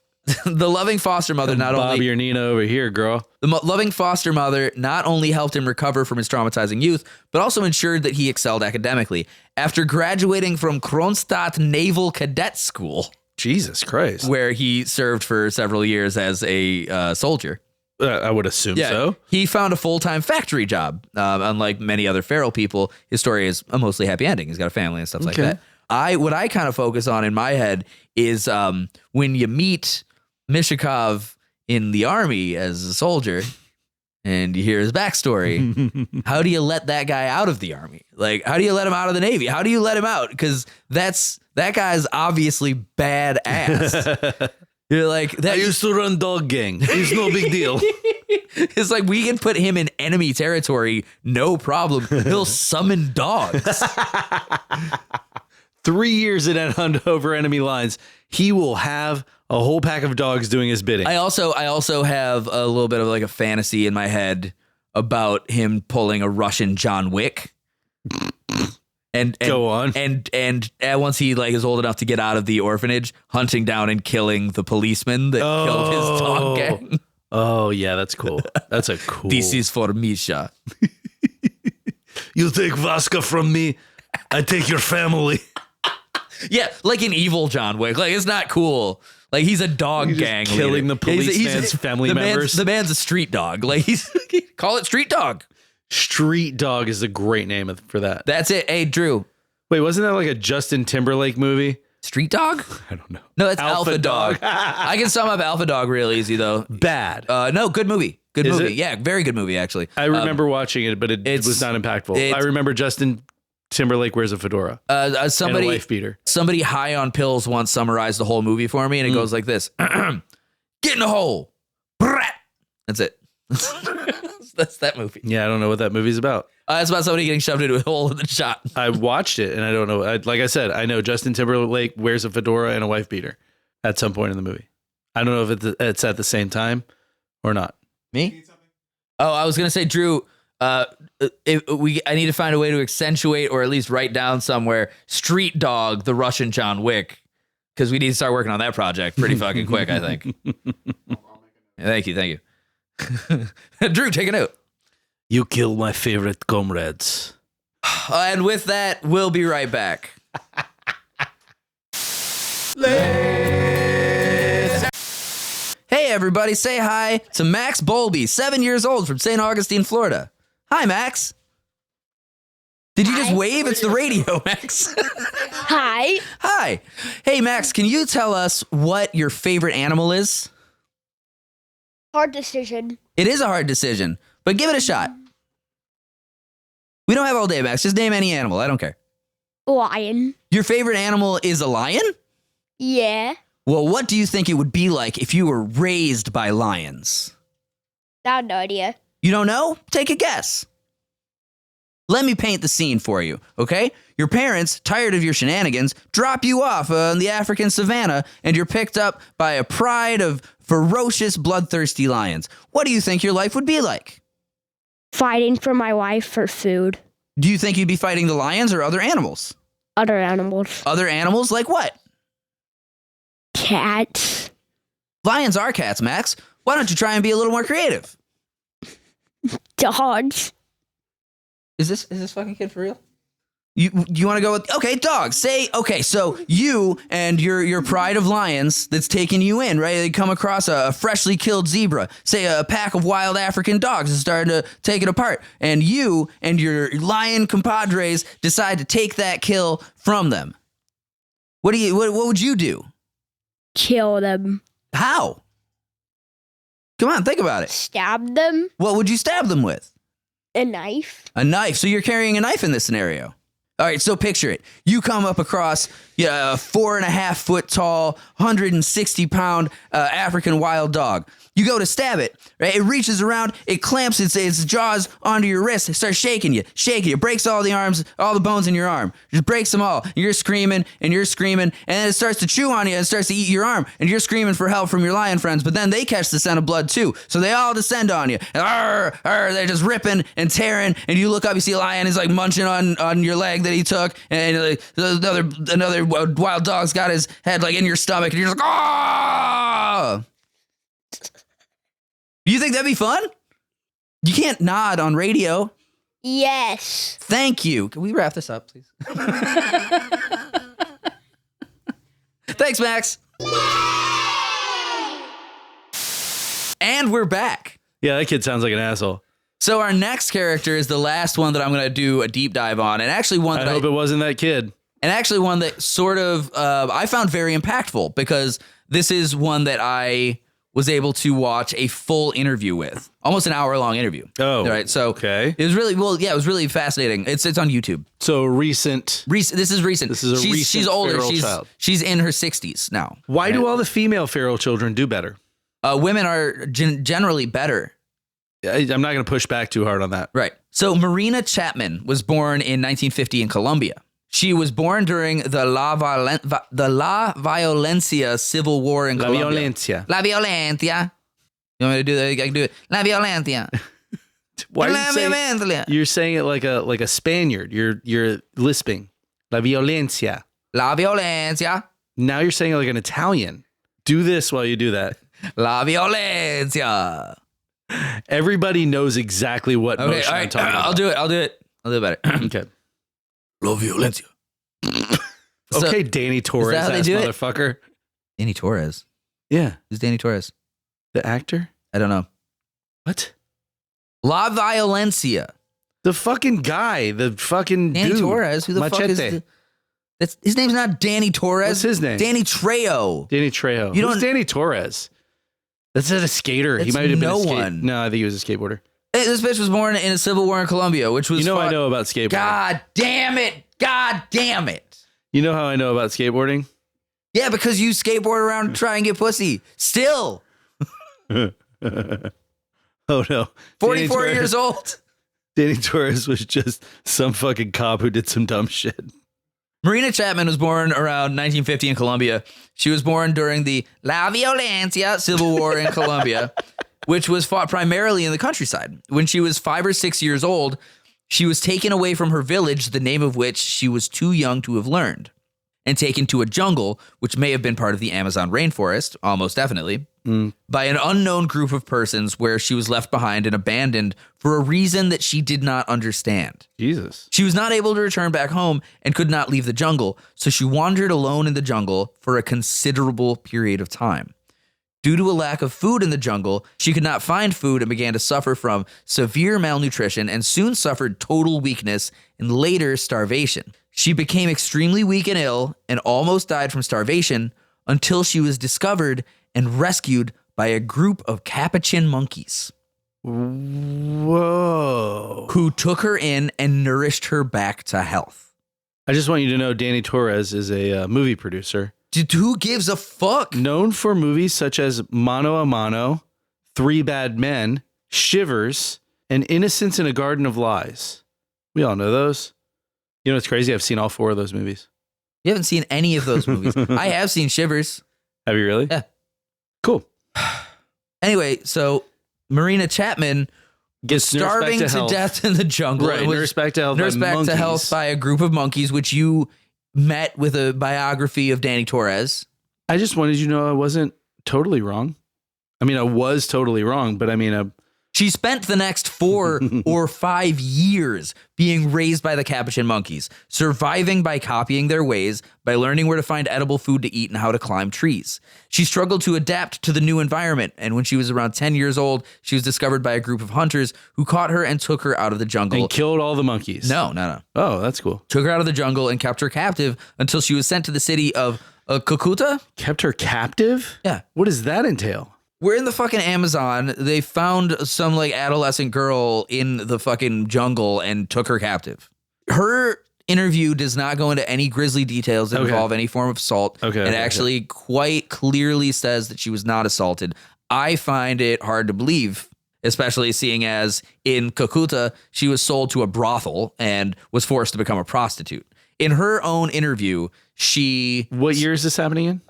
[SPEAKER 3] The loving foster mother
[SPEAKER 2] Bob your Nina over here, girl.
[SPEAKER 3] The loving foster mother not only helped him recover from his traumatizing youth, but also ensured that he excelled academically. After graduating from Kronstadt Naval Cadet School.
[SPEAKER 2] Jesus Christ.
[SPEAKER 3] Where he served for several years as a soldier.
[SPEAKER 2] I would assume so.
[SPEAKER 3] He found a full-time factory job. Unlike many other feral people, his story is a mostly happy ending. He's got a family and stuff like that. What I kind of focus on in my head is when you meet Mishakov in the army as a soldier and you hear his backstory, how do you let that guy out of the army? Like, how do you let him out of the Navy? How do you let him out? Because that guy's obviously badass. You're like that.
[SPEAKER 2] I used to run dog gang. It's no big deal.
[SPEAKER 3] It's like we can put him in enemy territory, no problem. He'll summon dogs.
[SPEAKER 2] 3 years in and hunt over enemy lines, he will have a whole pack of dogs doing his bidding.
[SPEAKER 3] I also have a little bit of like a fantasy in my head about him pulling a Russian John Wick. And
[SPEAKER 2] go on.
[SPEAKER 3] And once he like is old enough to get out of the orphanage, hunting down and killing the policeman that killed his dog gang.
[SPEAKER 2] Oh yeah, that's cool. That's a cool.
[SPEAKER 3] This is for Misha.
[SPEAKER 2] You take Vaska from me, I take your family.
[SPEAKER 3] Yeah, like an evil John Wick. Like it's not cool. Like he's a dog gang
[SPEAKER 2] killing
[SPEAKER 3] leader.
[SPEAKER 2] the policeman's family members.
[SPEAKER 3] The man's a street dog. Like call it street dog.
[SPEAKER 2] Street Dog is a great name for that.
[SPEAKER 3] That's it. Hey, Drew.
[SPEAKER 2] Wait, wasn't that like a Justin Timberlake movie
[SPEAKER 3] Street Dog?
[SPEAKER 2] I don't know.
[SPEAKER 3] No, it's
[SPEAKER 2] Alpha
[SPEAKER 3] Alpha Dog.
[SPEAKER 2] Dog.
[SPEAKER 3] I can sum up Alpha Dog real easy though.
[SPEAKER 2] Bad.
[SPEAKER 3] No, good movie. Good
[SPEAKER 2] Is
[SPEAKER 3] movie.
[SPEAKER 2] it?
[SPEAKER 3] Yeah, very good movie actually.
[SPEAKER 2] I remember watching it, but it was not impactful. I remember Justin Timberlake wears a fedora and a wife beater.
[SPEAKER 3] Somebody high on pills once summarized the whole movie for me, and it goes like this: "Get in the hole, brat." That's it. That's that movie.
[SPEAKER 2] Yeah, I don't know what that movie's about.
[SPEAKER 3] It's about somebody getting shoved into a hole and then shot.
[SPEAKER 2] I watched it, and I don't know. Like I said, I know Justin Timberlake wears a fedora and a wife beater at some point in the movie. I don't know if it's at the same time or not.
[SPEAKER 3] Me? Oh, I was gonna say, Drew. I need to find a way to accentuate or at least write down somewhere Street Dog, the Russian John Wick, because we need to start working on that project pretty fucking quick. I think. Thank you. Drew, take a note.
[SPEAKER 2] You killed my favorite comrades.
[SPEAKER 3] And with that, we'll be right back. Hey, everybody, say hi to Max Bowlby, 7 years old from St. Augustine, Florida. Hi, Max. Did you just wave? It's the radio, Max.
[SPEAKER 5] Hi.
[SPEAKER 3] Hi. Hey, Max, can you tell us what your favorite animal is?
[SPEAKER 5] Hard decision.
[SPEAKER 3] It is a hard decision, but give it a shot. We don't have all day, Max. Just name any animal. I don't care.
[SPEAKER 5] Lion.
[SPEAKER 3] Your favorite animal is a lion?
[SPEAKER 5] Yeah.
[SPEAKER 3] Well, what do you think it would be like if you were raised by lions?
[SPEAKER 5] I have no idea.
[SPEAKER 3] You don't know? Take a guess. Let me paint the scene for you, okay? Your parents, tired of your shenanigans, drop you off in the African savannah, and you're picked up by a pride of ferocious, bloodthirsty lions. What do you think your life would be like?
[SPEAKER 5] Fighting for my wife for food.
[SPEAKER 3] Do you think you'd be fighting the lions or other animals?
[SPEAKER 5] Other animals.
[SPEAKER 3] Other animals like what?
[SPEAKER 5] Cats.
[SPEAKER 3] Lions are cats, Max. Why don't you try and be a little more creative?
[SPEAKER 5] Dogs.
[SPEAKER 3] Is this fucking kid for real? You want to go with, okay, dogs. Say, okay, so you and your pride of lions that's taking you in, right? They come across a freshly killed zebra, say a pack of wild African dogs is starting to take it apart. And you and your lion compadres decide to take that kill from them. What would you do?
[SPEAKER 5] Kill them.
[SPEAKER 3] How? Come on, think about it.
[SPEAKER 5] Stab them.
[SPEAKER 3] What would you stab them with?
[SPEAKER 5] A knife.
[SPEAKER 3] A knife. So you're carrying a knife in this scenario. All right, so picture it. You come up across a 4.5 foot tall, 160-pound African wild dog. You go to stab it, right? It reaches around, it clamps its jaws onto your wrist, it starts shaking you, breaks all the arms, all the bones in your arm, just breaks them all. You're screaming, and then it starts to chew on you and starts to eat your arm, and you're screaming for help from your lion friends, but then they catch the scent of blood too, so they all descend on you, and they're just ripping and tearing, and you look up, you see a lion is like munching on your leg that he took, and another wild dog's got his head like in your stomach, and you're just like, ah! You think that'd be fun? You can't nod on radio.
[SPEAKER 5] Yes.
[SPEAKER 3] Thank you. Can we wrap this up, please? Thanks, Max. And we're back.
[SPEAKER 2] Yeah, that kid sounds like an asshole.
[SPEAKER 3] So our next character is the last one that I'm going to do a deep dive on, and actually one that
[SPEAKER 2] I hope it wasn't that kid.
[SPEAKER 3] And actually one that sort of I found very impactful, because this is one that I was able to watch a full interview with, almost an hour-long interview.
[SPEAKER 2] Oh,
[SPEAKER 3] right. So
[SPEAKER 2] okay.
[SPEAKER 3] It was really, it was really fascinating. It's on YouTube.
[SPEAKER 2] So recent.
[SPEAKER 3] This is recent.
[SPEAKER 2] This is a recent
[SPEAKER 3] She's older.
[SPEAKER 2] feral child.
[SPEAKER 3] She's in her 60s now.
[SPEAKER 2] Why do all the female feral children do better?
[SPEAKER 3] Women are generally better.
[SPEAKER 2] I'm not going to push back too hard on that.
[SPEAKER 3] Right. So Marina Chapman was born in 1950 in Colombia. She was born during the La Violencia Civil War in Colombia. La Violencia. You want me to do that? I can do it. La Violencia.
[SPEAKER 2] Why are you're saying it like a Spaniard? You're lisping. La Violencia.
[SPEAKER 3] La Violencia.
[SPEAKER 2] Now you're saying it like an Italian. Do this while you do that.
[SPEAKER 3] La Violencia.
[SPEAKER 2] Everybody knows exactly what motion I'm talking about.
[SPEAKER 3] I'll do it better.
[SPEAKER 2] Okay.
[SPEAKER 3] La Violencia.
[SPEAKER 2] Okay, Danny Torres, ass motherfucker.
[SPEAKER 3] Danny Torres?
[SPEAKER 2] Yeah.
[SPEAKER 3] Who's Danny Torres?
[SPEAKER 2] The actor?
[SPEAKER 3] I don't know.
[SPEAKER 2] What?
[SPEAKER 3] La Violencia.
[SPEAKER 2] The fucking guy. The fucking
[SPEAKER 3] Danny
[SPEAKER 2] dude.
[SPEAKER 3] Torres? Who the fuck is His name's not Danny Torres.
[SPEAKER 2] What's his name?
[SPEAKER 3] Danny Trejo.
[SPEAKER 2] Danny Trejo.
[SPEAKER 3] You
[SPEAKER 2] Who's
[SPEAKER 3] don't-
[SPEAKER 2] Danny Torres? That's not a skater. He
[SPEAKER 3] That's
[SPEAKER 2] might have been
[SPEAKER 3] no
[SPEAKER 2] a
[SPEAKER 3] one.
[SPEAKER 2] No, I think he was a skateboarder.
[SPEAKER 3] Hey, this bitch was born in a civil war in Colombia, which was
[SPEAKER 2] You know
[SPEAKER 3] fought-
[SPEAKER 2] I know about skateboarding.
[SPEAKER 3] God damn it. God damn it.
[SPEAKER 2] You know how I know about skateboarding?
[SPEAKER 3] Yeah, because you skateboard around and try and get pussy. Still.
[SPEAKER 2] Oh no.
[SPEAKER 3] 44 years old.
[SPEAKER 2] Danny Torres was just some fucking cop who did some dumb shit.
[SPEAKER 3] Marina Chapman was born around 1950 in Colombia. She was born during the La Violencia Civil War in Colombia, which was fought primarily in the countryside. When she was 5 or 6 years old, she was taken away from her village, the name of which she was too young to have learned, and taken to a jungle, which may have been part of the Amazon rainforest, almost definitely, by an unknown group of persons where she was left behind and abandoned for a reason that she did not understand.
[SPEAKER 2] Jesus.
[SPEAKER 3] She was not able to return back home and could not leave the jungle, so she wandered alone in the jungle for a considerable period of time. Due to a lack of food in the jungle, she could not find food and began to suffer from severe malnutrition and soon suffered total weakness and later starvation. She became extremely weak and ill and almost died from starvation until she was discovered and rescued by a group of capuchin monkeys.
[SPEAKER 2] Whoa.
[SPEAKER 3] Who took her in and nourished her back to health.
[SPEAKER 2] I just want you to know Danny Torres is a movie producer.
[SPEAKER 3] Dude, who gives a fuck?
[SPEAKER 2] Known for movies such as Mano a Mano, Three Bad Men, Shivers, and Innocence in a Garden of Lies. We all know those. You know what's crazy? I've seen all 4 of those movies.
[SPEAKER 3] You haven't seen any of those movies. I have seen Shivers.
[SPEAKER 2] Have you really?
[SPEAKER 3] Yeah.
[SPEAKER 2] Cool.
[SPEAKER 3] Anyway, so Marina Chapman
[SPEAKER 2] Gets
[SPEAKER 3] was starving
[SPEAKER 2] nursed back
[SPEAKER 3] to
[SPEAKER 2] health.
[SPEAKER 3] death in the jungle.
[SPEAKER 2] Right,
[SPEAKER 3] and was
[SPEAKER 2] nursed back to health
[SPEAKER 3] nursed
[SPEAKER 2] by
[SPEAKER 3] back to
[SPEAKER 2] monkeys.
[SPEAKER 3] health by a group of monkeys, which you met with a biography of Danny Torres.
[SPEAKER 2] I just wanted you to know I wasn't totally wrong. I mean, I was totally wrong, but I mean,
[SPEAKER 3] She spent the next 4 or 5 years being raised by the capuchin monkeys, surviving by copying their ways, by learning where to find edible food to eat and how to climb trees. She struggled to adapt to the new environment, and when she was around 10 years old, she was discovered by a group of hunters who caught her and took her out of the jungle.
[SPEAKER 2] and killed all the monkeys.
[SPEAKER 3] No.
[SPEAKER 2] Oh, that's cool.
[SPEAKER 3] Took her out of the jungle and kept her captive until she was sent to the city of Cucuta.
[SPEAKER 2] Kept her captive?
[SPEAKER 3] Yeah.
[SPEAKER 2] What does that entail?
[SPEAKER 3] We're in the fucking Amazon. They found some like adolescent girl in the fucking jungle and took her captive. Her interview does not go into any grisly details that
[SPEAKER 2] Okay.
[SPEAKER 3] involve any form of assault.
[SPEAKER 2] Okay,
[SPEAKER 3] It
[SPEAKER 2] okay,
[SPEAKER 3] actually quite clearly says that she was not assaulted. I find it hard to believe, especially seeing as in Cucuta, she was sold to a brothel and was forced to become a prostitute. In her own interview,
[SPEAKER 2] What year is this happening in?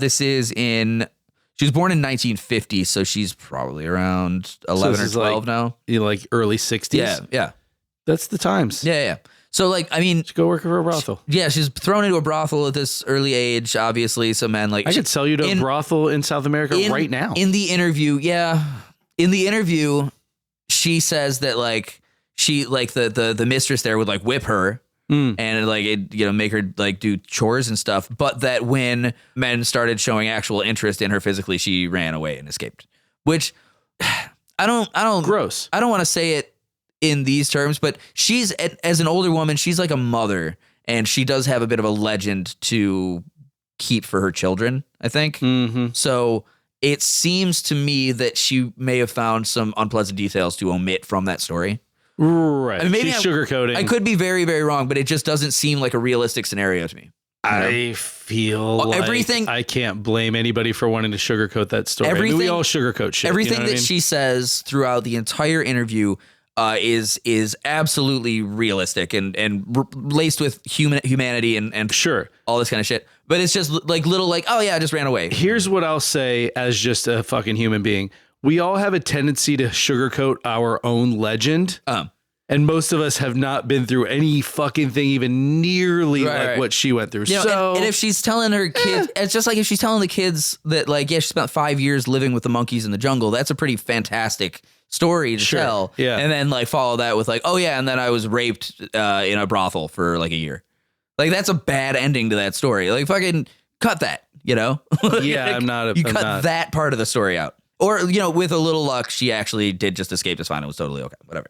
[SPEAKER 3] she was born in 1950, so she's probably around 11
[SPEAKER 2] this
[SPEAKER 3] or
[SPEAKER 2] is
[SPEAKER 3] 12 now.
[SPEAKER 2] You know, like early 60s?
[SPEAKER 3] Yeah.
[SPEAKER 2] That's the times.
[SPEAKER 3] Yeah. So, like, I mean,
[SPEAKER 2] Just go work for a brothel.
[SPEAKER 3] yeah, she's thrown into a brothel at this early age, obviously. So, man, like,
[SPEAKER 2] I could sell you to a brothel in South America right now.
[SPEAKER 3] In the interview, she says that, like, she, like, the mistress there would, like, whip her. And like it, make her like do chores and stuff. But that when men started showing actual interest in her physically, she ran away and escaped. Which I don't.
[SPEAKER 2] Gross.
[SPEAKER 3] I don't want to say it in these terms, but she's as an older woman, she's like a mother, and she does have a bit of a legend to keep for her children, I think.
[SPEAKER 2] Mm-hmm.
[SPEAKER 3] So it seems to me that she may have found some unpleasant details to omit from that story.
[SPEAKER 2] Right.
[SPEAKER 3] I mean, maybe
[SPEAKER 2] She's sugarcoating.
[SPEAKER 3] I could be very, very wrong, but it just doesn't seem like a realistic scenario to me.
[SPEAKER 2] I feel like
[SPEAKER 3] everything-
[SPEAKER 2] I can't blame anybody for wanting to sugarcoat that story. I mean, we
[SPEAKER 3] Everything-
[SPEAKER 2] all sugarcoat shit.
[SPEAKER 3] Everything
[SPEAKER 2] you know what
[SPEAKER 3] that
[SPEAKER 2] I mean?
[SPEAKER 3] she says throughout the entire interview is absolutely realistic and laced with humanity and
[SPEAKER 2] Sure.
[SPEAKER 3] all this kind of shit. But it's just like little like, oh yeah, I just ran away.
[SPEAKER 2] Here's what I'll say as just a fucking human being. We all have a tendency to sugarcoat our own legend. And most of us have not been through any fucking thing even nearly like what she went through. So,
[SPEAKER 3] and if she's telling her kids, it's just like if she's telling the kids that like, yeah, she spent 5 years living with the monkeys in the jungle. That's a pretty fantastic story to tell.
[SPEAKER 2] Yeah.
[SPEAKER 3] And then like follow that with like, oh yeah, and then I was raped in a brothel for like a year. Like that's a bad ending to that story. Like fucking cut that,
[SPEAKER 2] Yeah,
[SPEAKER 3] Like,
[SPEAKER 2] I'm not.
[SPEAKER 3] You cut that part of the story out. Or, with a little luck, she actually did just escape just fine. It was totally okay. Whatever.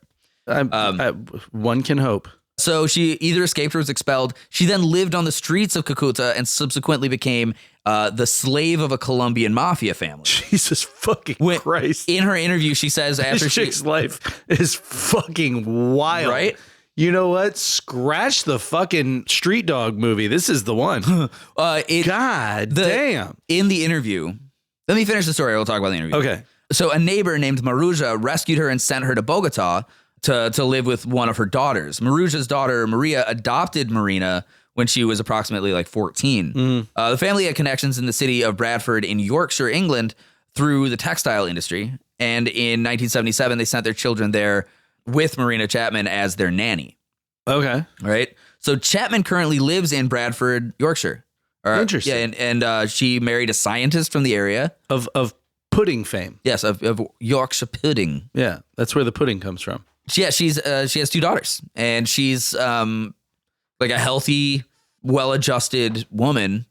[SPEAKER 2] One can hope.
[SPEAKER 3] So she either escaped or was expelled. She then lived on the streets of Cucuta and subsequently became the slave of a Colombian mafia family.
[SPEAKER 2] Jesus fucking Christ.
[SPEAKER 3] In her interview, she says after
[SPEAKER 2] This chick's life is fucking wild.
[SPEAKER 3] Right?
[SPEAKER 2] You know what? Scratch the fucking Street Dog movie. This is the one. God damn.
[SPEAKER 3] In the interview, let me finish the story. We'll talk about the interview.
[SPEAKER 2] Okay.
[SPEAKER 3] So a neighbor named Maruja rescued her and sent her to Bogota to live with one of her daughters. Maruja's daughter, Maria, adopted Marina when she was approximately like 14. The family had connections in the city of Bradford in Yorkshire, England, through the textile industry. And in 1977, they sent their children there with Marina Chapman as their nanny.
[SPEAKER 2] Okay.
[SPEAKER 3] Right. So Chapman currently lives in Bradford, Yorkshire.
[SPEAKER 2] Interesting.
[SPEAKER 3] Yeah, and she married a scientist from the area.
[SPEAKER 2] Of pudding fame.
[SPEAKER 3] Yes, of Yorkshire pudding.
[SPEAKER 2] Yeah, that's where the pudding comes from.
[SPEAKER 3] Yeah, she has 2 daughters, and she's like a healthy, well-adjusted woman.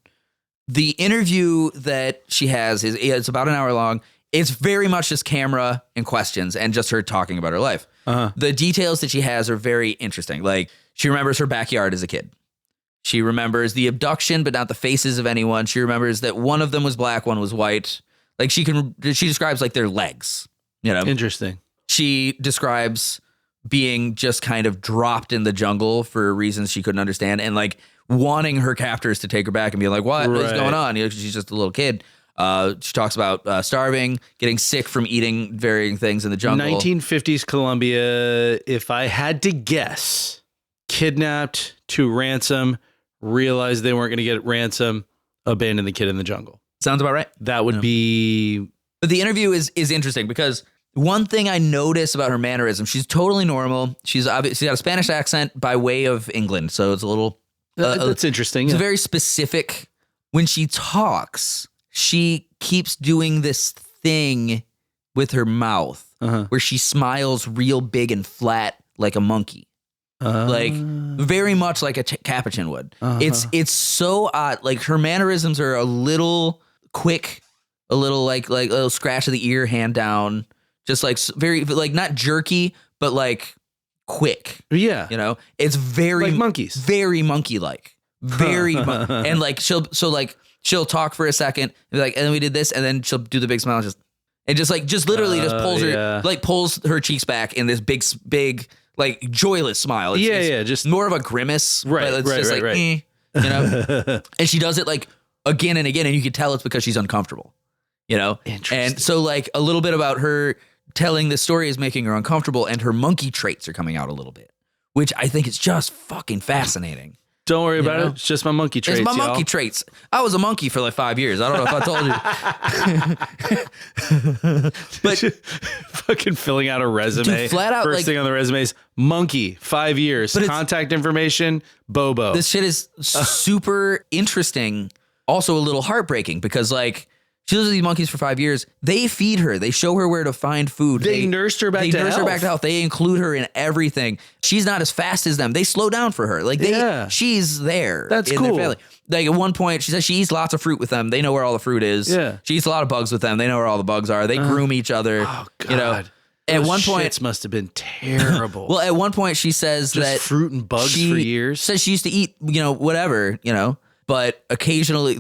[SPEAKER 3] The interview that she has it's about an hour long. It's very much just camera and questions and just her talking about her life. The details that she has are very interesting. Like, she remembers her backyard as a kid. She remembers the abduction, but not the faces of anyone. She remembers that one of them was black, one was white. Like, she describes like their legs, you know.
[SPEAKER 2] Interesting.
[SPEAKER 3] She describes being just kind of dropped in the jungle for reasons she couldn't understand, and like wanting her captors to take her back and be like, what is going on? You know, she's just a little kid. She talks about starving, getting sick from eating varying things in the jungle.
[SPEAKER 2] 1950s Colombia, if I had to guess, kidnapped to ransom, realized they weren't going to get ransom, abandoned the kid in the jungle.
[SPEAKER 3] Sounds about right.
[SPEAKER 2] That would be...
[SPEAKER 3] But the interview is interesting because one thing I notice about her mannerism, she's totally normal. She's got a Spanish accent by way of England, so it's a little...
[SPEAKER 2] that's interesting.
[SPEAKER 3] It's very specific. When she talks, she keeps doing this thing with her mouth where she smiles real big and flat like a monkey. Like very much like a capuchin would. It's so odd. Like, her mannerisms are a little quick, a little like a little scratch of the ear, hand down, just like very like not jerky, but like quick.
[SPEAKER 2] Yeah,
[SPEAKER 3] you know, it's very
[SPEAKER 2] like monkeys,
[SPEAKER 3] very monkey like, very and like she'll talk for a second and be like, and then we did this, and then she'll do the big smile and just literally just pulls her pulls her cheeks back in this big like joyless smile. It's
[SPEAKER 2] just
[SPEAKER 3] more of a grimace,
[SPEAKER 2] right?
[SPEAKER 3] But it's you know. And she does it like again and again, and you can tell it's because she's uncomfortable, you know. And so like a little bit about her telling this story is making her uncomfortable, and her monkey traits are coming out a little bit, which I think is just fucking fascinating.
[SPEAKER 2] Don't worry about it. It's just my monkey traits.
[SPEAKER 3] It's my monkey traits. I was a monkey for like 5 years. I don't know if I told you. But
[SPEAKER 2] fucking filling out a resume.
[SPEAKER 3] Dude, flat out,
[SPEAKER 2] First
[SPEAKER 3] like,
[SPEAKER 2] thing on the resume is monkey, 5 years. Contact information, Bobo.
[SPEAKER 3] This shit is super interesting. Also a little heartbreaking because like she lives with these monkeys for 5 years. They feed her. They show her where to find food.
[SPEAKER 2] They nursed her back to health. They nurse her back to health.
[SPEAKER 3] They include her in everything. She's not as fast as them. They slow down for her. Like she's there.
[SPEAKER 2] That's
[SPEAKER 3] in
[SPEAKER 2] cool.
[SPEAKER 3] Their family. Like at one point, she says she eats lots of fruit with them. They know where all the fruit is.
[SPEAKER 2] Yeah.
[SPEAKER 3] She eats a lot of bugs with them. They know where all the bugs are. They groom each other.
[SPEAKER 2] Oh God.
[SPEAKER 3] You know. At one point,
[SPEAKER 2] shits must have been terrible.
[SPEAKER 3] Well, at one point, she says
[SPEAKER 2] just
[SPEAKER 3] that
[SPEAKER 2] fruit and bugs for years.
[SPEAKER 3] Says she used to eat, you know, whatever, you know. But occasionally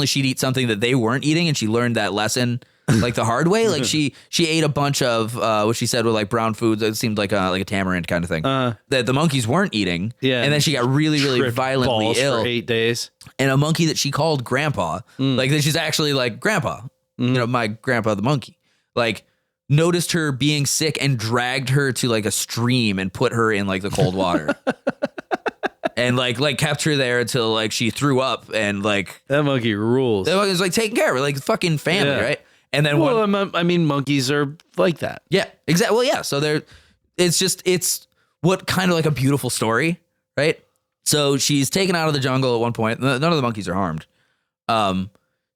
[SPEAKER 3] she'd eat something that they weren't eating, and she learned that lesson like the hard way. Like she ate a bunch of what she said were like brown foods. It seemed like a tamarind kind of thing that the monkeys weren't eating. Yeah, and then she got really violently ill
[SPEAKER 2] for 8 days.
[SPEAKER 3] And a monkey that she called Grandpa, like that she's actually like Grandpa, you know, my grandpa the monkey, like noticed her being sick and dragged her to like a stream and put her in like the cold water. And like kept her there until like she threw up, and like
[SPEAKER 2] that monkey rules.
[SPEAKER 3] That monkey was like taking care of her, like fucking family, right? And then
[SPEAKER 2] I mean, monkeys are like that.
[SPEAKER 3] Yeah, exactly. Well, yeah. So it's what kind of like a beautiful story, right? So she's taken out of the jungle at one point. None of the monkeys are harmed.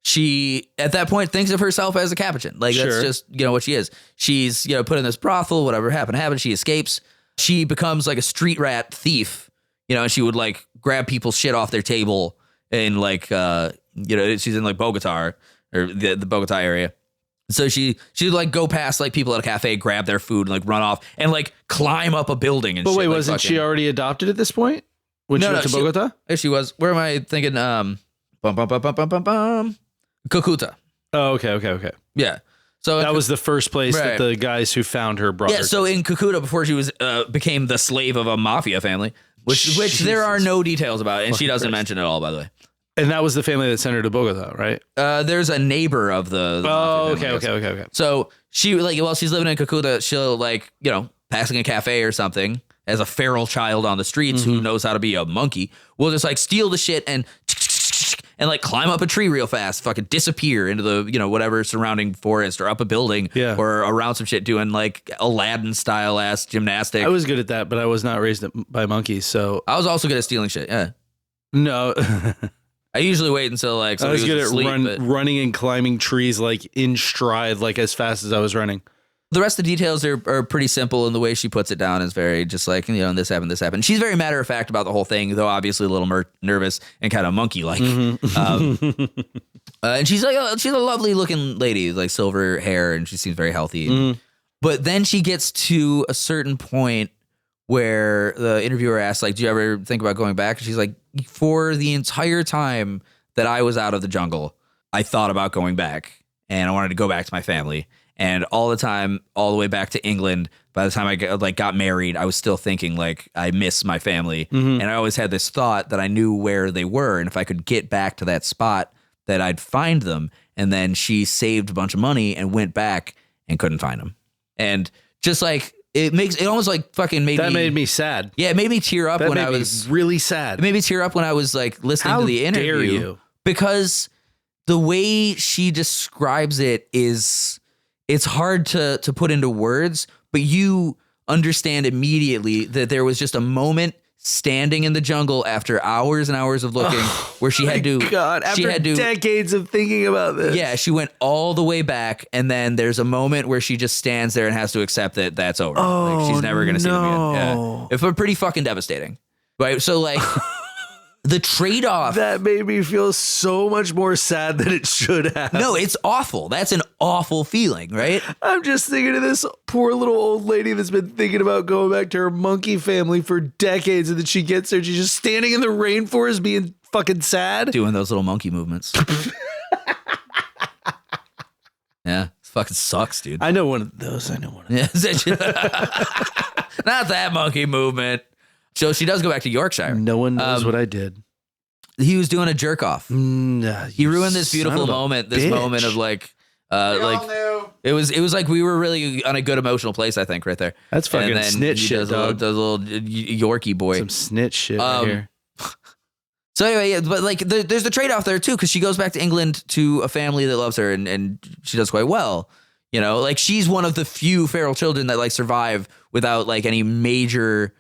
[SPEAKER 3] She at that point thinks of herself as a capuchin. Like that's just, you know, what she is. She's, you know, put in this brothel, whatever happened. She escapes. She becomes like a street rat thief. You know, and she would like grab people's shit off their table and like, you know, she's in like Bogota or the Bogota area. So she'd like go past like people at a cafe, grab their food, and like run off and like climb up a building. And
[SPEAKER 2] But
[SPEAKER 3] shit,
[SPEAKER 2] wait,
[SPEAKER 3] like,
[SPEAKER 2] wasn't she
[SPEAKER 3] fucking-
[SPEAKER 2] already adopted at this point when she went to Bogota?
[SPEAKER 3] There she was. Where am I thinking? Cucuta.
[SPEAKER 2] Oh, okay.
[SPEAKER 3] Yeah. So
[SPEAKER 2] That was the first place
[SPEAKER 3] Right.
[SPEAKER 2] that the guys who found her brought
[SPEAKER 3] yeah.
[SPEAKER 2] her.
[SPEAKER 3] So in Cucuta, before she was became the slave of a mafia family, which there are
[SPEAKER 2] Jesus.
[SPEAKER 3] no details about, and she doesn't
[SPEAKER 2] Christ.
[SPEAKER 3] mention it all, by the way.
[SPEAKER 2] And that was the family that sent her to Bogota, right?
[SPEAKER 3] There's a neighbor of the
[SPEAKER 2] Oh,
[SPEAKER 3] mafia family, I guess.
[SPEAKER 2] okay.
[SPEAKER 3] So she like while she's living in Cucuta, she'll like, you know, passing a cafe or something as a feral child on the streets who knows how to be a monkey, will just like steal the shit and like climb up a tree real fast, fucking disappear into the, you know, whatever surrounding forest or up a building or around some shit doing like Aladdin style ass gymnastics.
[SPEAKER 2] I was good at that, but I was not raised by monkeys, so
[SPEAKER 3] I was also good at stealing shit. Yeah.
[SPEAKER 2] no.
[SPEAKER 3] I usually wait until like
[SPEAKER 2] I was
[SPEAKER 3] somebody
[SPEAKER 2] good
[SPEAKER 3] was
[SPEAKER 2] at
[SPEAKER 3] asleep, but
[SPEAKER 2] running and climbing trees like in stride, like as fast as I was running.
[SPEAKER 3] the rest of the details are pretty simple, and the way she puts it down is very just like, you know, this happened. She's very matter of fact about the whole thing, though obviously a little nervous and kind of monkey like. And she's like, she's a lovely looking lady, like silver hair, and she seems very healthy. But then she gets to a certain point where the interviewer asks, like, do you ever think about going back? And she's like, for the entire time that I was out of the jungle, I thought about going back, and I wanted to go back to my family. And all the time, all the way back to England, by the time I got married, I was still thinking like I miss my family. And I always had this thought that I knew where they were. And if I could get back to that spot, that I'd find them. And then she saved a bunch of money and went back and couldn't find them. And just like, it almost like fucking made
[SPEAKER 2] That made me sad.
[SPEAKER 3] Yeah, it made me tear up
[SPEAKER 2] That
[SPEAKER 3] when
[SPEAKER 2] made
[SPEAKER 3] I
[SPEAKER 2] me
[SPEAKER 3] was
[SPEAKER 2] really sad.
[SPEAKER 3] It made me tear up when I was like listening to the interview.
[SPEAKER 2] Dare you?
[SPEAKER 3] Because the way she describes it is, it's hard to put into words, but you understand immediately that there was just a moment standing in the jungle after hours and hours of looking where she had to,
[SPEAKER 2] after decades of thinking about this.
[SPEAKER 3] yeah, she went all the way back, and then there's a moment where she just stands there and has to accept that that's over. Like, she's never going to see them again. Yeah. It's pretty fucking devastating. Right? So like the trade-off.
[SPEAKER 2] That made me feel so much more sad than it should have.
[SPEAKER 3] No, it's awful. That's an awful feeling, right?
[SPEAKER 2] I'm just thinking of this poor little old lady that's been thinking about going back to her monkey family for decades, and then she gets there, she's just standing in the rainforest being fucking sad.
[SPEAKER 3] Doing those little monkey movements. Yeah, it fucking sucks, dude.
[SPEAKER 2] I know one of those.
[SPEAKER 3] Yeah. Not that monkey movement. So she does go back to Yorkshire.
[SPEAKER 2] No one knows what I did.
[SPEAKER 3] He was doing a jerk off. He ruined this beautiful moment. This
[SPEAKER 2] bitch.
[SPEAKER 3] moment of like it was like we were really on a good emotional place, I think, right there.
[SPEAKER 2] That's fucking
[SPEAKER 3] And then
[SPEAKER 2] snitch
[SPEAKER 3] he
[SPEAKER 2] shit,
[SPEAKER 3] does
[SPEAKER 2] dog.
[SPEAKER 3] a little Yorkie boy.
[SPEAKER 2] Some snitch shit right here.
[SPEAKER 3] So anyway, yeah, but like there's the trade-off there too, because she goes back to England to a family that loves her, and she does quite well. You know, like she's one of the few feral children that like survive without like any major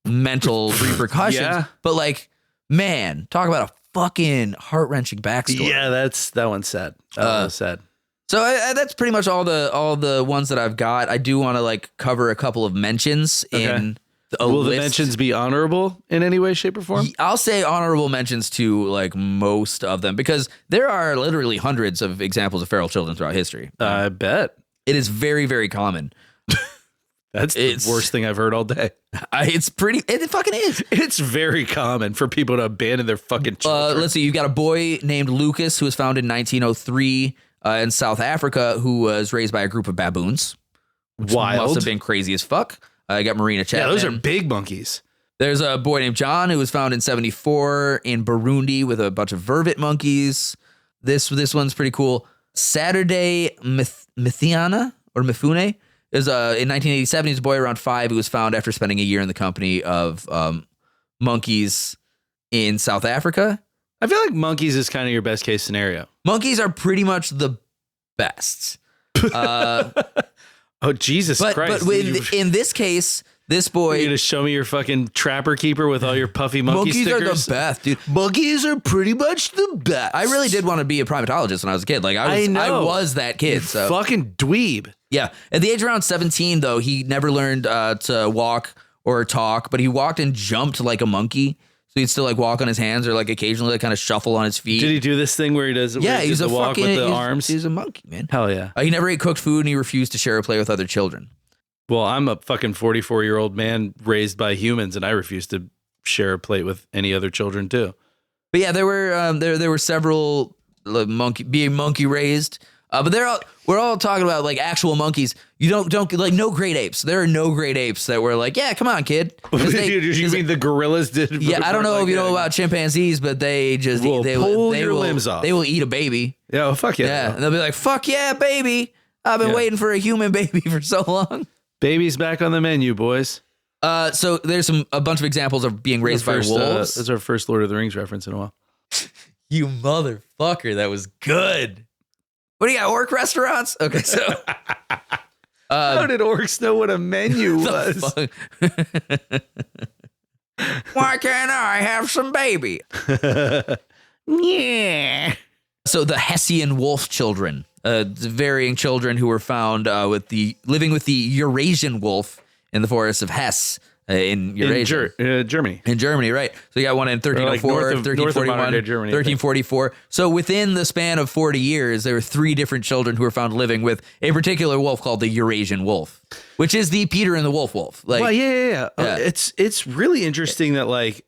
[SPEAKER 3] mental repercussions.
[SPEAKER 2] Yeah.
[SPEAKER 3] But like, man, talk about a fucking heart-wrenching backstory.
[SPEAKER 2] Yeah, that one's sad. That one was sad.
[SPEAKER 3] So that's pretty much all the ones that I've got. I do want to like cover a couple of mentions in a
[SPEAKER 2] Will
[SPEAKER 3] list.
[SPEAKER 2] the mentions be honorable in any way, shape, or form?
[SPEAKER 3] I'll say honorable mentions to like most of them, because there are literally hundreds of examples of feral children throughout history.
[SPEAKER 2] I bet.
[SPEAKER 3] It is very, very common.
[SPEAKER 2] That's the worst thing I've heard all day.
[SPEAKER 3] It fucking is.
[SPEAKER 2] It's very common for people to abandon their fucking children.
[SPEAKER 3] Let's see. You've got a boy named Lucas who was found in 1903 in South Africa, who was raised by a group of baboons. Which
[SPEAKER 2] Wild.
[SPEAKER 3] must have been crazy as fuck. I got Marina Chapman.
[SPEAKER 2] Yeah, those are big monkeys.
[SPEAKER 3] There's a boy named John who was found in 1974 in Burundi with a bunch of vervet monkeys. This one's pretty cool. Saturday Mithiana or Mifune is in 1987. He's a boy around 5 who was found after spending a year in the company of monkeys in South Africa.
[SPEAKER 2] I feel like monkeys is kind of your best case scenario.
[SPEAKER 3] Monkeys are pretty much the best.
[SPEAKER 2] Oh, Jesus Christ.
[SPEAKER 3] But in this case, this boy...
[SPEAKER 2] You're going to show me your fucking trapper keeper with all your puffy monkey
[SPEAKER 3] monkeys
[SPEAKER 2] stickers?
[SPEAKER 3] are the best, dude.
[SPEAKER 2] Monkeys are pretty much the best.
[SPEAKER 3] I really did want to be a primatologist when I was a kid. Like I was that kid. So
[SPEAKER 2] fucking dweeb.
[SPEAKER 3] yeah. At the age around 17, though, he never learned to walk or talk, but he walked and jumped like a monkey. So he'd still like walk on his hands or like occasionally like kind of shuffle on his feet.
[SPEAKER 2] Did he do this thing where he does?
[SPEAKER 3] Yeah,
[SPEAKER 2] where he
[SPEAKER 3] he's
[SPEAKER 2] does
[SPEAKER 3] a
[SPEAKER 2] the walk
[SPEAKER 3] fucking
[SPEAKER 2] with the arms.
[SPEAKER 3] He's a monkey, man.
[SPEAKER 2] Hell yeah.
[SPEAKER 3] He never ate cooked food and he refused to share or play with other children.
[SPEAKER 2] Well, I'm a fucking 44-year-old man raised by humans, and I refuse to share a plate with any other children too.
[SPEAKER 3] But yeah, there were several being monkey raised. But we're all talking about like actual monkeys. You don't like no great apes. There are no great apes that were like, yeah, come on, kid.
[SPEAKER 2] You mean the gorillas did?
[SPEAKER 3] Yeah, I don't know if you know about chimpanzees, but they just
[SPEAKER 2] pull your limbs off.
[SPEAKER 3] They will eat a baby.
[SPEAKER 2] Yeah, well, fuck yeah.
[SPEAKER 3] Yeah, and they'll be like, fuck yeah, baby. I've been waiting for a human baby for so long.
[SPEAKER 2] Baby's back on the menu, boys.
[SPEAKER 3] So there's a bunch of examples of being raised by wolves.
[SPEAKER 2] That's our first Lord of the Rings reference in a while.
[SPEAKER 3] You motherfucker, that was good. What do you got, orc restaurants? Okay, so
[SPEAKER 2] how did orcs know what a menu was?
[SPEAKER 3] Why can't I have some baby?
[SPEAKER 2] Yeah.
[SPEAKER 3] So the Hessian wolf children, varying children who were found living with the Eurasian wolf in the forests of Hesse in Eurasia.
[SPEAKER 2] Germany.
[SPEAKER 3] In Germany, right. So you got one in 1304,
[SPEAKER 2] north of
[SPEAKER 3] 1341,
[SPEAKER 2] modern-day Germany,
[SPEAKER 3] 1344. So within the span of 40 years, there were 3 different children who were found living with a particular wolf called the Eurasian wolf, which is the Peter and the Wolf. Like,
[SPEAKER 2] well, yeah. It's really interesting that like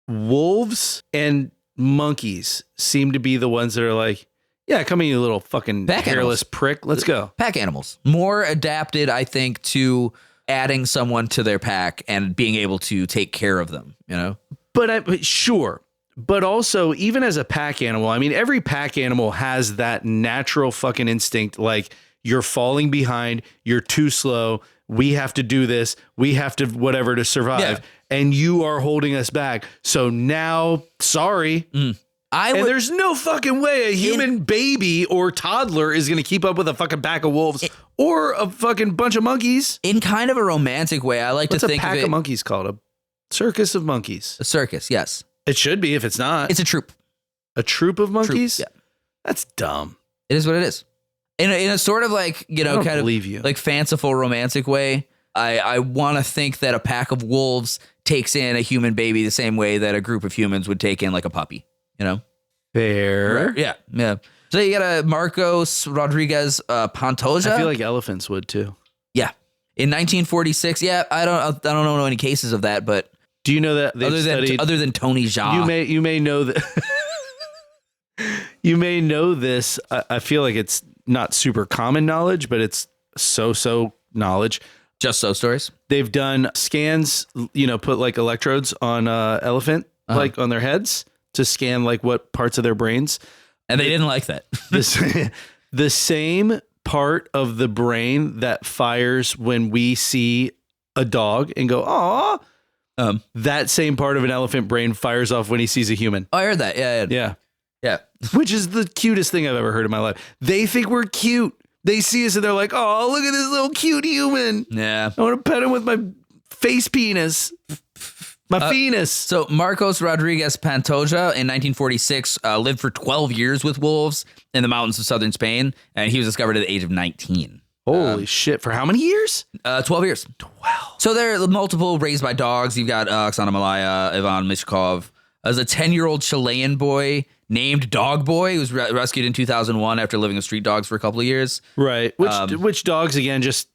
[SPEAKER 2] wolves and monkeys seem to be the ones that are like, yeah, come here, you little fucking hairless prick. Let's go.
[SPEAKER 3] Pack animals. More adapted, I think, to adding someone to their pack and being able to take care of them, you know?
[SPEAKER 2] But sure. But also, even as a pack animal, I mean, every pack animal has that natural fucking instinct. Like, you're falling behind, you're too slow, we have to do this, we have to whatever to survive, and you are holding us back. So now, sorry. And there's no fucking way a human baby or toddler is going to keep up with a fucking pack of wolves or a fucking bunch of monkeys.
[SPEAKER 3] In kind of a romantic way, I like to think
[SPEAKER 2] What's a pack of monkeys called? A circus of monkeys.
[SPEAKER 3] A circus, yes.
[SPEAKER 2] It should be if it's not.
[SPEAKER 3] It's a troop.
[SPEAKER 2] A troop of monkeys?
[SPEAKER 3] Yeah.
[SPEAKER 2] That's dumb.
[SPEAKER 3] It is what it is. In a sort of like, you know, kind of like fanciful romantic way, I want to think that a pack of wolves takes in a human baby the same way that a group of humans would take in like a puppy. You know,
[SPEAKER 2] fair.
[SPEAKER 3] Right. Yeah. So you got a Marcos Rodriguez Pantoja.
[SPEAKER 2] I feel like elephants would too.
[SPEAKER 3] Yeah, in 1946. Yeah, I don't know any cases of that, but
[SPEAKER 2] do you know that
[SPEAKER 3] other than Tony Jaa?
[SPEAKER 2] You may know that. You may know this. I feel like it's not super common knowledge, but it's so knowledge.
[SPEAKER 3] Just so stories.
[SPEAKER 2] They've done scans. You know, put like electrodes on elephant, like on their heads, to scan like what parts of their brains.
[SPEAKER 3] And they didn't like that.
[SPEAKER 2] The same part of the brain that fires when we see a dog and go, "Aw," that same part of an elephant brain fires off when he sees a human.
[SPEAKER 3] Oh, I heard that. Yeah.
[SPEAKER 2] Which is the cutest thing I've ever heard in my life. They think we're cute. They see us and they're like, "Oh, look at this little cute human.
[SPEAKER 3] Yeah.
[SPEAKER 2] I want to pet him with my face penis." My penis.
[SPEAKER 3] So Marcos Rodriguez Pantoja in 1946 lived for 12 years with wolves in the mountains of southern Spain, and he was discovered at the age of 19.
[SPEAKER 2] Holy shit. For how many years?
[SPEAKER 3] 12 years.
[SPEAKER 2] 12.
[SPEAKER 3] So there are multiple raised by dogs. You've got Oksana Malaya, Ivan Mishkov. As a 10-year-old Chilean boy named Dog Boy, who was rescued in 2001 after living with street dogs for a couple of years.
[SPEAKER 2] Right. Which dogs, again, just...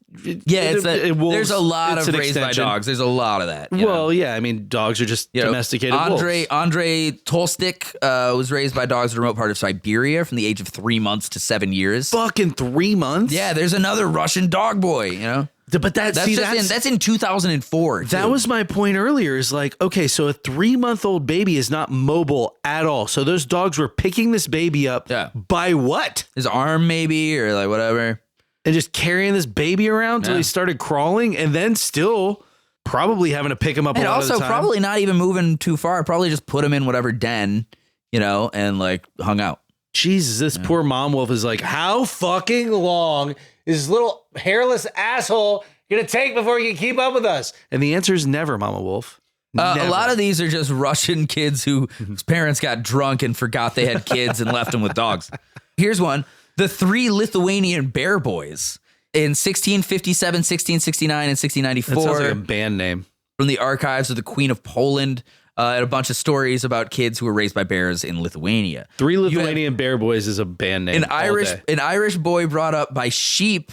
[SPEAKER 3] Yeah, there's a lot of raised by dogs. There's a lot of that.
[SPEAKER 2] Well, yeah, I mean, dogs are just domesticated wolves.
[SPEAKER 3] Andre Tolstik was raised by dogs in a remote part of Siberia from the age of 3 months to 7 years.
[SPEAKER 2] Fucking 3 months?
[SPEAKER 3] Yeah, there's another Russian dog boy, you know?
[SPEAKER 2] But that's
[SPEAKER 3] in 2004.
[SPEAKER 2] That was my point earlier, is like, okay, so a 3-month-old baby is not mobile at all. So those dogs were picking this baby up by what?
[SPEAKER 3] His arm maybe, or like whatever.
[SPEAKER 2] And just carrying this baby around till he started crawling, and then still probably having to pick him up a lot of the time.
[SPEAKER 3] And also probably not even moving too far. Probably just put him in whatever den, you know, and like hung out.
[SPEAKER 2] Jesus, this poor mom wolf is like, how fucking long is this little hairless asshole gonna take before he can keep up with us? And the answer is never, Mama Wolf.
[SPEAKER 3] A lot of these are just Russian kids whose parents got drunk and forgot they had kids and left them with dogs. Here's one. The 3 Lithuanian Bear Boys in 1657, 1669, and 1694.
[SPEAKER 2] That sounds like a band name.
[SPEAKER 3] From the archives of the Queen of Poland. and a bunch of stories about kids who were raised by bears in Lithuania.
[SPEAKER 2] Three Lithuanian Bear Boys is a band name.
[SPEAKER 3] An Irish boy brought up by sheep.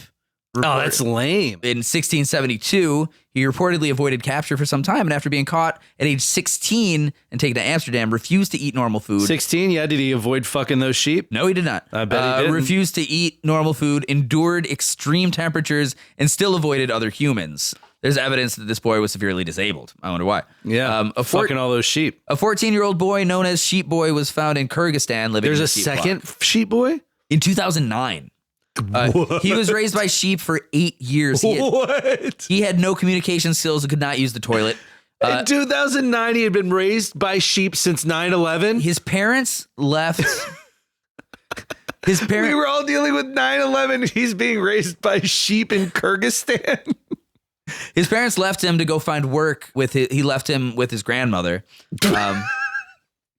[SPEAKER 2] Oh, that's lame.
[SPEAKER 3] In 1672, he reportedly avoided capture for some time, and after being caught at age 16 and taken to Amsterdam, refused to eat normal food.
[SPEAKER 2] 16? Yeah, did he avoid fucking those sheep?
[SPEAKER 3] No, he did not.
[SPEAKER 2] I bet he didn't.
[SPEAKER 3] Refused to eat normal food, endured extreme temperatures, and still avoided other humans. There's evidence that this boy was severely disabled. I wonder why.
[SPEAKER 2] Yeah, fucking all those sheep.
[SPEAKER 3] A 14-year-old boy known as Sheep Boy was found in Kyrgyzstan living
[SPEAKER 2] There's
[SPEAKER 3] in
[SPEAKER 2] a
[SPEAKER 3] sheep
[SPEAKER 2] second
[SPEAKER 3] flock.
[SPEAKER 2] sheep boy?
[SPEAKER 3] In 2009. He was raised by sheep for 8 years. He had no communication skills and could not use the toilet.
[SPEAKER 2] In 2009, he had been raised by sheep since 9/11.
[SPEAKER 3] His parents left.
[SPEAKER 2] We were all dealing with 9/11. He's being raised by sheep in Kyrgyzstan.
[SPEAKER 3] His parents left him to go find work he left him with his grandmother.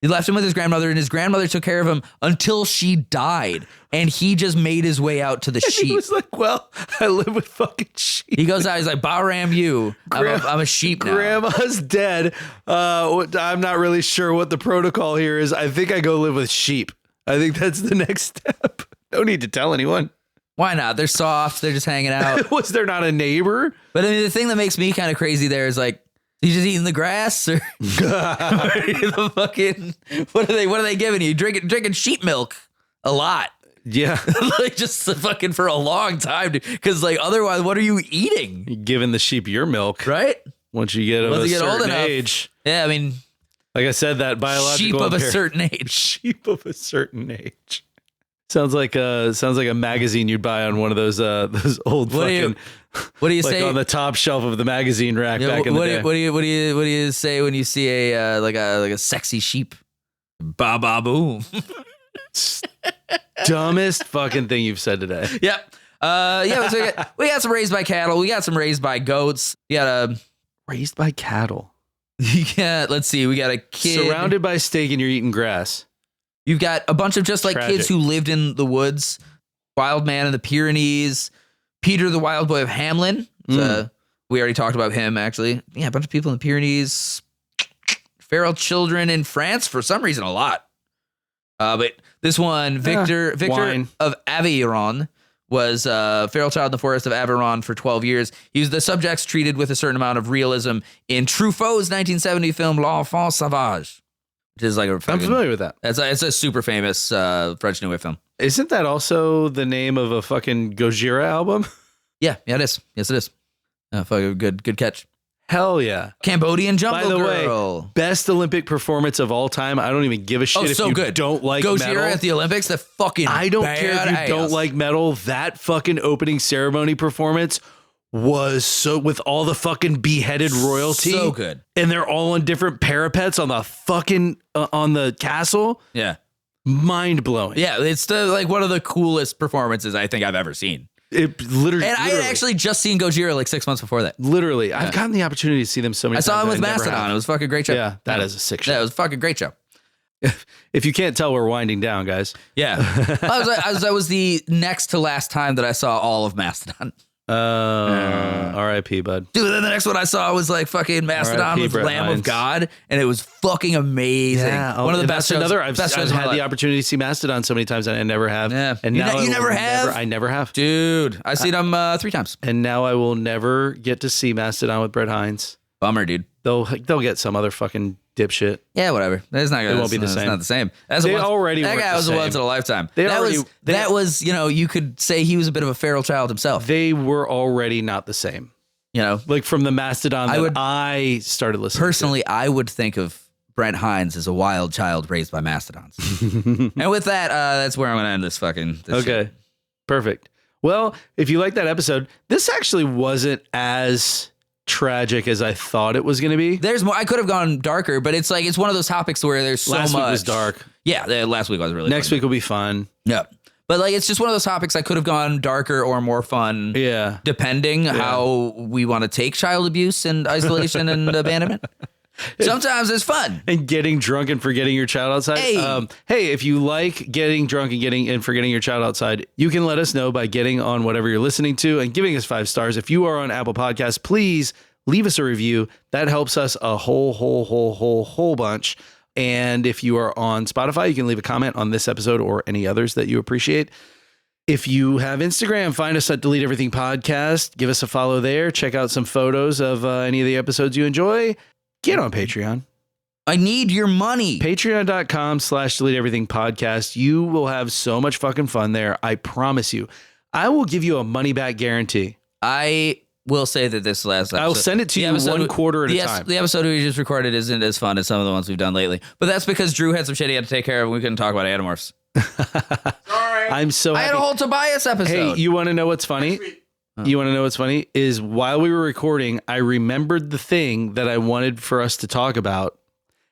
[SPEAKER 3] He left him with his grandmother, and his grandmother took care of him until she died. And he just made his way out to the sheep.
[SPEAKER 2] He was like, well, I live with fucking sheep.
[SPEAKER 3] He goes out, he's like, Bahram you. I'm a sheep now.
[SPEAKER 2] Grandma's dead. I'm not really sure what the protocol here is. I think I go live with sheep. I think that's the next step. No need to tell anyone.
[SPEAKER 3] Why not? They're soft. They're just hanging out.
[SPEAKER 2] Was there not a neighbor?
[SPEAKER 3] But I mean, the thing that makes me kind of crazy there is like, you just eating the grass, or the fucking what are they giving you? Drinking sheep milk a lot.
[SPEAKER 2] Yeah,
[SPEAKER 3] like just fucking for a long time, because like otherwise, what are you eating?
[SPEAKER 2] You're giving the sheep your milk,
[SPEAKER 3] right?
[SPEAKER 2] Once you get of a certain age.
[SPEAKER 3] Yeah, I mean,
[SPEAKER 2] like I said, that biological
[SPEAKER 3] sheep of a certain age.
[SPEAKER 2] Sheep of a certain age. Sounds like a magazine you'd buy on one of those old
[SPEAKER 3] what
[SPEAKER 2] fucking.
[SPEAKER 3] What do you
[SPEAKER 2] like
[SPEAKER 3] say
[SPEAKER 2] on the top shelf of the magazine rack back in the day?
[SPEAKER 3] What do you say when you see a like a sexy sheep? Ba ba boom.
[SPEAKER 2] Dumbest fucking thing you've said today.
[SPEAKER 3] Yep. So we got some raised by cattle. We got some raised by goats. We got
[SPEAKER 2] raised by cattle.
[SPEAKER 3] Yeah. Let's see. We got a kid
[SPEAKER 2] surrounded by steak and you're eating grass.
[SPEAKER 3] You've got a bunch of just like
[SPEAKER 2] Tragic.
[SPEAKER 3] kids who lived in the woods. Wild man in the Pyrenees. Peter the Wild Boy of Hamelin. We already talked about him, actually. Yeah, a bunch of people in the Pyrenees. Feral children in France, for some reason, a lot. But this one, Victor of Aveyron, was a feral child in the forest of Aveyron for 12 years. He was the subjects treated with a certain amount of realism in Truffaut's 1970 film L'Enfant Sauvage, which is like
[SPEAKER 2] I'm familiar with that.
[SPEAKER 3] It's a super famous French New Wave film.
[SPEAKER 2] Isn't that also the name of a fucking Gojira album?
[SPEAKER 3] Yeah, it is. Yes, it is. Fucking good catch.
[SPEAKER 2] Hell yeah.
[SPEAKER 3] Cambodian Jungle
[SPEAKER 2] By the
[SPEAKER 3] Girl.
[SPEAKER 2] way, best Olympic performance of all time. I don't even give a shit if you don't like
[SPEAKER 3] Gojira
[SPEAKER 2] metal.
[SPEAKER 3] at the Olympics, the fucking
[SPEAKER 2] I don't care if you don't like metal. That fucking opening ceremony performance was so, with all the fucking beheaded royalty.
[SPEAKER 3] So good.
[SPEAKER 2] And they're all on different parapets on the fucking, on the castle.
[SPEAKER 3] Yeah.
[SPEAKER 2] Mind blowing.
[SPEAKER 3] Yeah, it's like one of the coolest performances I think I've ever seen.
[SPEAKER 2] It literally.
[SPEAKER 3] And I had actually just seen Gojira like 6 months before that.
[SPEAKER 2] Literally. I've gotten the opportunity to see them so many times.
[SPEAKER 3] I saw him with
[SPEAKER 2] I never
[SPEAKER 3] Mastodon.
[SPEAKER 2] have.
[SPEAKER 3] It was a fucking great show.
[SPEAKER 2] Yeah, that is a sick show.
[SPEAKER 3] Yeah, it was a fucking great show.
[SPEAKER 2] If you can't tell, we're winding down, guys.
[SPEAKER 3] Yeah. I was the next to last time that I saw all of Mastodon.
[SPEAKER 2] R.I.P. bud.
[SPEAKER 3] Dude, then the next one I saw was like fucking Mastodon with
[SPEAKER 2] Brett
[SPEAKER 3] Lamb
[SPEAKER 2] Hines.
[SPEAKER 3] of God, and it was fucking amazing.
[SPEAKER 2] Yeah,
[SPEAKER 3] one of the best shows.
[SPEAKER 2] I've
[SPEAKER 3] best shows of my
[SPEAKER 2] had the
[SPEAKER 3] life.
[SPEAKER 2] opportunity to see Mastodon so many times, and I never have.
[SPEAKER 3] Yeah.
[SPEAKER 2] And
[SPEAKER 3] You
[SPEAKER 2] now
[SPEAKER 3] ne- you never have?
[SPEAKER 2] I never have.
[SPEAKER 3] Dude, I've seen them 3 times.
[SPEAKER 2] And now I will never get to see Mastodon with Brett Hines.
[SPEAKER 3] Bummer, dude.
[SPEAKER 2] They'll get some other fucking dipshit.
[SPEAKER 3] Yeah, whatever. It's not.
[SPEAKER 2] It won't be the same.
[SPEAKER 3] It's not the same. That
[SPEAKER 2] They
[SPEAKER 3] guy
[SPEAKER 2] weren't
[SPEAKER 3] was
[SPEAKER 2] the
[SPEAKER 3] a
[SPEAKER 2] same.
[SPEAKER 3] once in a lifetime.
[SPEAKER 2] They
[SPEAKER 3] That was, you could say he was a bit of a feral child himself.
[SPEAKER 2] They were already not the same. Like from the Mastodon I started listening
[SPEAKER 3] personally, I would think of Brent Hines as a wild child raised by mastodons. And with that, that's where I'm going to end this
[SPEAKER 2] Okay.
[SPEAKER 3] shit.
[SPEAKER 2] Perfect. Well, if you like that episode, this actually wasn't as tragic as I thought it was going to be.
[SPEAKER 3] There's more. I could have gone darker, but it's one of those topics where there's so
[SPEAKER 2] Last
[SPEAKER 3] much.
[SPEAKER 2] week was dark.
[SPEAKER 3] Yeah, last week was really
[SPEAKER 2] Next
[SPEAKER 3] fun.
[SPEAKER 2] week will be fun.
[SPEAKER 3] Yeah. But like, it's just one of those topics I could have gone darker or more fun.
[SPEAKER 2] Yeah.
[SPEAKER 3] Depending how we want to take child abuse and isolation and abandonment. Sometimes it's fun.
[SPEAKER 2] And getting drunk and forgetting your child outside. Hey, if you like getting drunk and forgetting your child outside, you can let us know by getting on whatever you're listening to and giving us 5 stars. If you are on Apple Podcasts, please leave us a review. That helps us a whole bunch. And if you are on Spotify, you can leave a comment on this episode or any others that you appreciate. If you have Instagram, find us at Delete Everything Podcast. Give us a follow there. Check out some photos of any of the episodes you enjoy. Get on Patreon.
[SPEAKER 3] I need your money.
[SPEAKER 2] Patreon.com/Delete Everything Podcast. You will have so much fucking fun there. I promise you. I will give you a money back guarantee.
[SPEAKER 3] I will say that this last episode,
[SPEAKER 2] I'll send it to you one quarter at a time.
[SPEAKER 3] The episode we just recorded isn't as fun as some of the ones we've done lately. But that's because Drew had some shit he had to take care of and we couldn't talk about Animorphs.
[SPEAKER 4] Sorry.
[SPEAKER 2] I'm so happy.
[SPEAKER 3] I had a whole Tobias episode.
[SPEAKER 2] Hey, you want to know what's funny? You want to know what's funny? Is while we were recording, I remembered the thing that I wanted for us to talk about.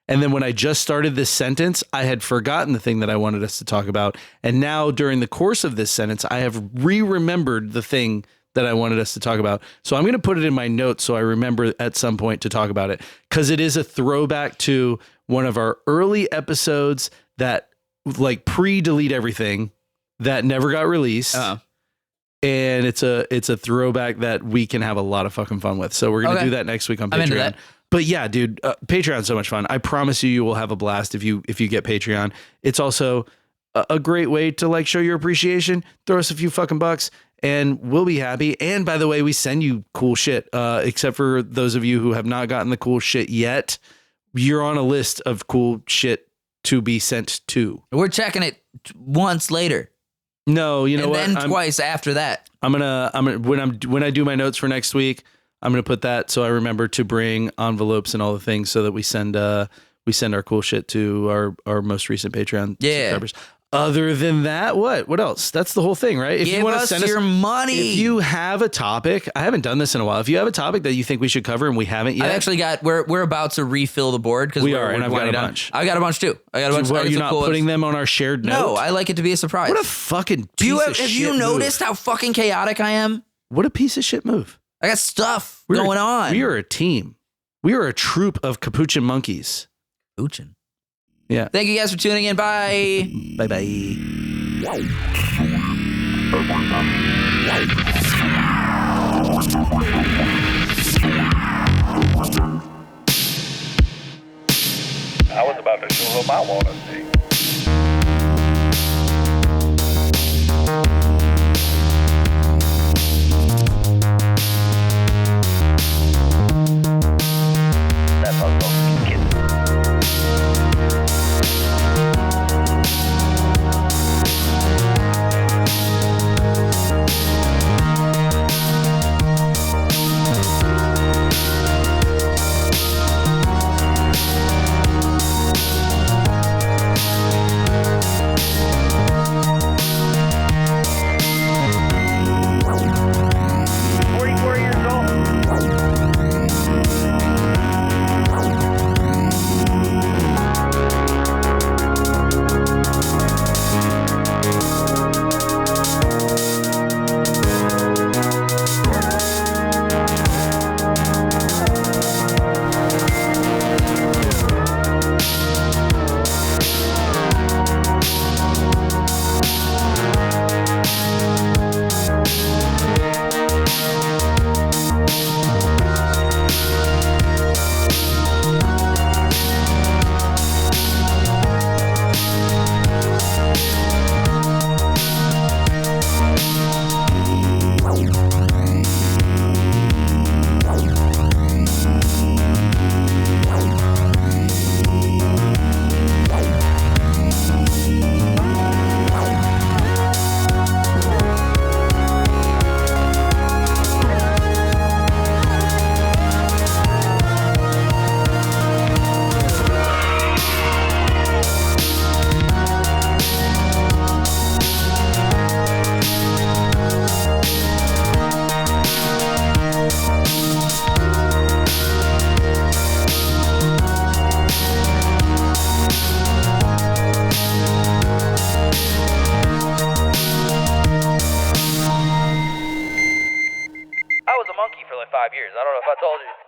[SPEAKER 2] And then when I just started this sentence, I had forgotten the thing that I wanted us to talk about. And now during the course of this sentence, I have remembered the thing that I wanted us to talk about. So I'm going to put it in my notes so I remember at some point to talk about it, because it is a throwback to one of our early episodes that like pre-delete everything that never got released. And it's a throwback that we can have a lot of fucking fun with. So we're going to do that next week on
[SPEAKER 3] I'm into
[SPEAKER 2] Patreon.
[SPEAKER 3] that.
[SPEAKER 2] But yeah, dude, Patreon's so much fun. I promise you will have a blast if you get Patreon. It's also a great way to like show your appreciation. Throw us a few fucking bucks and we'll be happy. And by the way, we send you cool shit, except for those of you who have not gotten the cool shit yet. You're on a list of cool shit to be sent to.
[SPEAKER 3] We're checking it once later.
[SPEAKER 2] No, you know
[SPEAKER 3] and
[SPEAKER 2] what?
[SPEAKER 3] And then twice after that.
[SPEAKER 2] I'm gonna when I do my notes for next week, I'm gonna put that so I remember to bring envelopes and all the things so that we send our cool shit to our most recent Patreon subscribers. Other than that, what else? That's the whole thing, right? If
[SPEAKER 3] Give
[SPEAKER 2] you want to
[SPEAKER 3] us
[SPEAKER 2] send
[SPEAKER 3] your money.
[SPEAKER 2] If you have a topic, I haven't done this in a while. If you have a topic that you think we should cover and we haven't yet,
[SPEAKER 3] I've actually got. We're about to refill the board because
[SPEAKER 2] we are, and I've got a bunch.
[SPEAKER 3] I got a bunch too. I got a bunch.
[SPEAKER 2] Are you not putting them on our shared note?
[SPEAKER 3] No, I like it to be a surprise.
[SPEAKER 2] What a fucking piece of shit
[SPEAKER 3] have you noticed how fucking chaotic I am?
[SPEAKER 2] What a piece of shit move.
[SPEAKER 3] I got stuff going on.
[SPEAKER 2] We are a team. We are a troop of capuchin monkeys.
[SPEAKER 3] Capuchin.
[SPEAKER 2] Yeah.
[SPEAKER 3] Thank you guys for tuning in. Bye.
[SPEAKER 2] Bye bye.
[SPEAKER 6] I was about to show him I want to see. That's all those kids. I was a monkey for like 5 years. I don't know if I told you.